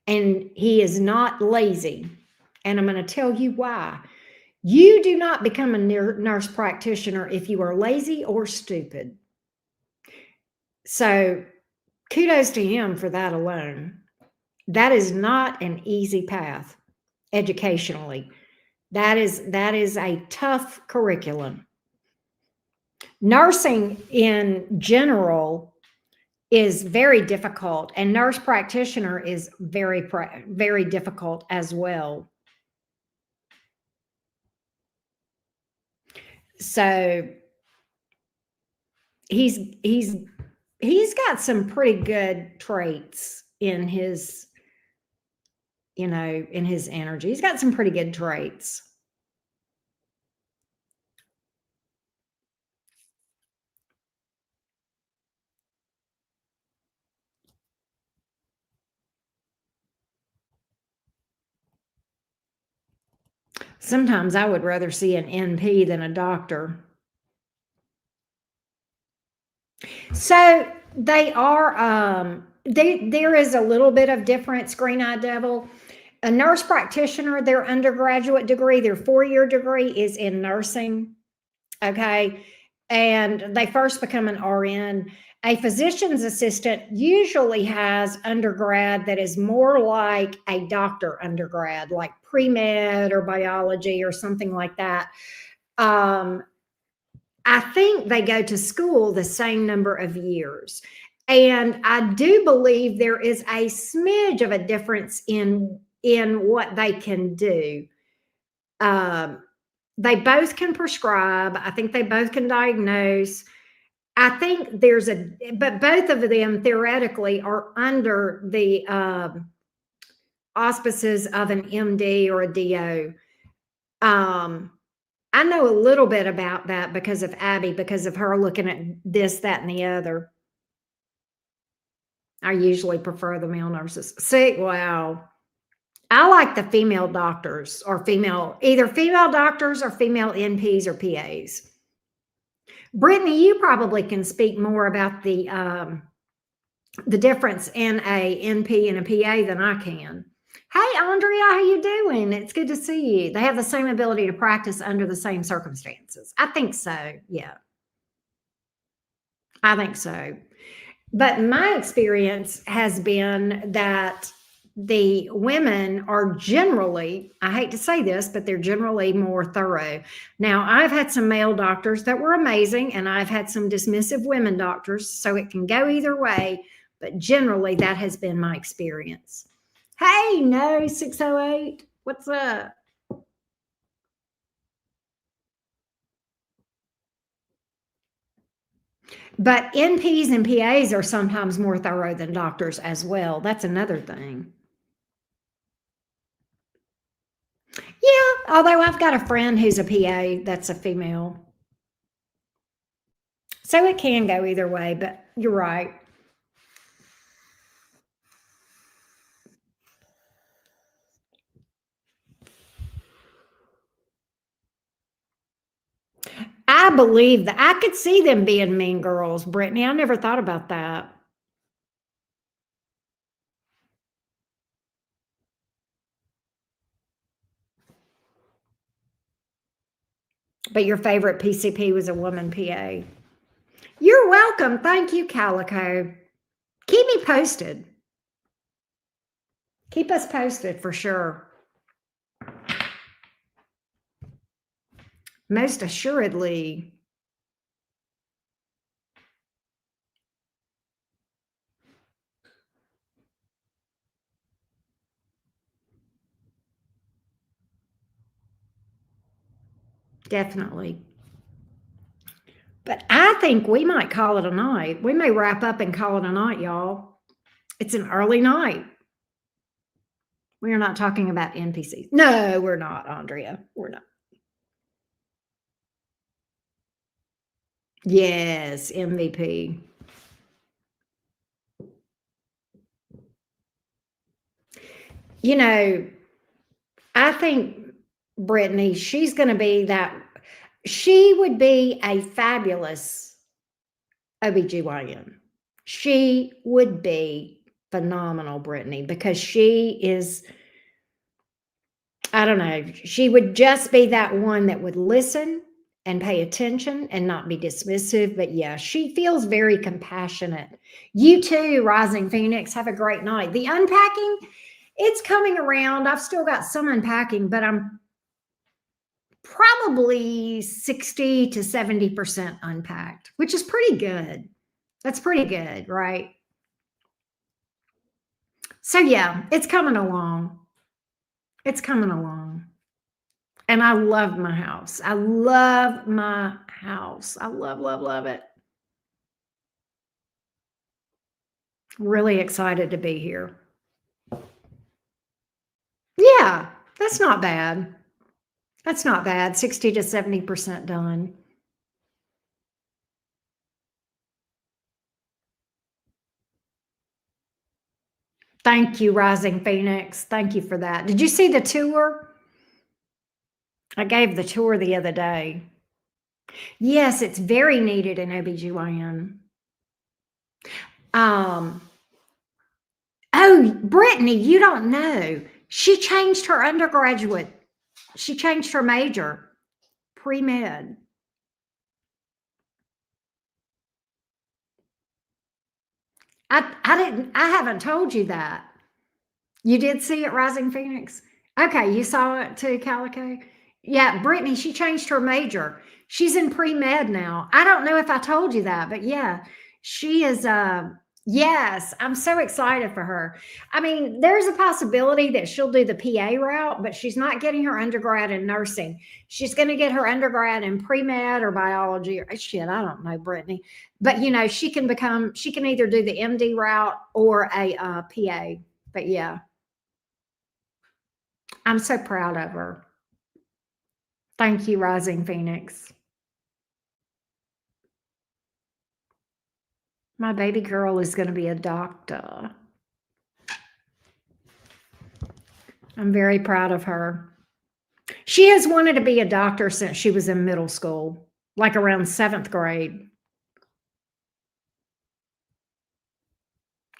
and he is not lazy. And I'm going to tell you why. You do not become a nurse practitioner if you are lazy or stupid. So kudos to him for that alone. That is not an easy path educationally. That is a tough curriculum. Nursing in general is very difficult, and nurse practitioner is very difficult as well. So he's got some pretty good traits in his, in his energy. He's got some pretty good traits. Sometimes I would rather see an NP than a doctor. So they are there is a little bit of difference, Green Eye Devil. A nurse practitioner, their undergraduate degree, their 4-year degree is in nursing. Okay. And they first become an RN. A physician's assistant usually has undergrad that is more like a doctor undergrad, like pre-med or biology or something like that. I think they go to school the same number of years. And I do believe there is a smidge of a difference in what they can do. Um, they both can prescribe. I think they both can diagnose. I think but both of them theoretically are under the auspices of an MD or a DO. I know a little bit about that because of Abby, because of her looking at this, that, and the other. I usually prefer the male nurses. See, wow. I like the female doctors or either female doctors or female NPs or PAs. Brittany, you probably can speak more about the difference in a NP and a PA than I can. Hey, Andrea, how you doing? It's good to see you. They have the same ability to practice under the same circumstances. I think so. Yeah, I think so. But my experience has been that the women are generally, I hate to say this, but they're generally more thorough. Now, I've had some male doctors that were amazing, and I've had some dismissive women doctors, so it can go either way. But generally, that has been my experience. Hey, no, 608. What's up? But NPs and PAs are sometimes more thorough than doctors as well. That's another thing. Yeah, although I've got a friend who's a PA that's a female. So it can go either way, but you're right. I believe that I could see them being mean girls, Brittany. I never thought about that. But your favorite PCP was a woman PA. You're welcome. Thank you, Calico. Keep me posted. Keep us posted for sure. Most assuredly. Definitely. But I think we might call it a night. We may wrap up and call it a night, y'all. It's an early night. We are not talking about NPCs. No, we're not, Andrea. We're not. Yes, MVP. You know, I think Brittany, she's going to be that. She would be a fabulous OBGYN. She would be phenomenal, Brittany, because she is, I don't know, she would just be that one that would listen and pay attention and not be dismissive. But yeah, she feels very compassionate. You too, Rising Phoenix. Have a great night. The unpacking, it's coming around. I've still got some unpacking, but I'm probably 60 to 70% unpacked, which is pretty good. That's pretty good, right? So yeah, it's coming along. It's coming along. And I love my house. I love my house. I love, love, love it. Really excited to be here. Yeah, that's not bad. That's not bad. 60 to 70% done. Thank you, Rising Phoenix. Thank you for that. Did you see the tour? I gave the tour the other day. Yes, it's very needed in OBGYN. Oh, Brittany, you don't know. She changed her undergraduate. She changed her major, pre-med. I haven't told you that. You did see it, Rising Phoenix? Okay, you saw it too, Calico? Yeah, Brittany, she changed her major. She's in pre-med now. I don't know if I told you that, but yeah, she is yes, I'm so excited for her. I mean, there's a possibility that she'll do the PA route, but she's not getting her undergrad in nursing. She's going to get her undergrad in pre-med or biology or shit, I don't know, Brittany. But you know, she can either do the MD route or a PA. But yeah, I'm so proud of her. Thank you, Rising Phoenix. My baby girl is going to be a doctor. I'm very proud of her. She has wanted to be a doctor since she was in middle school, like around 7th grade.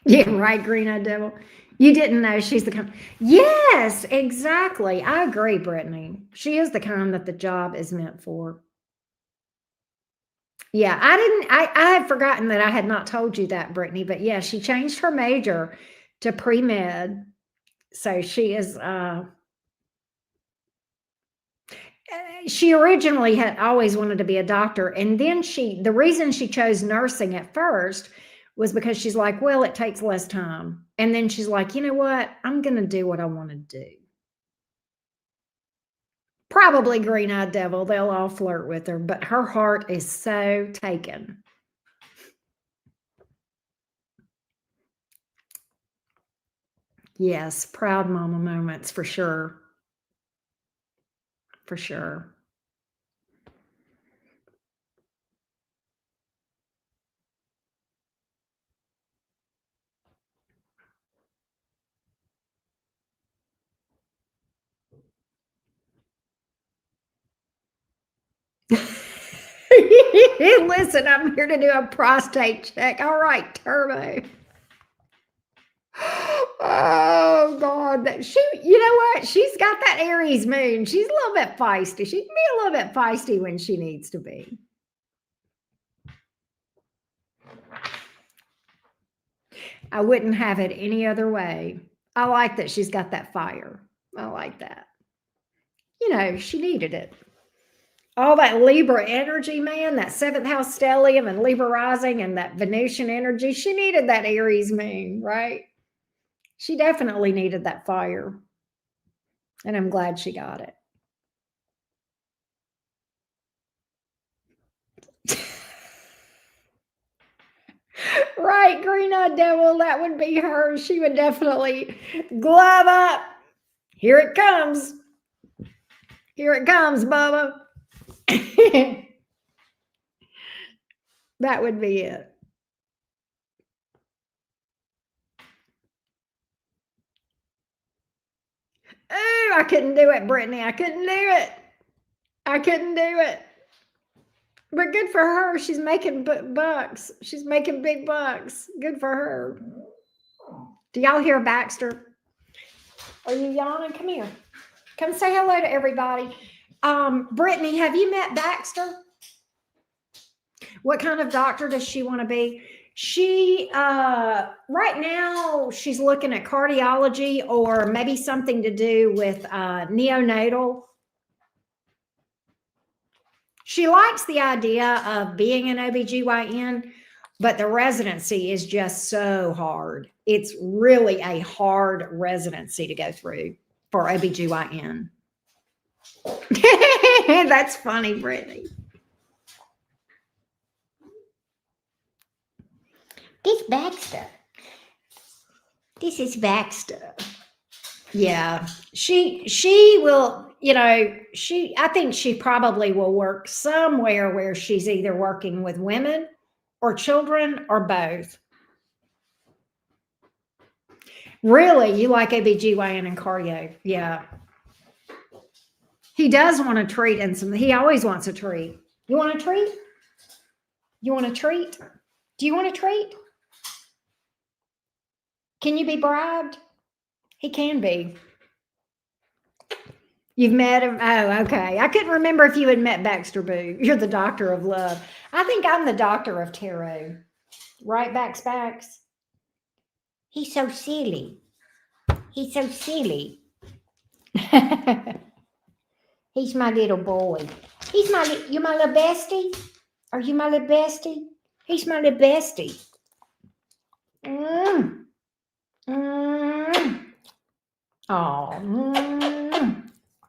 Yeah, right, Green-Eyed Devil. You didn't know she's the kind. Yes, exactly. I agree, Brittany. She is the kind that the job is meant for. Yeah, I had forgotten that I had not told you that, Brittany, but yeah, she changed her major to pre-med. So she is she originally had always wanted to be a doctor, and then the reason she chose nursing at first was because she's like, well, it takes less time. And then she's like, you know what? I'm going to do what I want to do. Probably Green-Eyed Devil. They'll all flirt with her, but her heart is so taken. Yes, proud mama moments for sure. For sure. Listen, I'm here to do a prostate check. All right, Turbo. Oh God, you know what? She's got that Aries moon. She's a little bit feisty. She can be a little bit feisty when she needs to be. I wouldn't have it any other way. I like that she's got that fire. I like that. You know, she needed it. All that Libra energy, man, that seventh house stellium and Libra rising and that Venusian energy, she needed that Aries moon, right? She definitely needed that fire. And I'm glad she got it. Right, green-eyed devil, that would be her. She would definitely glove up. Here it comes. Here it comes, Bubba. That would be it. Oh, I couldn't do it, Brittany. I couldn't do it. I couldn't do it. But good for her. She's making bucks. She's making big bucks. Good for her. Do y'all hear Baxter? Are you yawning? Come here. Come say hello to everybody. Brittany, have you met Baxter? What kind of doctor does she want to be? She right now she's looking at cardiology or maybe something to do with neonatal. She likes the idea of being an OBGYN, but the residency is just so hard. It's really a hard residency to go through for OBGYN. That's funny, Brittany. This Baxter. This is Baxter. Yeah, she will, you know, I think she probably will work somewhere where she's either working with women or children or both. Really, you like OBGYN and cardio? Yeah. He does want a treat and he always wants a treat. You want a treat? You want a treat? Do you want a treat? Can you be bribed? He can be. You've met him? Oh, okay. I couldn't remember if you had met Baxter Boo. You're the doctor of love. I think I'm the doctor of tarot. Right, Bax? He's so silly. He's so silly. He's my little boy. You my little bestie? Are you my little bestie? He's my little bestie. Oh.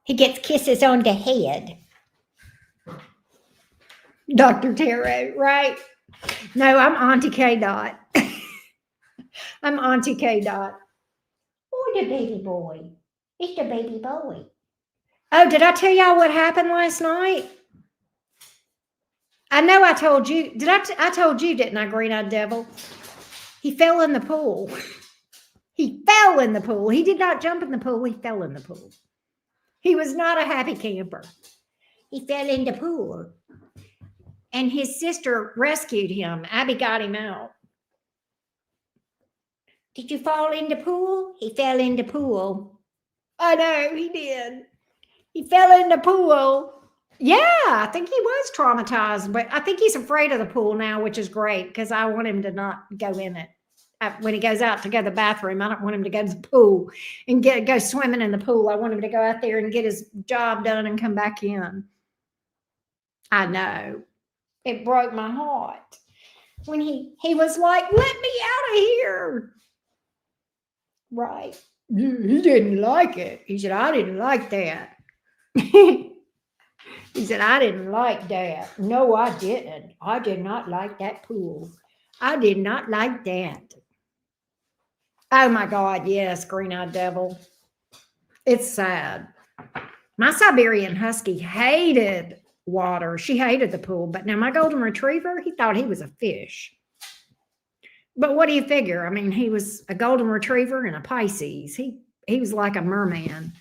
He gets kisses on the head. Dr. Tarot, right? No, I'm Auntie K. Dot. I'm Auntie K. Dot. Oh, the baby boy. It's the baby boy. Oh, did I tell y'all what happened last night? I know I told you. I told you, didn't I, green-eyed devil? He fell in the pool. He fell in the pool. He did not jump in the pool. He fell in the pool. He was not a happy camper. He fell in the pool. And his sister rescued him. Abby got him out. Did you fall in the pool? He fell in the pool. I know, he did. He fell in the pool. Yeah, I think he was traumatized, but I think he's afraid of the pool now, which is great because I want him to not go in it. When he goes out to go to the bathroom, I don't want him to go to the pool and go swimming in the pool. I want him to go out there and get his job done and come back in. I know. It broke my heart when he was like, let me out of here. Right. He didn't like it. He said, I didn't like that. He said, I didn't like that. No, I didn't. I did not like that pool. I did not like that. Oh my God, yes, green-eyed devil. It's sad. My Siberian Husky hated water. She hated the pool. But now my golden retriever, he thought he was a fish. But what do you figure? I mean, he was a golden retriever and a Pisces. He was like a merman.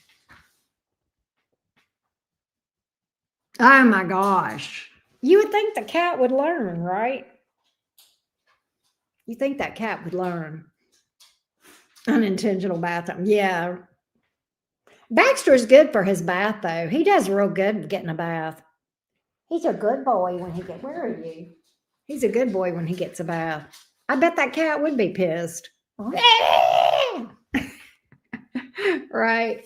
Oh my gosh. You would think the cat would learn, right? You think that cat would learn. Unintentional bathroom. Yeah. Baxter's good for his bath, though. He does real good with getting a bath. He's a good boy when he gets. Where are you? He's a good boy when he gets a bath. I bet that cat would be pissed. Right.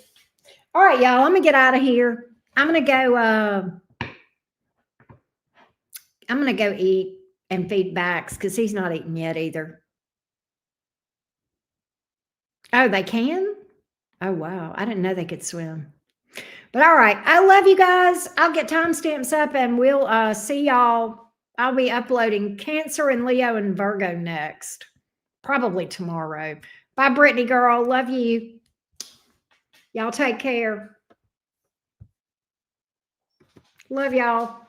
All right, y'all. I'm gonna get out of here. I'm gonna go. I'm gonna go eat and feed Bax because he's not eating yet either. Oh, they can? Oh wow. I didn't know they could swim. But all right. I love you guys. I'll get timestamps up and we'll see y'all. I'll be uploading Cancer and Leo and Virgo next. Probably tomorrow. Bye, Brittany girl. Love you. Y'all take care. Love y'all.